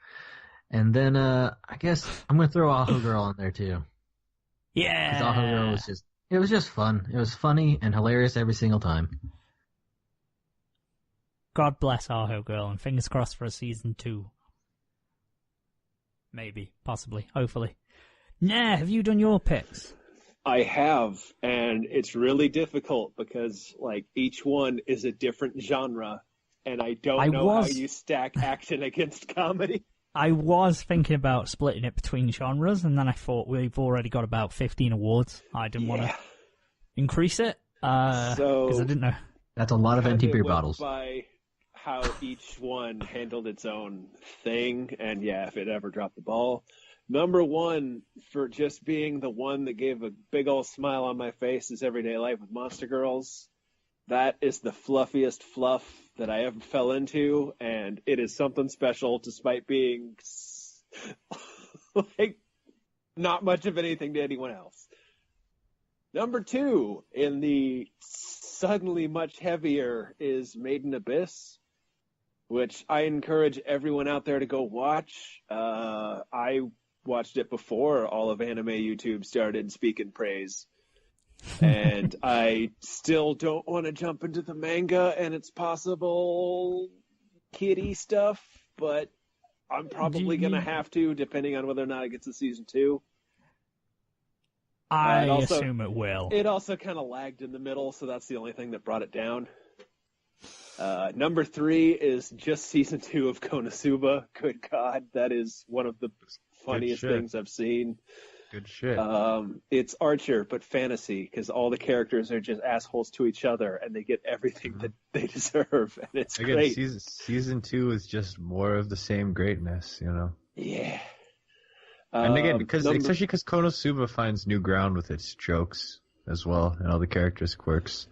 Speaker 2: And then I guess I'm going to throw Aho Girl on there too.
Speaker 1: Yeah.
Speaker 2: Because Aho Girl was just fun. It was funny and hilarious every single time.
Speaker 1: God bless Aho Girl, and fingers crossed for a season 2. Maybe, possibly, hopefully. Nah, have you done your picks?
Speaker 4: I have, and it's really difficult because like each one is a different genre, and I don't know how you stack action against comedy.
Speaker 1: I was thinking about splitting it between genres, and then I thought we've already got about 15 awards. I didn't want to increase it because I didn't know.
Speaker 2: That's a lot of empty
Speaker 4: Kinda
Speaker 2: beer
Speaker 4: went
Speaker 2: bottles.
Speaker 4: By how each one handled its own thing, and yeah, if it ever dropped the ball. Number one, for just being the one that gave a big old smile on my face, is Everyday Life with Monster Girls. That is the fluffiest fluff that I ever fell into, and it is something special despite being like not much of anything to anyone else. Number two, in the suddenly much heavier, is Made in Abyss, which I encourage everyone out there to go watch. I watched it before all of anime YouTube started speaking praise. And I still don't want to jump into the manga and its possible kiddie stuff, but I'm probably going to have to, depending on whether or not it gets a season 2.
Speaker 1: I assume it will.
Speaker 4: It also kind of lagged in the middle, so that's the only thing that brought it down. Number 3 is just season 2 of Konosuba. Good God, that is one of the funniest things I've seen.
Speaker 3: Good shit.
Speaker 4: It's Archer, but fantasy, because all the characters are just assholes to each other, and they get everything that they deserve, and it's great.
Speaker 3: Season 2 is just more of the same greatness, you know?
Speaker 4: Yeah.
Speaker 3: And again, especially because Konosuba finds new ground with its jokes as well, and all the characters' quirks.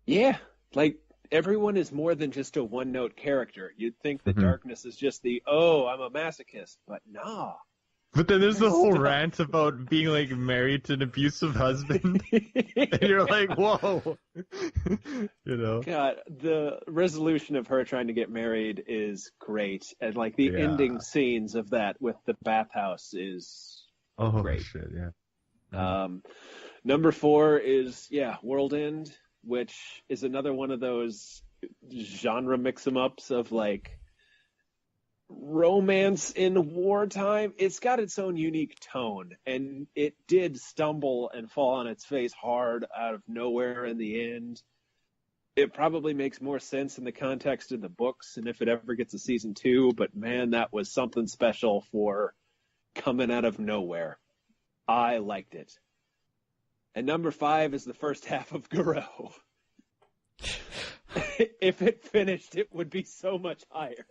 Speaker 4: Yeah, like, everyone is more than just a one-note character. You'd think that Darkness is just I'm a masochist, but nah.
Speaker 3: But then there's the whole rant about being, like, married to an abusive husband. And you're like, whoa. You know?
Speaker 4: God, the resolution of her trying to get married is great. And, like, the ending scenes of that with the bathhouse is great.
Speaker 3: Shit, yeah.
Speaker 4: Number 4 is, World End, which is another one of those genre mix-em-ups of, like, romance in wartime. It's got its own unique tone, and it did stumble and fall on its face hard out of nowhere in the end. It probably makes more sense in the context of the books and if it ever gets a season 2, but man, that was something special for coming out of nowhere. I liked it. And number 5 is the first half of Garou. If it finished, it would be so much higher.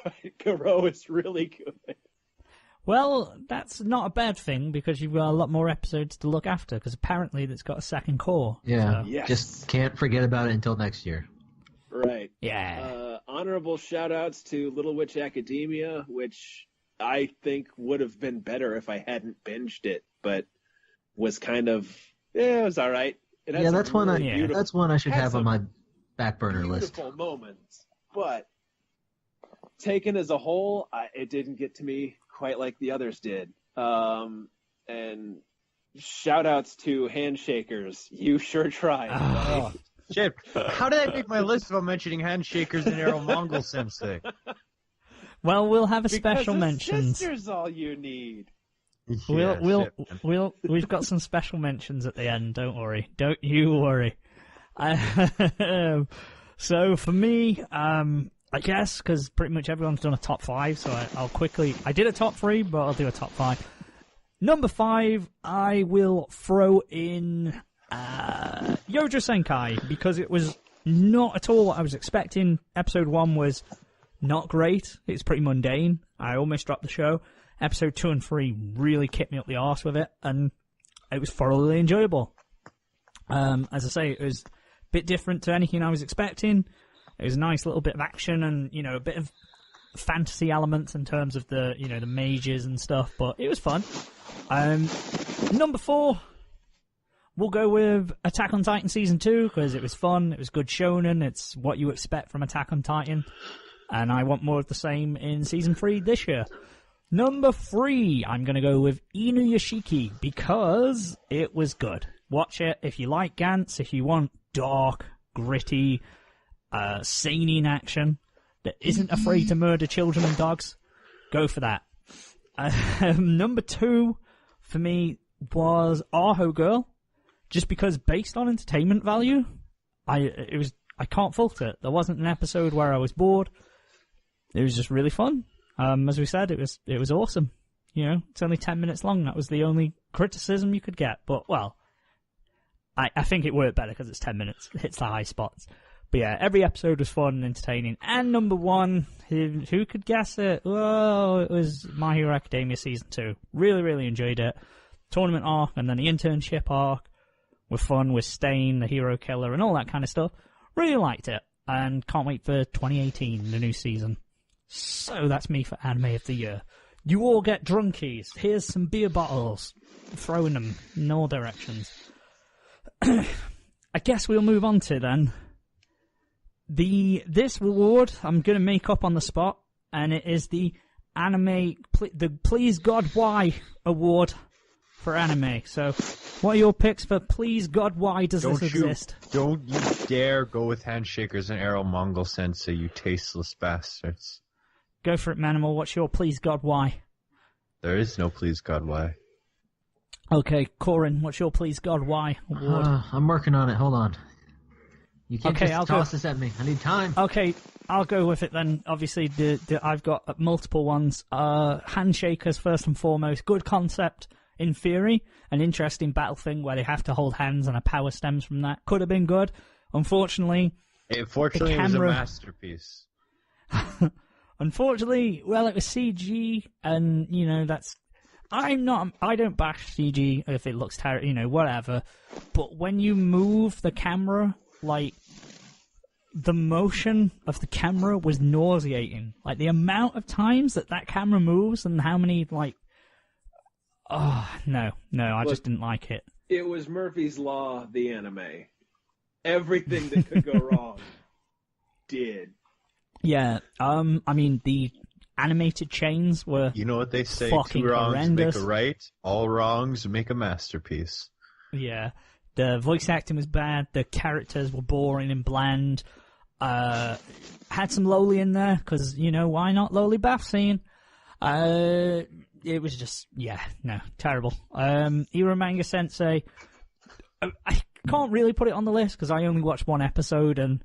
Speaker 4: But Garou is really good.
Speaker 1: Well, that's not a bad thing because you've got a lot more episodes to look after because apparently it's got a second core.
Speaker 2: Yeah,
Speaker 1: so.
Speaker 4: Yes.
Speaker 2: Just can't forget about it until next year.
Speaker 4: Right.
Speaker 1: Yeah.
Speaker 4: Honorable shout-outs to Little Witch Academia, which I think would have been better if I hadn't binged it, but was kind of, it was all right.
Speaker 2: That's one I should have on my back burner list.
Speaker 4: Beautiful moments, but taken as a whole, it didn't get to me quite like the others did. And shout-outs to Handshakers. You sure tried.
Speaker 3: Oh, shit. How did I make my list about mentioning Handshakers and Arrow Mongol Sensei?
Speaker 1: Well, we'll have a special mentions.
Speaker 4: Sister's all you need.
Speaker 1: We've got some special mentions at the end. Don't worry. Don't you worry. So for me, I guess, because pretty much everyone's done a top 5, so I did a top 3, but I'll do a top 5. Number 5, I will throw in Yojo Senkai, because it was not at all what I was expecting. Episode 1 was not great. It's pretty mundane. I almost dropped the show. Episode 2 and 3 really kicked me up the arse with it, and it was thoroughly enjoyable. As I say, it was a bit different to anything I was expecting. It was a nice little bit of action and, a bit of fantasy elements in terms of the mages and stuff, but it was fun. Number 4, we'll go with Attack on Titan Season 2, because it was fun, it was good shonen, it's what you expect from Attack on Titan, and I want more of the same in Season 3 this year. Number 3, I'm going to go with Inuyashiki, because it was good. Watch it if you like Gantz, if you want dark, gritty, seinen action that isn't afraid to murder children and dogs, go for that. Number 2 for me was Arho Girl, just because based on entertainment value, I can't fault it. There wasn't an episode where I was bored. It was just really fun. As we said, it was awesome. It's only 10 minutes long. That was the only criticism you could get. But well, I think it worked better because it's 10 minutes. It hits the high spots. But yeah, every episode was fun and entertaining. And number one, who could guess it? Oh, it was My Hero Academia Season 2. Really, really enjoyed it. Tournament arc and then the internship arc were fun with Stain, the hero killer, and all that kind of stuff. Really liked it. And can't wait for 2018, the new season. So that's me for Anime of the Year. You all get Drunkies. Here's some beer bottles. Throwing them in all directions. I guess we'll move on to then. This award I'm going to make up on the spot, and it is the Please God Why Award for anime. So, what are your picks for Please God Why does this exist?
Speaker 3: Don't you dare go with Handshakers and Arrow Mongol Sensei, you tasteless bastards.
Speaker 1: Go for it, Manimal. What's your Please God Why?
Speaker 3: There is no Please God Why.
Speaker 1: Okay, Coryn, what's your Please God Why award?
Speaker 2: I'm working on it. Hold on. You can't
Speaker 1: Okay,
Speaker 2: just
Speaker 1: I'll
Speaker 2: toss
Speaker 1: go.
Speaker 2: this at me. I need time.
Speaker 1: Okay, I'll go with it then. Obviously, I've got multiple ones. Handshakers, first and foremost. Good concept in theory. An interesting battle thing where they have to hold hands and a power stems from that. Could have been good. Unfortunately...
Speaker 3: It was a masterpiece.
Speaker 1: Unfortunately, well, it was CG, and, you know, that's... I don't bash CG if it looks terrible, you know, whatever. But when you move the camera, like, the motion of the camera was nauseating. Like, the amount of times that camera moves and how many, like... Oh, no, I just didn't like it.
Speaker 4: It was Murphy's Law, the anime. Everything that could go wrong did.
Speaker 1: Yeah, I mean, the animated chains were
Speaker 3: You know what they say,
Speaker 1: fucking
Speaker 3: 2 wrongs
Speaker 1: horrendous.
Speaker 3: make a right, all wrongs make a masterpiece.
Speaker 1: Yeah, the voice acting was bad, the characters were boring and bland. Had some lowly in there, because, you know, why not lowly bath scene? It was just, terrible. Hero Manga Sensei, I can't really put it on the list, because I only watched one episode, and,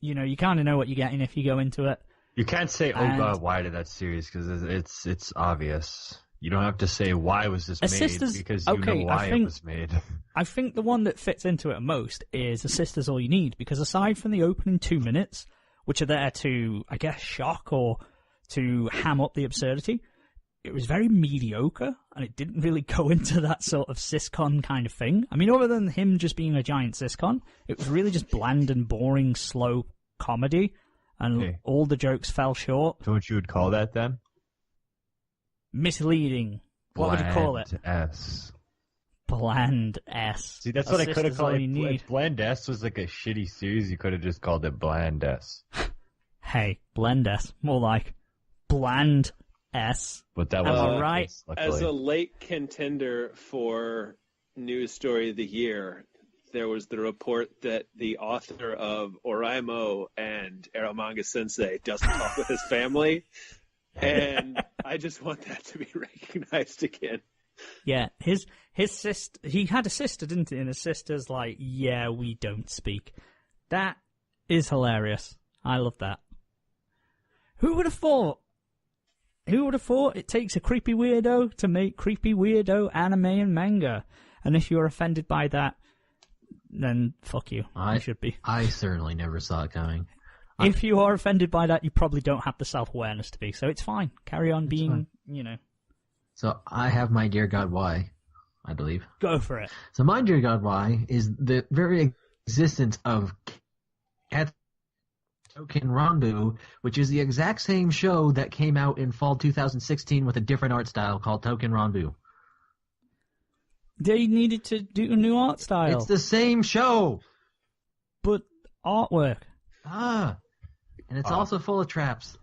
Speaker 1: you know, you kind of know what you're getting if you go into it.
Speaker 3: You can't say, God, why did that series? Because it's obvious. You don't have to say, why was this made? Because you know why it was made.
Speaker 1: I think the one that fits into it most is A Sister's All You Need, because aside from the opening 2 minutes, which are there to, I guess, shock or to ham up the absurdity, it was very mediocre, and it didn't really go into that sort of siscon kind of thing. I mean, other than him just being a giant siscon, it was really just bland and boring, slow comedy, and all the jokes fell short.
Speaker 3: So what you would call that then?
Speaker 1: Misleading. What would you call it?
Speaker 3: S.
Speaker 1: Bland S.
Speaker 3: See, that's what I could have called it. Bland S was like a shitty series. You could have just called it Bland S.
Speaker 1: Hey, Blend S. More like Bland S.
Speaker 3: But that was
Speaker 1: all right.
Speaker 4: As a late contender for News Story of the Year, there was the report that the author of Oraimo and Arrow Manga Sensei doesn't talk with his family, and I just want that to be recognized again.
Speaker 1: Yeah, his sister, he had a sister, didn't he? And his sister's like, yeah, we don't speak. That is hilarious. I love that. Who would have thought? Who would have thought it takes a creepy weirdo to make creepy weirdo anime and manga? And if you're offended by that, then fuck you. You should be.
Speaker 2: I certainly never saw it coming.
Speaker 1: If you are offended by that, you probably don't have the self-awareness to be. So it's fine. Carry on being, you know.
Speaker 2: So I have my Dear God Why, I believe.
Speaker 1: Go for it.
Speaker 2: So my Dear God Why is the very existence of Token Ranbu, which is the exact same show that came out in fall 2016 with a different art style called Token Ranbu.
Speaker 1: They needed to do a new art style.
Speaker 2: It's the same show!
Speaker 1: But artwork.
Speaker 2: And it's also full of traps.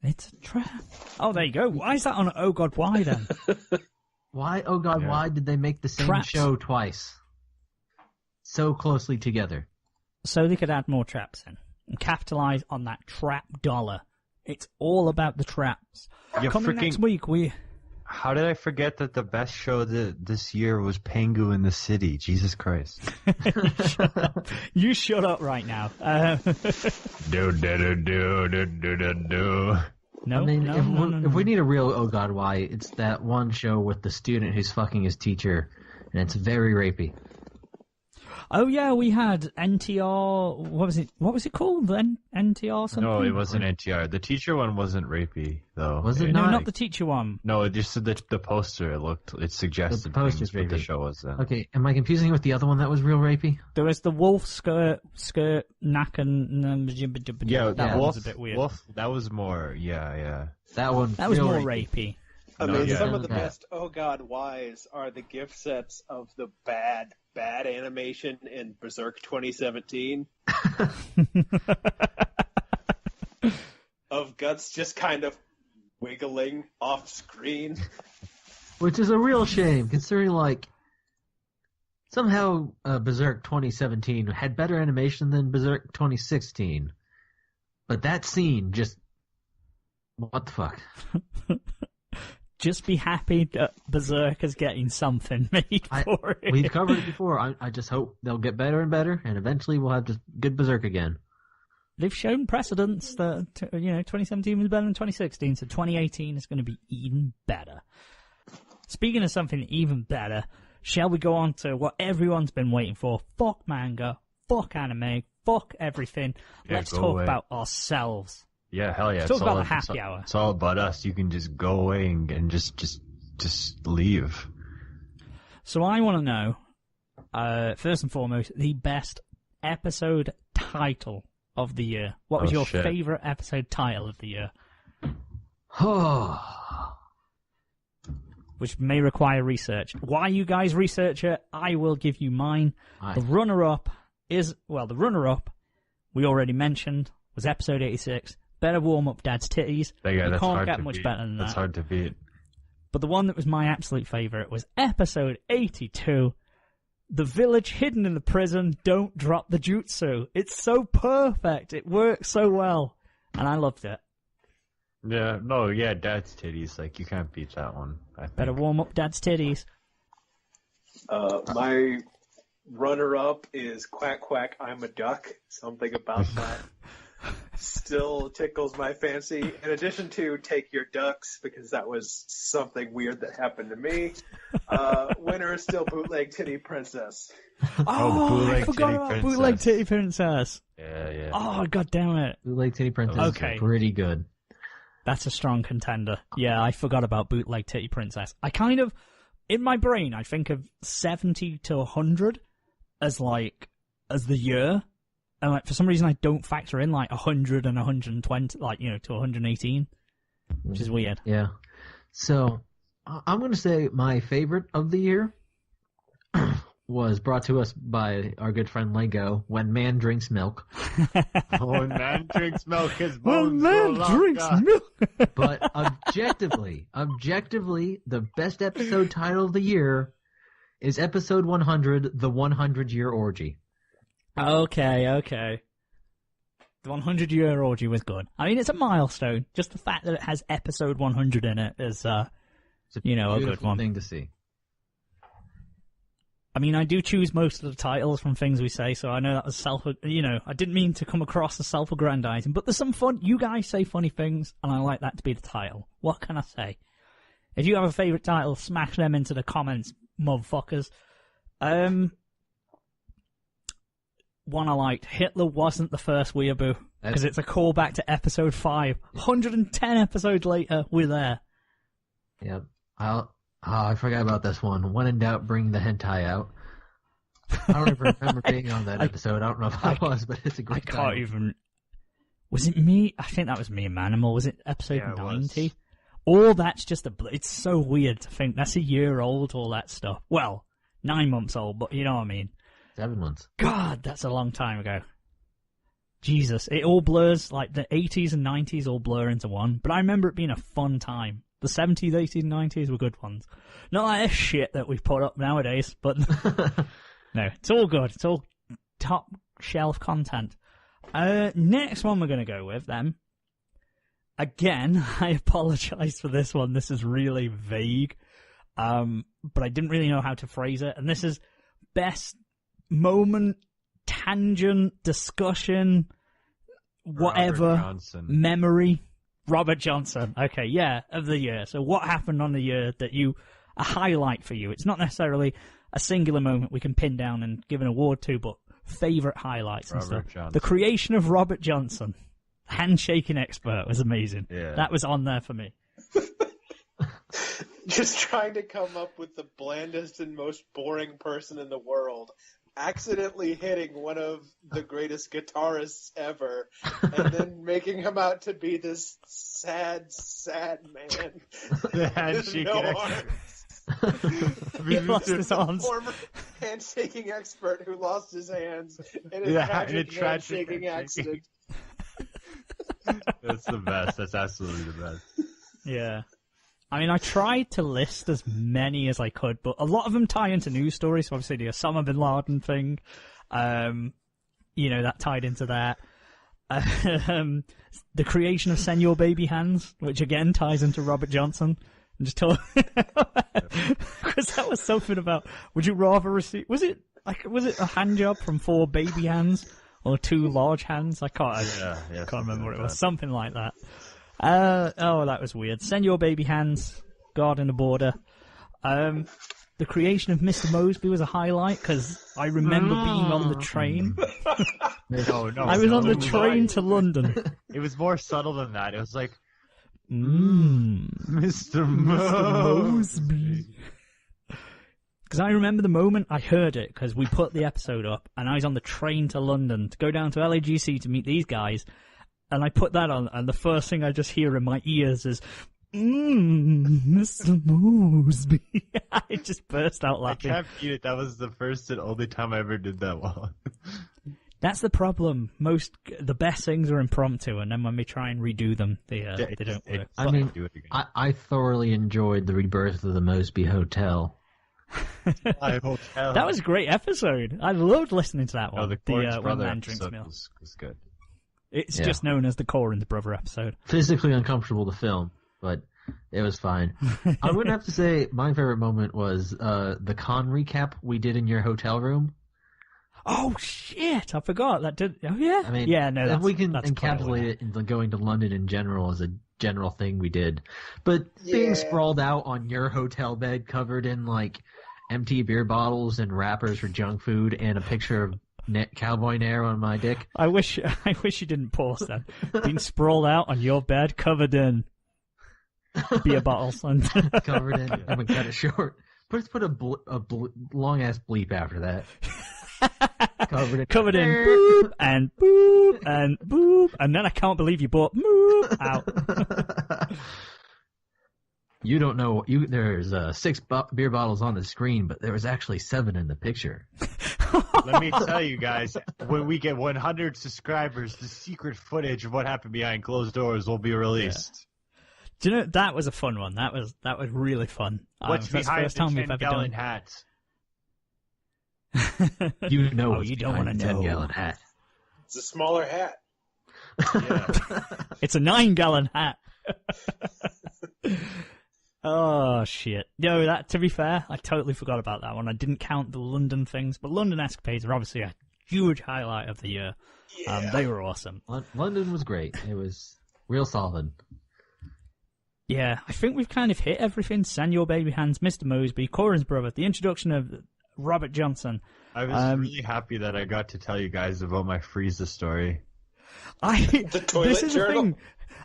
Speaker 1: It's a trap. Oh, there you go. Why is that on Oh God Why then?
Speaker 2: Why, oh God, why did they make the same show twice? So closely together.
Speaker 1: So they could add more traps in and capitalize on that trap dollar. It's all about the traps. Coming next week,
Speaker 3: How did I forget that the best show this year was Pengu in the City? Jesus Christ.
Speaker 1: You shut up right now.
Speaker 3: Do.
Speaker 1: No,
Speaker 2: I mean,
Speaker 1: no.
Speaker 2: If we need a real oh God why, it's that one show with the student who's fucking his teacher, and it's very rapey.
Speaker 1: Oh yeah, we had NTR. What was it? What was it called? NTR something?
Speaker 3: No, it wasn't NTR. The teacher one wasn't rapey though.
Speaker 2: Was it
Speaker 1: No,
Speaker 2: not?
Speaker 1: not the teacher one.
Speaker 3: No, it just the poster. It suggested
Speaker 2: The poster's
Speaker 3: things, but the
Speaker 2: rapey.
Speaker 3: show wasn't.
Speaker 2: Okay, am I confusing it with the other one that was real rapey?
Speaker 1: There was the wolf skirt, knack, and
Speaker 3: Yeah,
Speaker 1: that
Speaker 3: Wolf,
Speaker 1: one's a bit weird.
Speaker 3: Wolf, that was more. Yeah.
Speaker 2: That one.
Speaker 1: That was
Speaker 2: real
Speaker 1: more
Speaker 2: rapey.
Speaker 1: rapey.
Speaker 5: I
Speaker 3: No,
Speaker 5: mean,
Speaker 3: yeah.
Speaker 5: some of the
Speaker 2: Okay.
Speaker 5: best "Oh God, whys" are the gift sets of the bad animation in Berserk 2017 of Guts just kind of wiggling off screen.
Speaker 2: Which is a real shame, considering, like, somehow Berserk 2017 had better animation than Berserk 2016. But that scene just... What the fuck?
Speaker 1: Just be happy that Berserk is getting something made for it.
Speaker 2: We've covered it before. I just hope they'll get better and better, and eventually we'll have just good Berserk again.
Speaker 1: They've shown precedents that 2017 was better than 2016, so 2018 is going to be even better. Speaking of something even better, shall we go on to what everyone's been waiting for? Fuck manga, fuck anime, fuck everything.
Speaker 3: Yeah,
Speaker 1: Let's
Speaker 3: go
Speaker 1: talk
Speaker 3: away.
Speaker 1: about ourselves.
Speaker 3: Yeah, hell yeah.
Speaker 1: Let's talk
Speaker 3: It's
Speaker 1: about
Speaker 3: all-
Speaker 1: the happy
Speaker 3: it's-
Speaker 1: hour.
Speaker 3: It's all about us. You can just go away and just leave.
Speaker 1: So I want to know, first and foremost, the best episode title of the year. What was
Speaker 3: Oh,
Speaker 1: your
Speaker 3: shit.
Speaker 1: favourite episode title of the year? Which may require research. While you guys research it, I will give you mine. The runner-up, we already mentioned, was episode 86. Better warm up Dad's titties.
Speaker 3: Yeah,
Speaker 1: you
Speaker 3: that's
Speaker 1: can't
Speaker 3: hard
Speaker 1: get
Speaker 3: to
Speaker 1: much
Speaker 3: beat.
Speaker 1: better than
Speaker 3: That's
Speaker 1: that.
Speaker 3: hard to beat.
Speaker 1: But the one that was my absolute favourite was episode 82. The village hidden in the prison, don't drop the jutsu. It's so perfect. It works so well. And I loved it.
Speaker 3: Yeah, no, yeah, Dad's titties. Like, you can't beat that one. I think.
Speaker 1: Better warm up Dad's titties.
Speaker 5: My runner-up is Quack Quack, I'm a Duck. Something about that still tickles my fancy. In addition to Take Your Ducks, because that was something weird that happened to me. Winner is still Bootleg Titty Princess.
Speaker 1: Oh,
Speaker 3: Bootleg
Speaker 1: I forgot
Speaker 3: Titty
Speaker 1: about
Speaker 3: Princess.
Speaker 1: Bootleg Titty Princess.
Speaker 3: Yeah.
Speaker 1: Oh, god damn it.
Speaker 2: Bootleg Titty Princess
Speaker 1: Okay.
Speaker 2: is pretty good.
Speaker 1: That's a strong contender. Yeah, I forgot about Bootleg Titty Princess. I kind of, in my brain, I think of 70 to 100 as the year. And like, for some reason, I don't factor in like 100 and 120, to 118, which is weird.
Speaker 2: Yeah. So, I'm going to say my favorite of the year was brought to us by our good friend Lego, When Man Drinks Milk.
Speaker 3: When man drinks milk, his
Speaker 1: When
Speaker 3: bones
Speaker 1: man
Speaker 3: grow
Speaker 1: drinks
Speaker 3: longer.
Speaker 1: milk.
Speaker 2: But objectively, the best episode title of the year is episode 100, The 100-Year Orgy.
Speaker 1: Okay. The 100-year orgy was good. I mean, it's a milestone. Just the fact that it has episode 100 in it is,
Speaker 2: It's a
Speaker 1: a good
Speaker 2: beautiful
Speaker 1: one.
Speaker 2: thing to see.
Speaker 1: I mean, I do choose most of the titles from things we say, so I know that was I didn't mean to come across as self-aggrandizing, but there's some fun, you guys say funny things, and I like that to be the title. What can I say? If you have a favourite title, smash them into the comments, motherfuckers. One I liked, Hitler wasn't the first weeaboo, because it's a callback to episode 5. 110 episodes later, we're there.
Speaker 2: Yep. I forgot about this one. When in doubt, bring the hentai out. I don't even remember being on that episode. I don't know if I was, but it's a
Speaker 1: I
Speaker 2: great
Speaker 1: can't
Speaker 2: title.
Speaker 1: even... Was it me? I think that was me and Manimal. Was it episode
Speaker 3: Yeah, it was.
Speaker 1: 90? All that's just it's so weird to think that's a year old, all that stuff. Well, 9 months old, but you know what I mean.
Speaker 2: 7 months.
Speaker 1: God, that's a long time ago. Jesus, it all blurs, like the 80s and 90s all blur into one, but I remember it being a fun time. The 70s, 80s, and 90s were good ones. Not like this shit that we put up nowadays, but no, it's all good. It's all top shelf content. Next one we're going to go with, then. Again, I apologise for this one. This is really vague, but I didn't really know how to phrase it. And this is best moment, tangent, discussion, whatever,
Speaker 3: Robert Johnson.
Speaker 1: memory. Robert Johnson. Okay, yeah, of the year. So what happened on the year that a highlight for you? It's not necessarily a singular moment we can pin down and give an award to, but favourite highlights and stuff.
Speaker 3: Johnson.
Speaker 1: The creation of Robert Johnson, handshaking expert, was amazing.
Speaker 3: Yeah.
Speaker 1: That was on there for me.
Speaker 4: Just trying to come up with the blandest and most boring person in the world, accidentally hitting one of the greatest guitarists ever, and then making him out to be this sad, sad man.
Speaker 3: The handshaking
Speaker 4: No
Speaker 3: expert.
Speaker 4: arms.
Speaker 1: He lost his arms.
Speaker 4: Former handshaking expert who lost his hands in a
Speaker 3: Yeah,
Speaker 4: tragic
Speaker 3: in a tragic
Speaker 4: handshaking accident.
Speaker 3: That's the best. That's absolutely the best.
Speaker 1: Yeah. I mean, I tried to list as many as I could, but a lot of them tie into news stories. So obviously the Osama bin Laden thing, that tied into that. The creation of Senor Baby Hands, which again ties into Robert Johnson. And just told because that was something about. Would you rather receive? Was it a hand job from 4 baby hands or 2 large hands? I can't remember what it was. Something like that. That was weird. Senor Baby Hands, God in the Border. The creation of Mr. Mosby was a highlight because I remember being on the train.
Speaker 3: No,
Speaker 1: I was on the train to London.
Speaker 3: It was more subtle than that. It was like,
Speaker 1: Mr. Mosby. Because I remember the moment I heard it, because we put the episode up, and I was on the train to London to go down to LAGC to meet these guys, and I put that on, and the first thing I just hear in my ears is, Mr. Mosby. I just burst out laughing.
Speaker 3: I can't beat it. That was the first and only time I ever did that well.
Speaker 1: That's the problem. The best things are impromptu, and then when we try and redo them, they don't work.
Speaker 2: I mean, I thoroughly enjoyed the rebirth of the Mosby Hotel.
Speaker 1: That was a great episode. I loved listening to that one.
Speaker 3: The Coryn's
Speaker 1: when
Speaker 3: brother
Speaker 1: man drinks
Speaker 3: episode
Speaker 1: milk.
Speaker 3: was good.
Speaker 1: It's just known as the Coryn's brother episode.
Speaker 2: Physically uncomfortable to film, but it was fine. I would have to say my favorite moment was the con recap we did in your hotel room.
Speaker 1: Oh shit! I forgot that. Oh yeah.
Speaker 2: I mean,
Speaker 1: no.
Speaker 2: We can
Speaker 1: that's
Speaker 2: encapsulate it into going to London in general as a general thing we did, but being sprawled out on your hotel bed, covered in like empty beer bottles and wrappers for junk food, and a picture of Cowboy Nair on my dick.
Speaker 1: I wish you didn't pause that. Being sprawled out on your bed, covered in beer bottles and
Speaker 2: covered in. I'm gonna cut it short. Put a long ass bleep after that. Covered in boop and boop and boop, and then I can't believe you bought move out. You don't know. There's 6 beer bottles on the screen, but there was actually 7 in the picture.
Speaker 3: Let me tell you guys, when we get 100 subscribers, the secret footage of what happened behind closed doors will be released.
Speaker 1: Yeah. Do you know that was a fun one? That was really fun.
Speaker 3: What's behind the 10-gallon hat?
Speaker 2: You know what's
Speaker 1: you don't want to know.
Speaker 2: 10-gallon hat.
Speaker 4: It's a smaller hat.
Speaker 3: Yeah.
Speaker 1: It's a 9-gallon hat. Oh shit! No, to be fair, I totally forgot about that one. I didn't count the London things, but London escapades are obviously a huge highlight of the year.
Speaker 4: Yeah.
Speaker 1: They were awesome.
Speaker 2: London was great. It was real solid.
Speaker 1: Yeah, I think we've kind of hit everything. Senor Baby Hands, Mr. Mosby, Coryn's brother, the introduction of Robert Johnson.
Speaker 3: I was really happy that I got to tell you guys about my Frieza story.
Speaker 4: The toilet
Speaker 1: this is
Speaker 4: journal?
Speaker 1: the thing.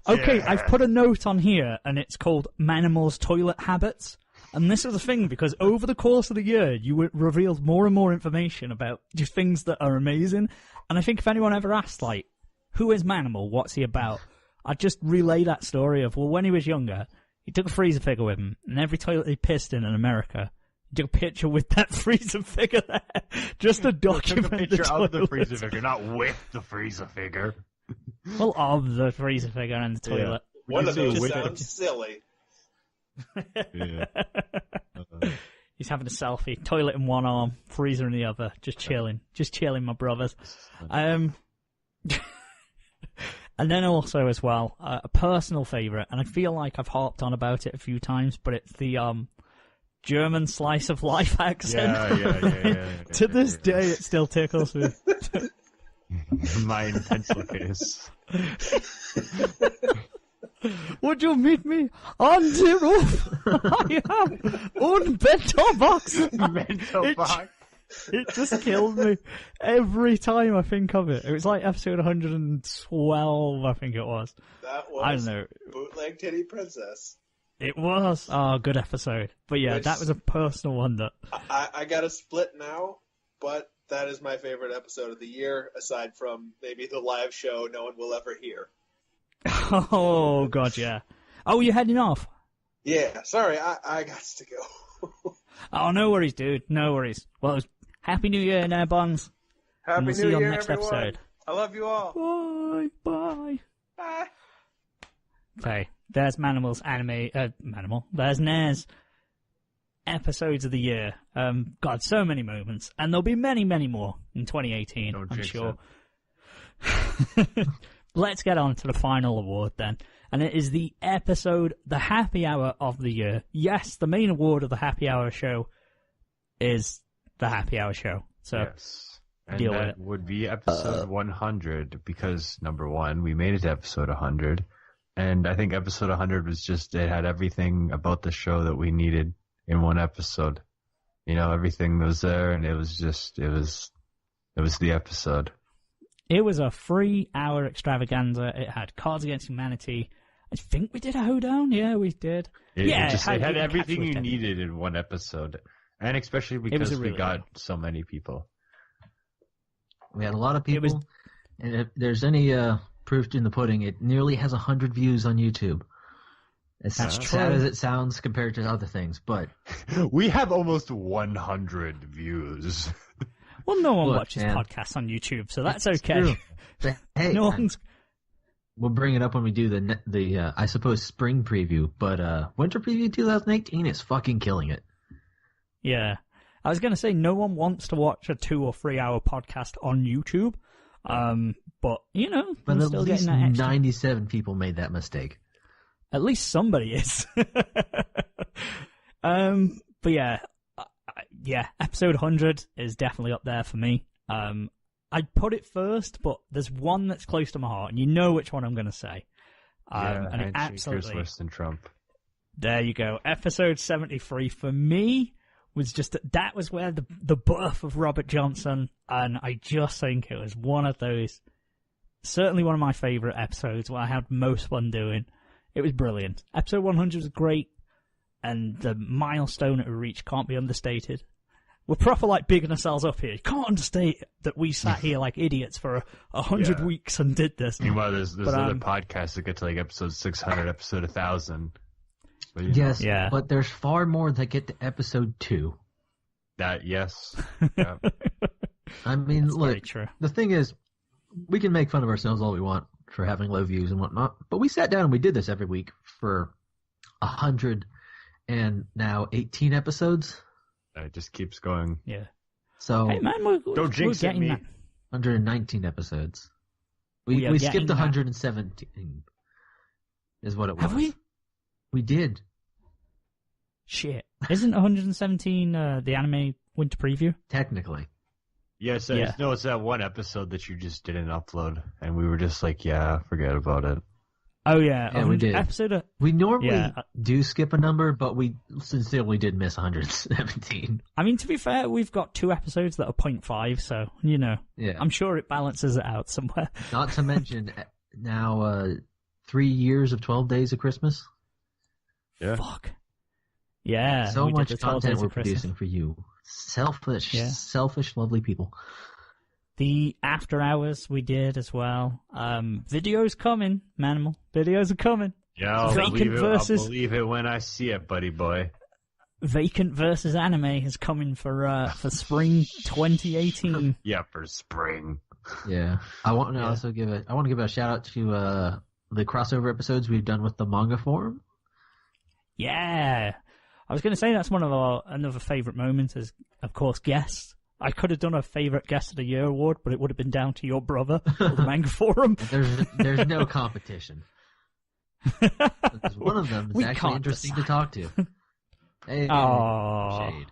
Speaker 1: Okay,
Speaker 3: Yeah.
Speaker 1: I've put a note on here, and it's called Manimal's Toilet Habits. And this is the thing, because over the course of the year, you revealed more and more information about just things that are amazing. And I think if anyone ever asked, like, who is Manimal? What's he about? I'd just relay that story of, well, when he was younger, he took a freezer figure with him, and every toilet he pissed in America, he took a picture with that freezer figure there, just to document
Speaker 3: Took a picture
Speaker 1: the
Speaker 3: of the
Speaker 1: toilet.
Speaker 3: freezer figure, not with the freezer figure.
Speaker 1: Well, of the freezer figure and the toilet.
Speaker 4: One of those
Speaker 3: with
Speaker 4: sounds silly.
Speaker 3: Yeah.
Speaker 1: He's having a selfie, toilet in one arm, freezer in the other, just chilling, my brothers. And then also as well, a personal favourite, and I feel like I've harped on about it a few times, but it's the German slice of life accent.
Speaker 3: Yeah.
Speaker 1: To this day, it still tickles me.
Speaker 3: My pencil case.
Speaker 1: Would you meet me on the roof? I have un bento box.
Speaker 3: Mental box.
Speaker 1: It just killed me every time I think of it. It was like episode 112, I think it was.
Speaker 5: That was
Speaker 1: I don't know.
Speaker 5: Bootleg Titty Princess.
Speaker 1: It was. Oh, good episode. But yeah, that was a personal one that...
Speaker 5: I got a split now, but that is my favorite episode of the year, aside from maybe the live show no one will ever hear.
Speaker 1: Oh, God, yeah. Oh, you're heading off?
Speaker 5: Yeah, sorry, I got to go.
Speaker 1: Oh, no worries, dude. No worries. Well, Happy New Year, Nairbons.
Speaker 5: Happy
Speaker 1: New Year,
Speaker 5: see you on
Speaker 1: the next
Speaker 5: everyone.
Speaker 1: episode.
Speaker 5: I love you all.
Speaker 1: Bye. Bye.
Speaker 5: Bye.
Speaker 1: Okay, there's Manimal's Manimal. There's Nair's episodes of the year. God, so many moments. And there'll be many, many more in 2018, I'm sure. Let's get on to the final award then. And it is the Happy Hour of the year. Yes, the main award of the Happy Hour show is the Happy Hour show. So,
Speaker 3: yes. And
Speaker 1: deal with
Speaker 3: that
Speaker 1: it.
Speaker 3: would be episode 100 because, number one, we made it to episode 100. And I think episode 100 was just, it had everything about the show that we needed in one episode. You know, everything was there, and it was the episode.
Speaker 1: It was a 3-hour extravaganza. It had Cards Against Humanity. I think we did a hoedown. Yeah, we did.
Speaker 3: It had everything you
Speaker 1: Catch with
Speaker 3: needed in one episode. And especially because
Speaker 1: really
Speaker 3: we got so many people.
Speaker 2: We had a lot of people, and if there's any proof in the pudding, it nearly has 100 views on YouTube. As
Speaker 1: That's
Speaker 2: sad
Speaker 1: true.
Speaker 2: as it sounds compared to other things, but
Speaker 3: We have almost 100 views.
Speaker 1: Well, no one
Speaker 2: Look,
Speaker 1: watches
Speaker 2: man.
Speaker 1: podcasts on YouTube, so that's
Speaker 2: It's
Speaker 1: okay.
Speaker 2: true. But, hey,
Speaker 1: No one's...
Speaker 2: we'll bring it up when we do the I suppose spring preview, but winter preview 2018 is fucking killing it.
Speaker 1: Yeah. I was going to say, no one wants to watch a 2 or 3 hour podcast on YouTube. But, you know,
Speaker 2: But
Speaker 1: I'm
Speaker 2: at
Speaker 1: still
Speaker 2: least
Speaker 1: getting that extra.
Speaker 2: 97 people made that mistake.
Speaker 1: At least somebody is. But yeah, episode 100 is definitely up there for me. I'd put it first, but there's one that's close to my heart, and you know which one I'm going to say. And it absolutely...
Speaker 3: worse than Trump.
Speaker 1: There you go. Episode 73 for me was just that was where the birth of Robert Johnson, and I just think it was one of those, certainly one of my favourite episodes where I had most fun doing. It was brilliant. Episode 100 was great, and the milestone it reached can't be understated. We're proper like bigging ourselves up here. You can't understate that we sat here like idiots for 100 weeks and did this.
Speaker 3: Meanwhile, there's other podcasts that get to like episode 600, episode 1000. But,
Speaker 2: Yes,
Speaker 1: Yeah.
Speaker 2: but there's far more that get to episode 2.
Speaker 3: Yes. Yeah.
Speaker 2: I mean,
Speaker 1: Very
Speaker 2: look,
Speaker 1: true.
Speaker 2: the thing is, we can make fun of ourselves all we want for having low views and whatnot, but we sat down and we did this every week for 100 and now 18 episodes.
Speaker 3: It just keeps going.
Speaker 1: Yeah.
Speaker 2: So
Speaker 1: Hey man,
Speaker 3: Don't jinx
Speaker 1: we're
Speaker 3: it,
Speaker 1: getting
Speaker 3: me.
Speaker 1: that.
Speaker 2: 119 episodes.
Speaker 1: We are
Speaker 2: We
Speaker 1: getting
Speaker 2: skipped
Speaker 1: that.
Speaker 2: 117 is what it was.
Speaker 1: Have we?
Speaker 2: We did.
Speaker 1: Shit. Isn't 117 the anime winter preview?
Speaker 2: Technically.
Speaker 3: Yes,
Speaker 1: Yeah.
Speaker 3: it's that one episode that you just didn't upload, and we were just like, yeah, forget about it.
Speaker 1: Oh yeah,
Speaker 2: Yeah, we did.
Speaker 1: Episode
Speaker 2: We normally
Speaker 1: Yeah.
Speaker 2: do skip a number, but we sincerely did miss 117.
Speaker 1: I mean, to be fair, we've got 2 episodes that are 0.5, so, you know,
Speaker 2: Yeah.
Speaker 1: I'm sure it balances it out somewhere.
Speaker 2: Not to mention now 3 years of 12 days of Christmas.
Speaker 3: Yeah.
Speaker 1: Fuck. Yeah.
Speaker 2: So
Speaker 1: we did
Speaker 2: much
Speaker 1: the 12
Speaker 2: content
Speaker 1: days
Speaker 2: we're
Speaker 1: of Christmas.
Speaker 2: producing for you. Selfish,
Speaker 1: Yeah.
Speaker 2: selfish, lovely people.
Speaker 1: The after hours we did as well. Videos coming, Manimal. Videos are coming.
Speaker 3: Yeah, I'll
Speaker 1: Vacant
Speaker 3: believe it.
Speaker 1: versus-
Speaker 3: I'll believe it when I see it, buddy boy.
Speaker 1: Vacant versus anime is coming for spring 2018.
Speaker 3: Yeah, for spring.
Speaker 2: Yeah. I want to
Speaker 1: Yeah.
Speaker 2: also give a shout out to the crossover episodes we've done with the Manga Forum.
Speaker 1: Yeah. I was going to say that's one of our another favourite moments is, of course, guests. I could have done a favourite guest of the year award, but it would have been down to your brother or the Manga Forum.
Speaker 2: There's no competition. Because one of them is
Speaker 1: We
Speaker 2: actually
Speaker 1: can't
Speaker 2: interesting
Speaker 1: decide.
Speaker 2: to talk to. Hey,
Speaker 1: Aww.
Speaker 2: shade.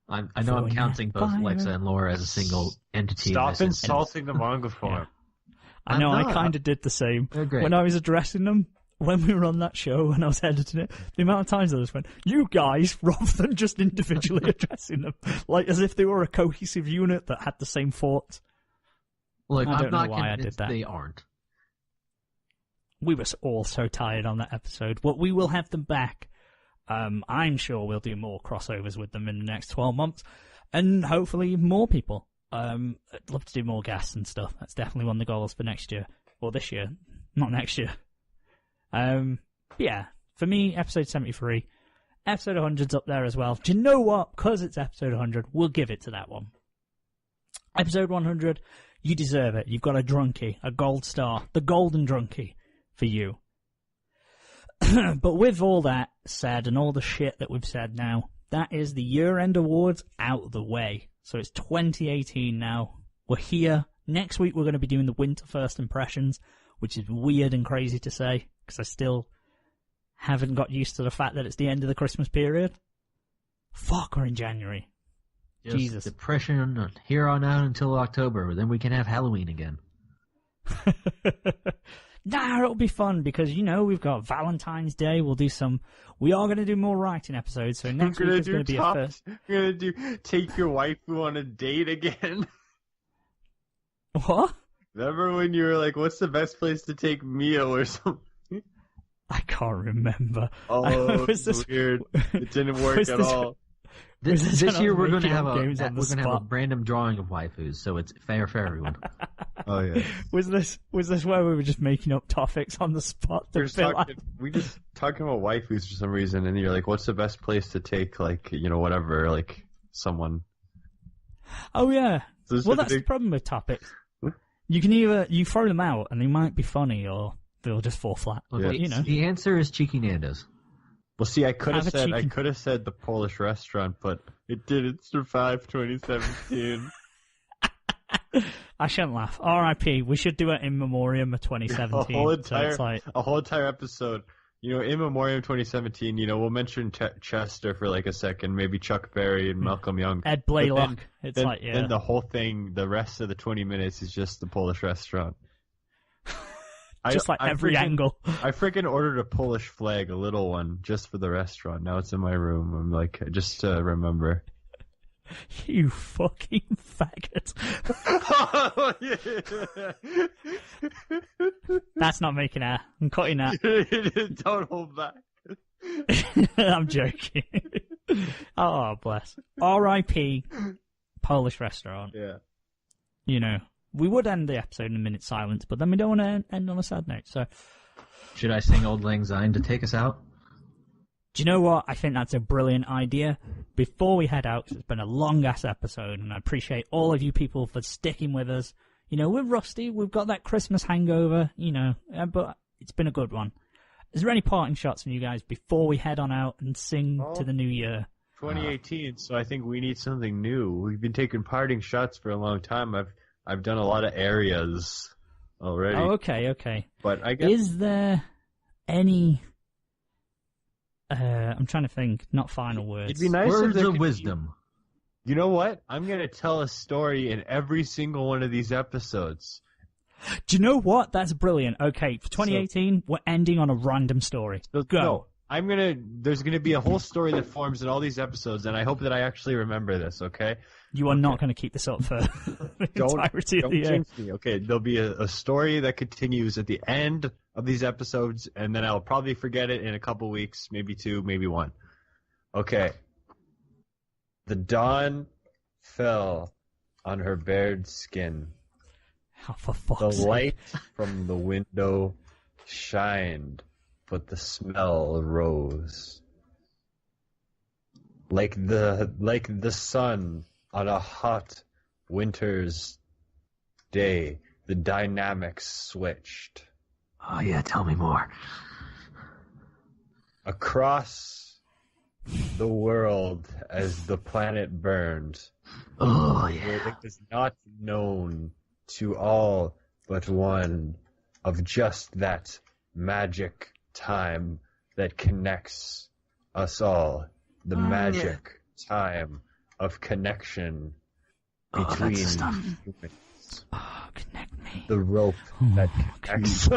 Speaker 2: I know I'm
Speaker 1: Throwing
Speaker 2: counting
Speaker 1: that
Speaker 2: both
Speaker 1: fire.
Speaker 2: Lexa and Laura as a single entity. in
Speaker 3: Stop
Speaker 2: this instance.
Speaker 3: insulting the manga form.
Speaker 1: I know,
Speaker 2: I'm
Speaker 1: I
Speaker 2: not.
Speaker 1: kind of did the same.
Speaker 2: They're great.
Speaker 1: When I was addressing them, when we were on that show and I was editing it, the amount of times I just went, "You guys," rather than just individually addressing them, like as if they were a cohesive unit that had the same thoughts.
Speaker 2: Look,
Speaker 1: I
Speaker 2: I'm
Speaker 1: don't know
Speaker 2: not
Speaker 1: why I did
Speaker 2: convinced
Speaker 1: that.
Speaker 2: they aren't.
Speaker 1: We were all so tired on that episode. But we will have them back. I'm sure we'll do more crossovers with them in the next 12 months. And hopefully more people. I'd love to do more guests and stuff. That's definitely one of the goals for next year. Or this year. Not next year. Yeah. For me, episode 73. Episode 100's up there as well. Do you know what? Because it's episode 100, we'll give it to that one. Episode 100, you deserve it. You've got a drunkie, a gold star, the golden drunkie for you. But with all that said and all the shit that we've said now, that is the year-end awards out of the way. So it's 2018 now. We're here. Next week we're going to be doing the winter first impressions, which is weird and crazy to say, because I still haven't got used to the fact that it's the end of the Christmas period. Fuck, we're in January.
Speaker 2: Just
Speaker 1: Jesus.
Speaker 2: depression here on out until October. Then we can have Halloween again.
Speaker 1: Nah, it'll be fun because, you know, we've got Valentine's Day. We are going to do more writing episodes. So next week is going to be a first.
Speaker 3: We're going to take your waifu on a date again.
Speaker 1: What?
Speaker 3: Remember when you were like, what's the best place to take Mio or something?
Speaker 1: I can't remember.
Speaker 3: Oh,
Speaker 1: Was this
Speaker 3: weird. It didn't work at all.
Speaker 2: This year we're going to have
Speaker 1: games
Speaker 2: a
Speaker 1: on the
Speaker 2: we're going to have a
Speaker 1: spot.
Speaker 2: random drawing of waifus, so it's fair for everyone.
Speaker 3: Oh, yeah.
Speaker 1: Was this where we were just making up topics on the spot?
Speaker 3: We just talking about waifus for some reason, and you're like, what's the best place to take, like, you know, whatever, like, someone.
Speaker 1: Oh, yeah.
Speaker 3: So
Speaker 1: Well, that's the problem with topics. You can either you throw them out and they might be funny, or they'll just fall flat.
Speaker 3: Yeah.
Speaker 1: You know.
Speaker 2: The answer is Cheeky Nando's.
Speaker 3: Well, see, I could have
Speaker 1: Have a
Speaker 3: said the Polish restaurant, but it didn't survive 2017.
Speaker 1: I shouldn't laugh. R.I.P. We should do it in memoriam of 2017.
Speaker 3: A whole entire episode. You know, in memoriam 2017, you know, we'll mention Chester for like a second, maybe Chuck Berry and Malcolm Young.
Speaker 1: Ed Blaylock.
Speaker 3: Then the whole thing, the rest of the 20 minutes is just the Polish restaurant.
Speaker 1: Just every angle.
Speaker 3: I freaking ordered a Polish flag, a little one, just for the restaurant. Now it's in my room. I'm like, just to remember.
Speaker 1: You fucking faggot. That's not making air. I'm cutting that.
Speaker 3: Don't hold back.
Speaker 1: I'm joking. Oh, bless. R.I.P. Polish restaurant.
Speaker 3: Yeah.
Speaker 1: You know, we would end the episode in a minute's silence, but then we don't want to end on a sad note. So,
Speaker 2: should I sing Old Lang Syne to take us out?
Speaker 1: do you know what? I think that's a brilliant idea. Before we head out, 'cause it's been a long-ass episode, and I appreciate all of you people for sticking with us. You know, we're rusty. We've got that Christmas hangover, you know, but it's been a good one. Is there any parting shots from you guys before we head on out and sing to the new year?
Speaker 3: 2018, so I think we need something new. We've been taking parting shots for a long time. I've done a lot of areas already.
Speaker 1: Oh, okay.
Speaker 3: But I guess
Speaker 1: Is there any... I'm trying to think. Not final words.
Speaker 3: it'd be nice if
Speaker 2: Words
Speaker 3: there
Speaker 2: of
Speaker 3: could be-
Speaker 2: wisdom.
Speaker 3: You know what? I'm going to tell a story in every single one of these episodes.
Speaker 1: Do you know what? That's brilliant. Okay, for 2018, we're ending on a random story. Go.
Speaker 3: No, there's going to be a whole story that forms in all these episodes, and I hope that I actually remember this, okay?
Speaker 1: You are not going to keep this up for the entirety of
Speaker 3: Don't
Speaker 1: the year.
Speaker 3: jinx me. Okay, there'll be a story that continues at the end of these episodes, and then I'll probably forget it in a couple weeks, maybe 2, maybe 1. Okay. The dawn fell on her bared skin.
Speaker 1: Oh, for
Speaker 3: The
Speaker 1: fuck's sake.
Speaker 3: light from the window shined, but the smell rose. Like the sun on a hot winter's day, the dynamics switched.
Speaker 2: Oh yeah, tell me more.
Speaker 3: Across the world as the planet burned,
Speaker 2: Oh yeah.
Speaker 3: it was not known to all but one of just that magic time that connects us all. The magic time of connection between
Speaker 2: that's the stuff.
Speaker 3: humans.
Speaker 1: Oh, connect me.
Speaker 3: The rope that connects.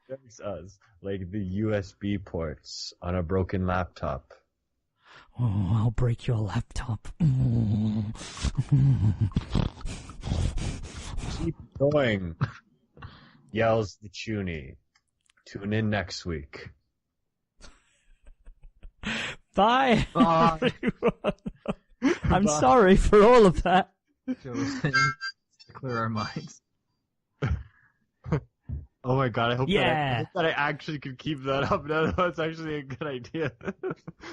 Speaker 3: There's us, like the USB ports on a broken laptop.
Speaker 1: Oh, I'll break your laptop.
Speaker 3: Keep going, yells the Chuny. Tune in next week.
Speaker 1: Bye,
Speaker 2: Bye.
Speaker 1: everyone. I'm sorry for all of that.
Speaker 2: Joe was saying to clear our minds.
Speaker 3: Oh my god, I hope
Speaker 1: Yeah.
Speaker 3: that I actually could keep that up. No, that's actually a good idea.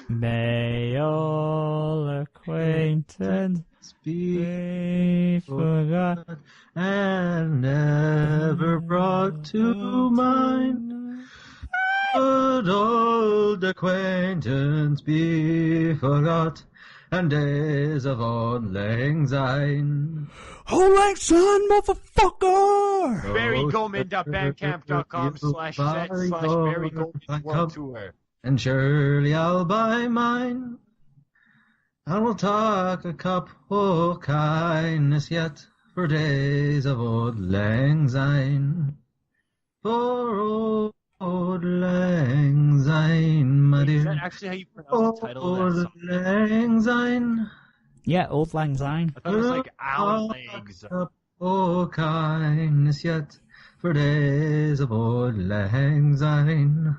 Speaker 1: May all acquaintance be forgot
Speaker 2: and never brought to mind. Good old acquaintance be forgot, and days of old lang syne.
Speaker 1: Auld Lang Syne, motherfucker!
Speaker 3: BarryGoldman.bandcamp.com/z/BarryGoldman World Tour.
Speaker 2: And surely I'll buy mine. I will talk a cup o' kindness yet for days of old lang syne. For old lang syne, my
Speaker 3: Is
Speaker 2: dear.
Speaker 3: that actually how you pronounce the title of that
Speaker 2: Old
Speaker 3: song?
Speaker 2: lang syne.
Speaker 1: Yeah, Auld Lang Syne.
Speaker 3: I thought it was like Alan Legs.
Speaker 2: Cup o' kindness yet for days of old lang syne.